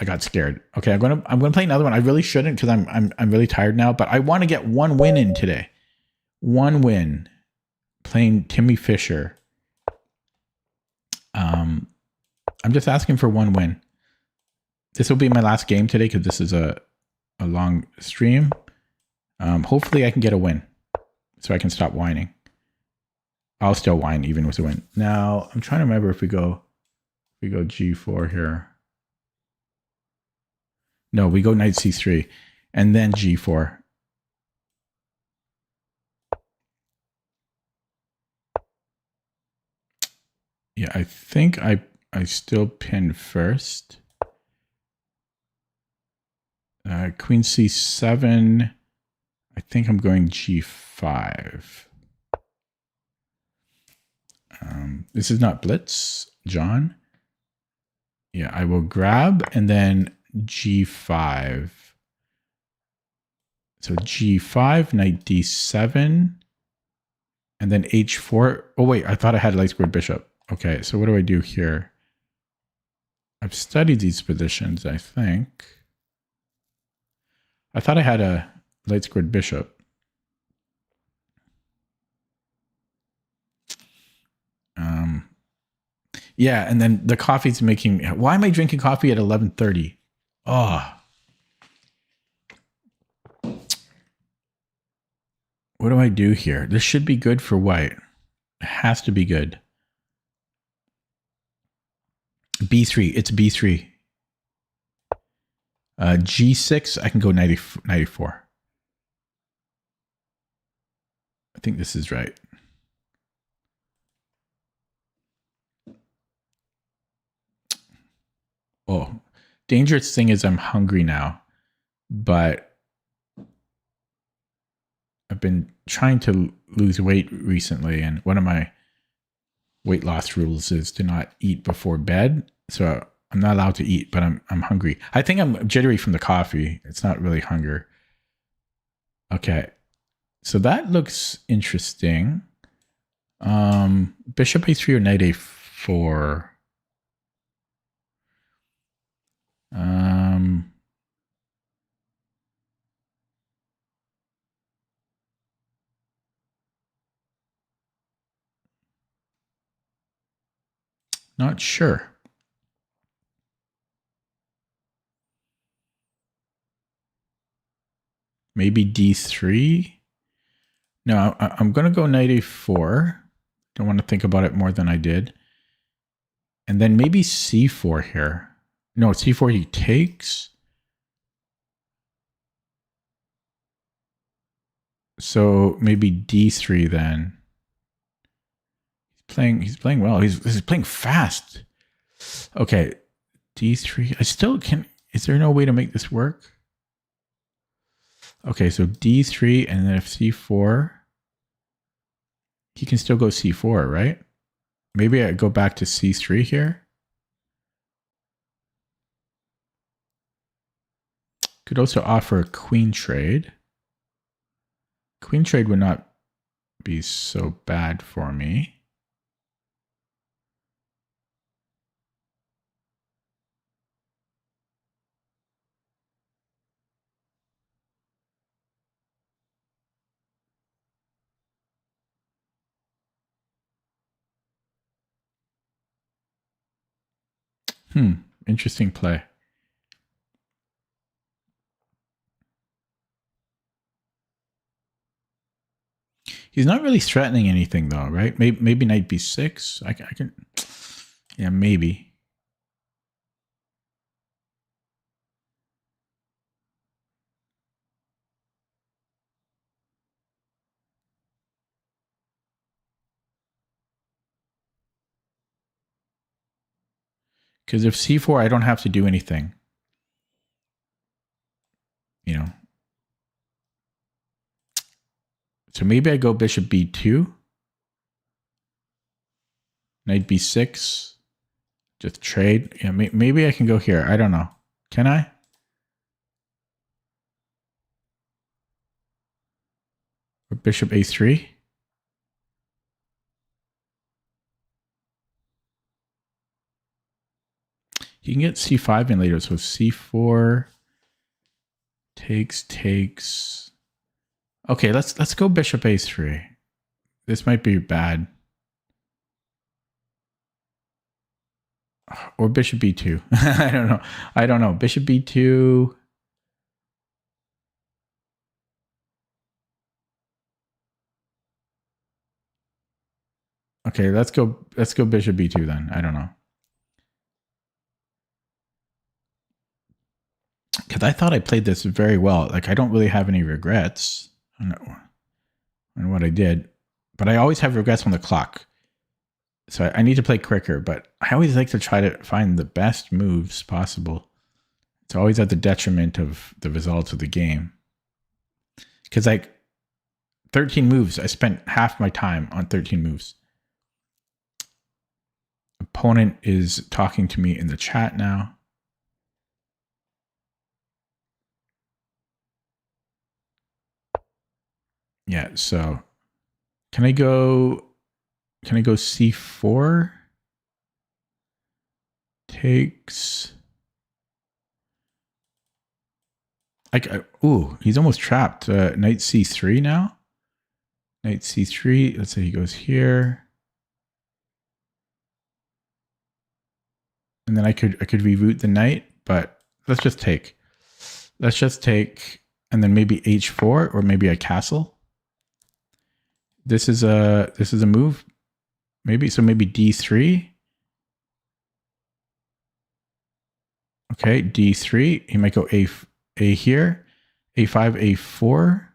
I got scared. Okay, I'm gonna play another one. I really shouldn't because I'm really tired now. But I want to get one win in today. One win. Playing Timmy Fisher. I'm just asking for one win. This will be my last game today because this is a long stream. Hopefully I can get a win so I can stop whining. I'll still whine even with a win. Now I'm trying to remember if we go G4 here. No, we go knight C3 and then G4. Yeah, I think I still pin first. Queen C7. I think I'm going G5. This is not blitz, John. Yeah, I will grab and then G5. So G5, knight D7, and then H4. Oh, wait, I thought I had light squared bishop. Okay, so what do I do here? I've studied these positions, I think. I thought I had a light squared bishop. Yeah, and then the coffee's making me... Why am I drinking coffee at 11:30? Oh. What do I do here? This should be good for white. It has to be good. B3. It's B3. G6. I can go 94. I think this is right. Oh, dangerous thing is I'm hungry now, but I've been trying to lose weight recently, and one of my weight loss rules is to not eat before bed. So I'm not allowed to eat, but I'm hungry. I think I'm jittery from the coffee. It's not really hunger. Okay. So that looks interesting. Bishop A3 or knight A4. Not sure. Maybe D3. No, I'm going to go knight A4. Don't want to think about it more than I did. And then maybe C4 here. No, C4 he takes. So maybe D3 then. He's playing well. He's playing fast. Okay. D3. I still can. Is there no way to make this work? Okay, so D3 and then if C4, he can still go C4, right? Maybe I go back to C3 here. Could also offer a queen trade. Queen trade would not be so bad for me. Interesting play. He's not really threatening anything though, right? Maybe knight b6. I can, yeah, maybe. Because if c4, I don't have to do anything. You know. So maybe I go bishop b2. Knight b6. Just trade. Yeah, maybe I can go here. I don't know. Can I? Or bishop a3. You can get c5 in later. So c4 takes. Okay, let's go bishop a3. This might be bad. Or bishop b2. I don't know. Bishop b2. Okay, let's go bishop b2 then. I don't know. Because I thought I played this very well. Like, I don't really have any regrets on what I did. But I always have regrets on the clock. So I need to play quicker. But I always like to try to find the best moves possible. It's always at the detriment of the results of the game. Because, like, 13 moves. I spent half my time on 13 moves. Opponent is talking to me in the chat now. Yeah, so can I go c4? Takes. Ooh, he's almost trapped. Knight c3 now. Knight c3. Let's say he goes here. And then I could reroute the knight, but let's just take. Let's just take, and then maybe h4 or maybe a castle. This is a move. Maybe d3. Okay, d3. He might go a here. a5, a4.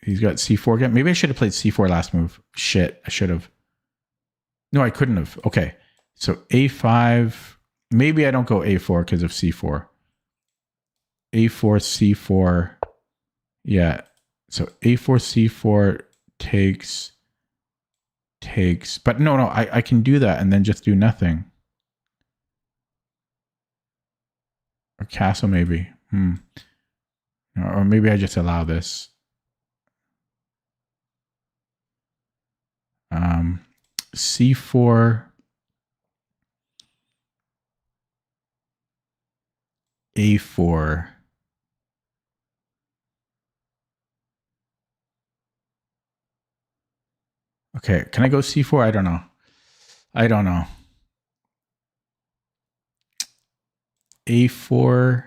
He's got c4 again. Maybe I should have played c4 last move. Shit, I should have. No, I couldn't have. Okay, so a5. Maybe I don't go a4 because of c4. a4, c4. Yeah. So a4, c4 takes. But no, I can do that and then just do nothing. Or castle maybe. Or maybe I just allow this. C4. A4. Okay, can I go C4? I don't know. A4.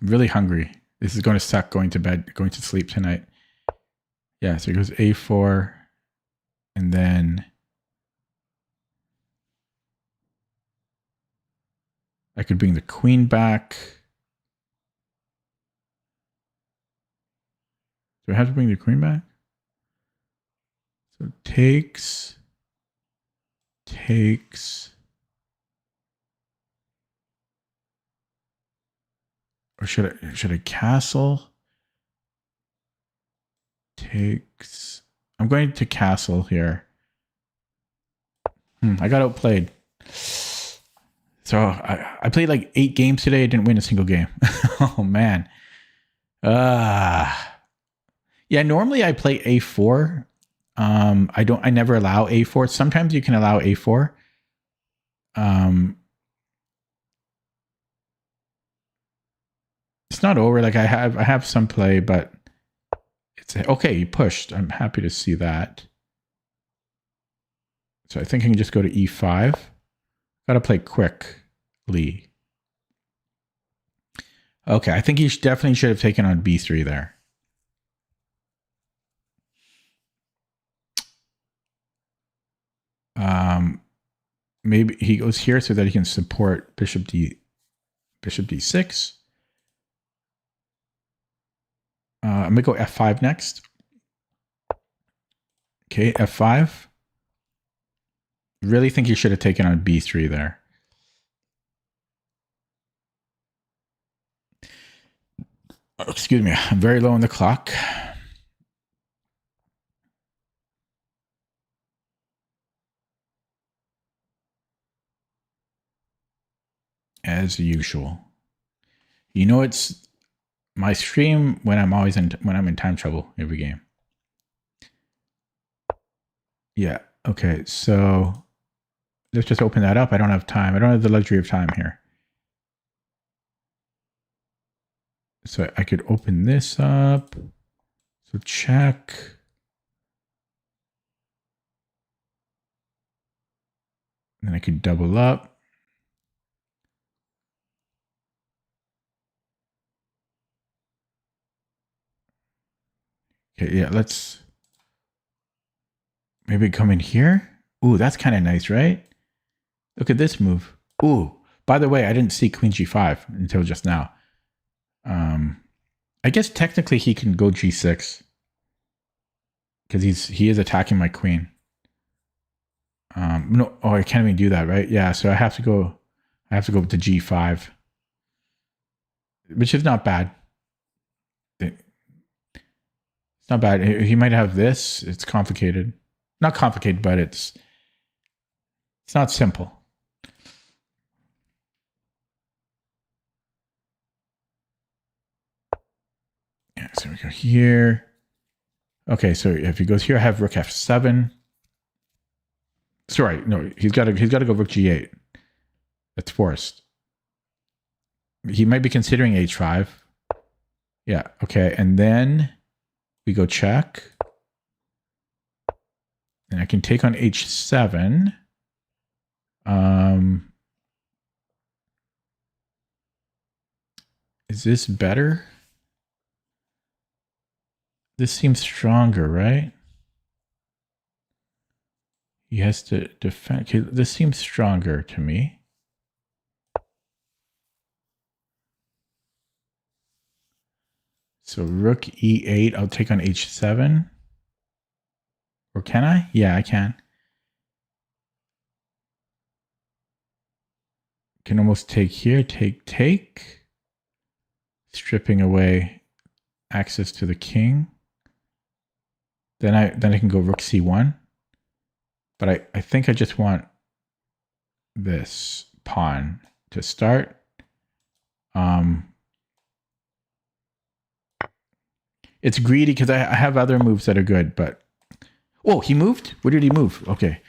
Really hungry. This is going to suck going to bed, going to sleep tonight. Yeah, so it goes A4 and then I could bring the queen back. Do I have to bring the queen back? So takes. Or should I castle? Takes. I'm going to castle here. I got outplayed. So I played like 8 games today. I didn't win a single game. Oh man. Yeah, normally I play A4. I never allow A4. Sometimes you can allow A4. It's not over. Like I have some play, but it's okay. He pushed. I'm happy to see that. So I think I can just go to E5. Gotta play quickly. Okay, I think he definitely should have taken on B3 there. Maybe he goes here so that he can support bishop D6. I'm gonna go F5 next. Okay, F5. Really think he should have taken on B3 there. Excuse me, I'm very low on the clock. As usual. You know, it's my stream when I'm in time trouble every game. Yeah. Okay. So let's just open that up. I don't have time. I don't have the luxury of time here. So I could open this up. So check. And then I could double up. Okay, yeah, let's maybe come in here. Ooh, that's kind of nice, right? Look at this move. Ooh, by the way, I didn't see queen g5 until just now. I guess technically he can go g6 because he is attacking my queen. No, oh, I can't even do that, right? Yeah, so I have to go to g5, which is not bad. It's not bad. He might have this. It's complicated. not complicated, but it's not simple. Yeah, so we go here. Okay, so if he goes here, I have rook f7. Sorry, no, he's got to go rook g8. That's forced. He might be considering h5. Yeah, okay, and then we go check. And I can take on h7. Is this better? This seems stronger, right? He has to defend. Okay, this seems stronger to me. So rook e8, I'll take on h7. Or can I? Yeah, I can. Can almost take here, take. Stripping away access to the king. Then I can go rook c1. But I think I just want this pawn to start. It's greedy because I have other moves that are good, but oh, he moved? Where did he move? Okay.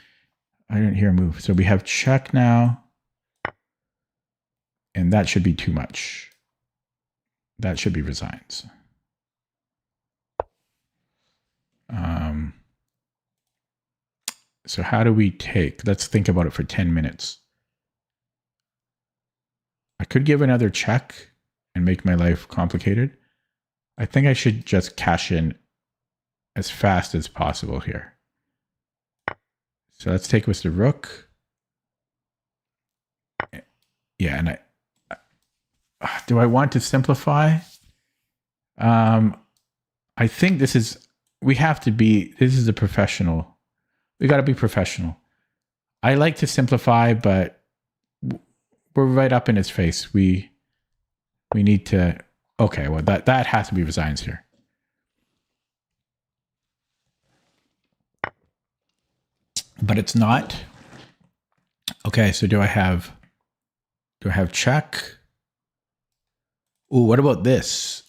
I didn't hear him move. So we have check now. And that should be too much. That should be resigns. So how do we take? Let's think about it for 10 minutes. I could give another check and make my life complicated. I think I should just cash in as fast as possible here. So let's take with the rook. Yeah, and do I want to simplify? I think this is a professional. We got to be professional. I like to simplify, but we're right up in his face. We need to. Okay, well that has to be resigns here. But it's not. Okay, so do I have check? Ooh, what about this?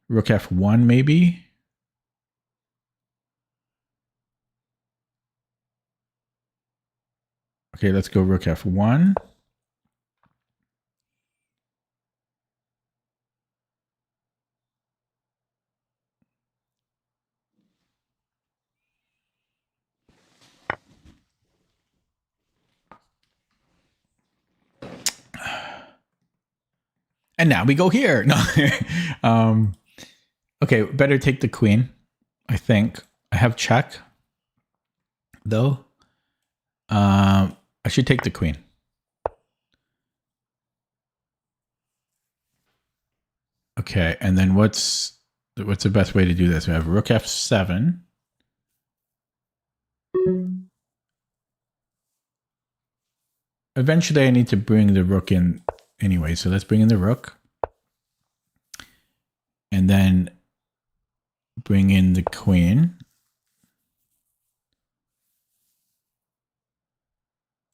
Rook f1 maybe? Okay, let's go rook f1. And now we go here. No. Okay, better take the queen, I think. I have check, though. I should take the queen. Okay, and then what's the best way to do this? We have rook f7. Eventually, I need to bring the rook in anyway, so let's bring in the rook. And then bring in the queen.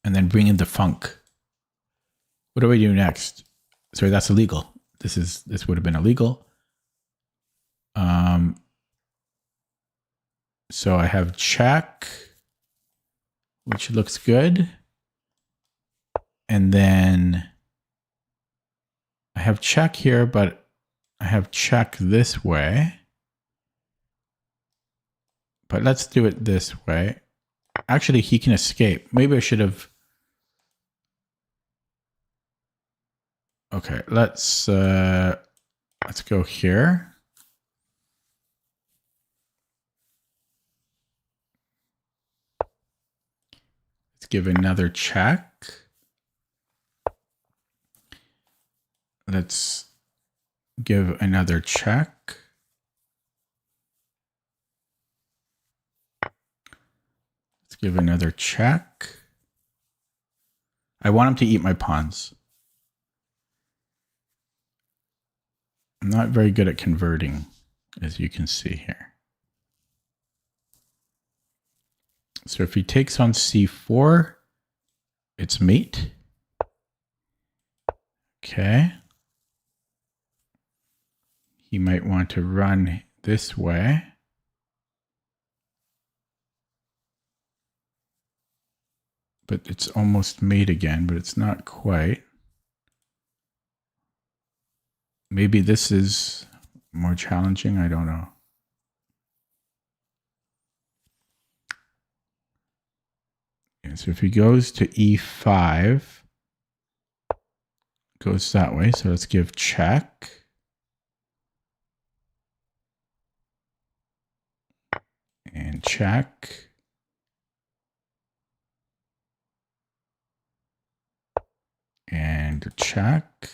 And then bring in the funk. What do we do next? Sorry, that's illegal. This would have been illegal. So I have check, which looks good. And then I have check here, but I have check this way. But let's do it this way. Actually, he can escape. Maybe I should have. Okay, let's go here. Let's give another check. Let's give another check. Let's give another check. I want him to eat my pawns. I'm not very good at converting, as you can see here. So if he takes on c4, it's mate. Okay. He might want to run this way. But it's almost mate again, but it's not quite. Maybe this is more challenging. I don't know. Okay, so if he goes to e5, goes that way. So let's give check. And check. And check.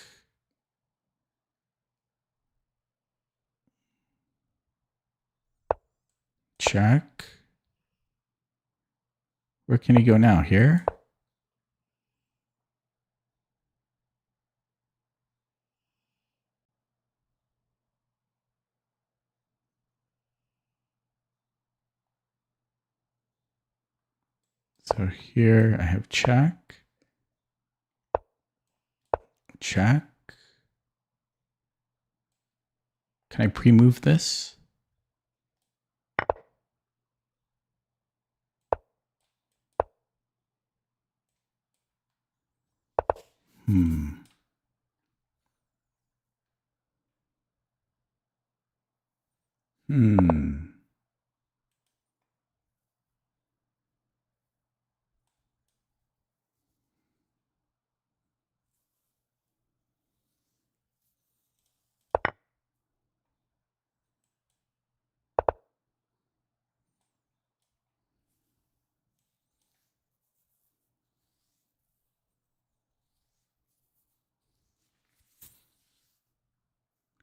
Check. Where can he go now? Here? So here I have check. Check. Can I pre-move this? Hmm.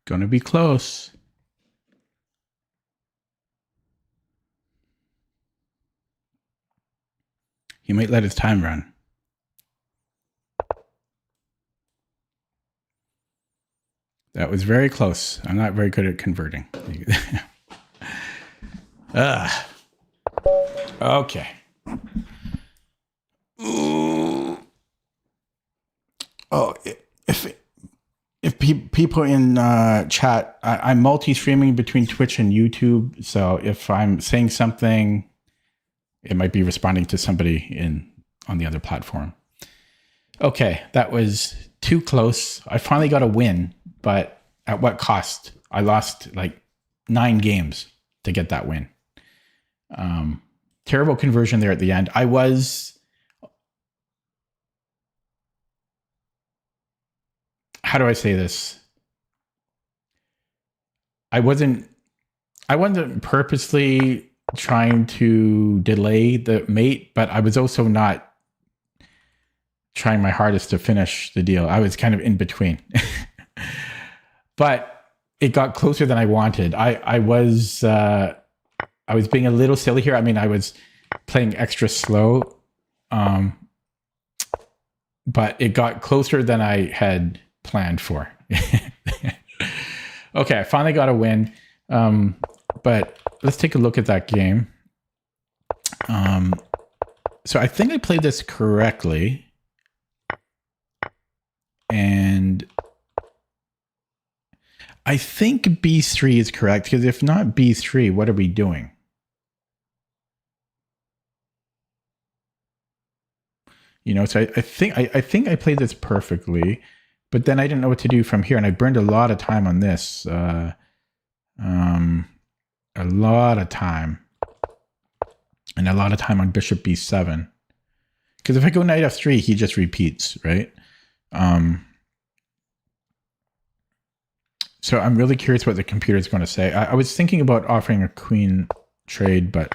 Gonna be close. He might let his time run. That was very close. I'm not very good at converting. Okay. Ooh. Oh, if people in chat, I'm multi-streaming between Twitch and YouTube. So if I'm saying something, it might be responding to somebody on the other platform. Okay, that was too close. I finally got a win, but at what cost? I lost like 9 games to get that win. Terrible conversion there at the end. I was... How do I say this? I wasn't purposely trying to delay the mate, but I was also not trying my hardest to finish the deal. I was kind of in between. But it got closer than I wanted. I was being a little silly here. I mean, I was playing extra slow, but it got closer than I had planned for. Okay, I finally got a win. But let's take a look at that game. So I think I played this correctly. And I think B3 is correct, because if not B3, what are we doing? You know, so I think I played this perfectly, but then I didn't know what to do from here, and I burned a lot of time on this. A lot of time. And a lot of time on bishop b7. Because if I go knight f3, he just repeats, right? So I'm really curious what the computer is going to say. I was thinking about offering a queen trade, but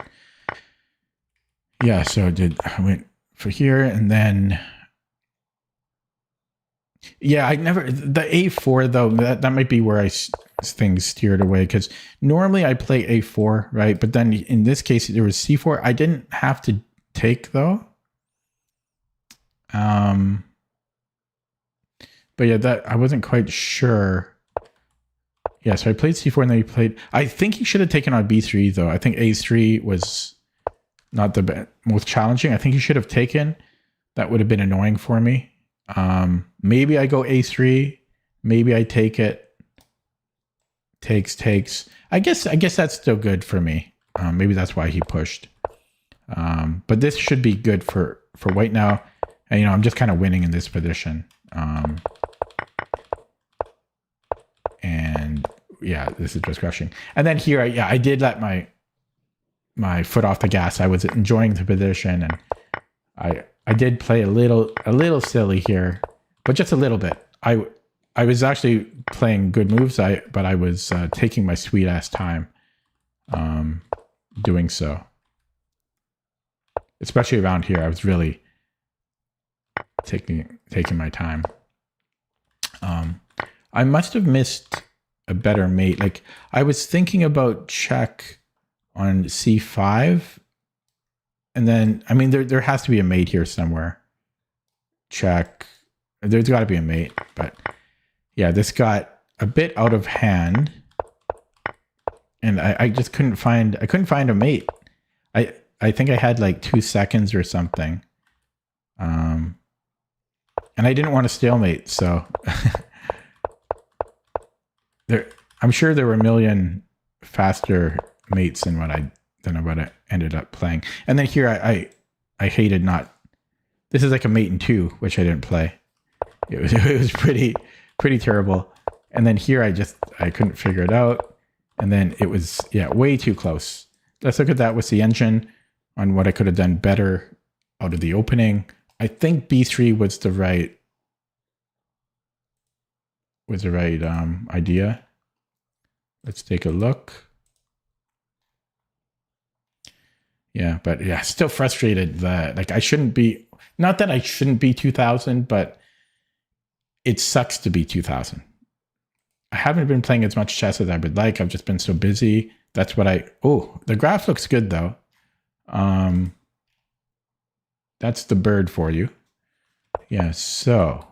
yeah, so I went for here, and then yeah, the a4 though, that might be where things steered away, because normally I play a4, right? But then in this case there was c4. I didn't have to take though. But yeah, that I wasn't quite sure Yeah, so I played c4 and then he played... I think he should have taken on b3 though. I think a3 was not the most challenging. I think he should have taken. That would have been annoying for me. Maybe I go a3. Maybe I take it. Takes. I guess that's still good for me. Maybe that's why he pushed. But this should be good for white now. And, I'm just kind of winning in this position. And yeah, this is just crushing. And then here, I did let my foot off the gas. I was enjoying the position, and I did play a little silly here, but just a little bit. I was actually playing good moves, but I was taking my sweet ass time doing so. Especially around here, I was really taking my time. I must have missed a better mate. Like, I was thinking about check on c5, and then there has to be a mate here somewhere. Check. There's got to be a mate, but yeah, this got a bit out of hand, and I just couldn't find a mate. I think I had like 2 seconds or something, and I didn't want to stalemate, so I'm sure there were a million faster mates than what I ended up playing. And then here I hated not. This is like a mate in 2, which I didn't play. It was pretty terrible. And then here I couldn't figure it out. And then it was way too close. Let's look at that with the engine on what I could have done better out of the opening. I think b3 was the right idea. Let's take a look. Yeah, but yeah, still frustrated that like I shouldn't be. Not that I shouldn't be 2000, but it sucks to be 2000. I haven't been playing as much chess as I would like. I've just been so busy. That's what the graph looks good though. That's the bird for you. Yeah, so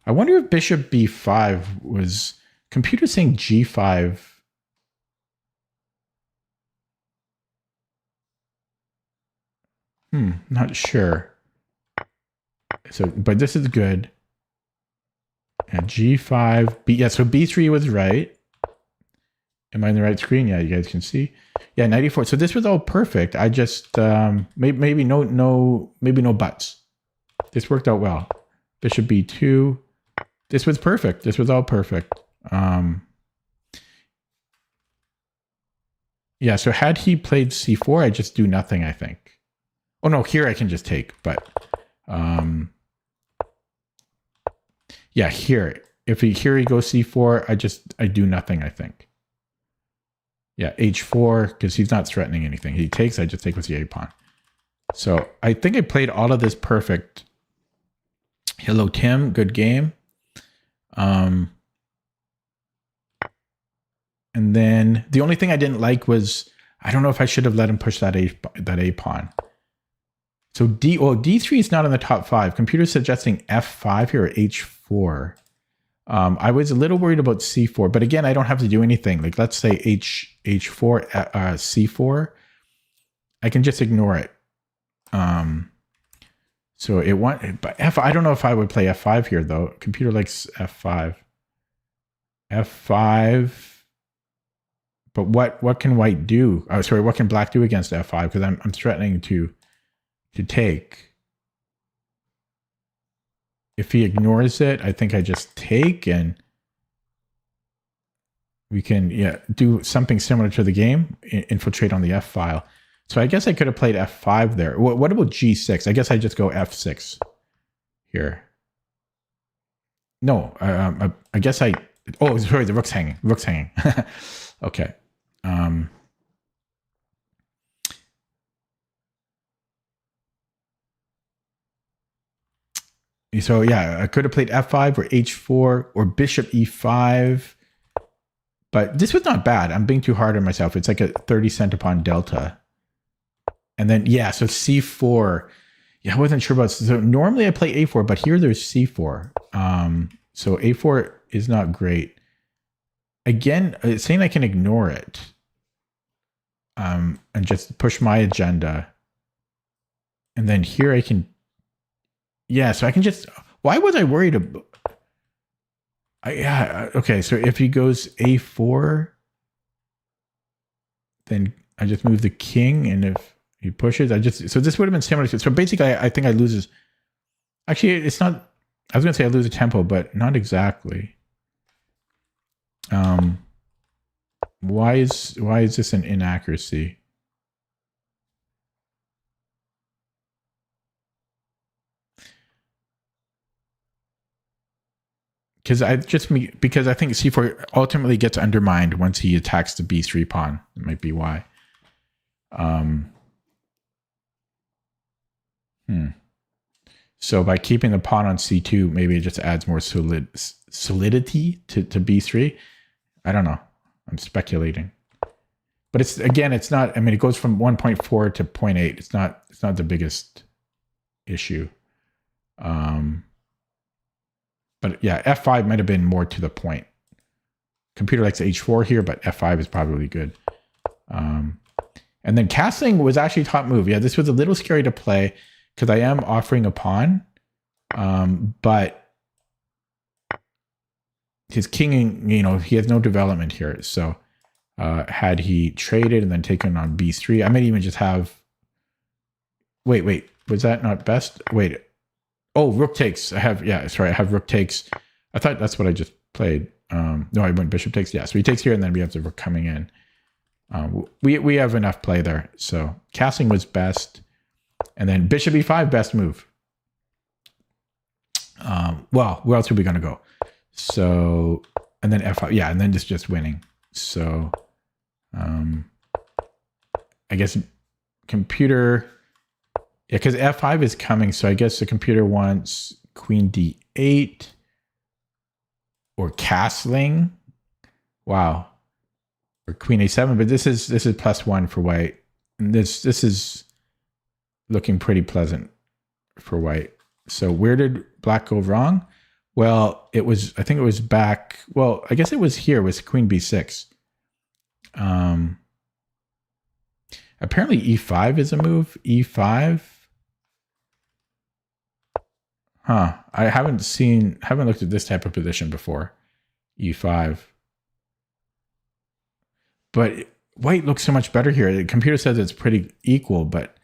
I wonder if bishop b5 was computer saying g5. Not sure. So, but this is good. And g5, so b3 was right. Am I in the right screen? Yeah, you guys can see. Yeah, 94. So this was all perfect. I just maybe no buts. This worked out well. Bishop b2. This was perfect. This was all perfect. Yeah, so had he played c4, I just do nothing, I think. Oh no, here I can just take, but yeah, here. If he goes c4, I do nothing, I think. Yeah, h4, because he's not threatening anything. He takes, I just take with the a pawn. So I think I played all of this perfect. Hello, Tim. Good game. And then the only thing I didn't like was, I don't know if I should have let him push that a pawn. So d3 is not in the top 5. Computer's suggesting f5 here or h4. I was a little worried about c4, but again, I don't have to do anything. Like let's say h4, c4. I can just ignore it. So it but I don't know if I would play f5 here though. Computer likes f5. f5. But what can white do? Oh, sorry, what can black do against f5? Because I'm threatening to take. If he ignores it, I think I just take, and we can do something similar to the game, infiltrate on the f file. So I guess I could have played f5 there. What about g6? I guess I just go f6 here. No, I guess oh, sorry, the rook's hanging. Rook's hanging. Okay. So yeah, I could have played f5 or h4 or bishop e5, but this was not bad. I'm being too hard on myself. It's like a 30 centipon delta. And then, yeah, so c4. Yeah, I wasn't sure about, so normally I play a4, but here there's c4. So a4 is not great. again, it's saying I can ignore it. And just push my agenda. And then here I can, yeah, so I can just, why was I worried about, okay, so if he goes A4, then I just move the king, and if he pushes, so this would have been similar to, so basically I think I lose his, actually it's not, I was gonna say I lose a tempo, but not exactly. Why is this an inaccuracy? Because I think C4 ultimately gets undermined once he attacks the B3 pawn. It might be why. So by keeping the pawn on C2, maybe it just adds more solidity to B3. I don't know. I'm speculating. But it's not, I mean, it goes from 1.4 to 0.8. It's not the biggest issue. But yeah, F5 might have been more to the point. Computer likes H4 here, but F5 is probably good. And then castling was actually top move. Yeah, this was a little scary to play because I am offering a pawn. But his king, he has no development here. So had he traded and then taken on B3, I might even just have... Wait, was that not best? Wait. Oh, rook takes. I have rook takes. I thought that's what I just played. No, I went bishop takes. Yeah, so he takes here, and then we have the rook coming in. We have enough play there. So castling was best. And then bishop e5, best move. Well, where else are we going to go? So, and then f5. Yeah, and then just winning. So, I guess computer... Yeah, because f5 is coming, so I guess the computer wants queen d8 or castling. Wow. Or queen a7, but this is +1 for white. And this is looking pretty pleasant for white. So where did black go wrong? Well, I think it was back, well, I guess it was here with queen b6. Apparently e5 is a move. E5. Huh. I haven't looked at this type of position before. E5. But white looks so much better here. The computer says it's pretty equal, but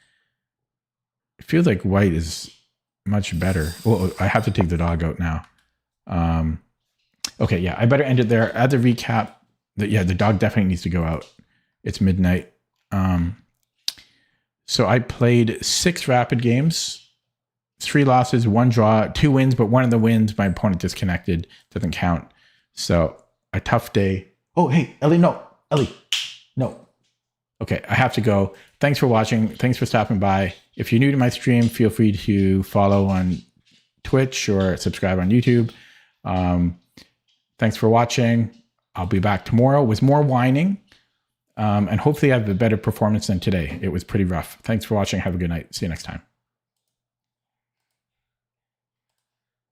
it feels like white is much better. Well, I have to take the dog out now. Okay, yeah, I better end it there. Add the recap. The dog definitely needs to go out. It's midnight. So I played 6 rapid games. 3 losses, 1 draw, 2 wins, but one of the wins, my opponent disconnected. Doesn't count. So a tough day. Oh, hey, Ellie, no. Okay, I have to go. Thanks for watching. Thanks for stopping by. If you're new to my stream, feel free to follow on Twitch or subscribe on YouTube. Thanks for watching. I'll be back tomorrow with more whining. And hopefully I have a better performance than today. It was pretty rough. Thanks for watching. Have a good night. See you next time.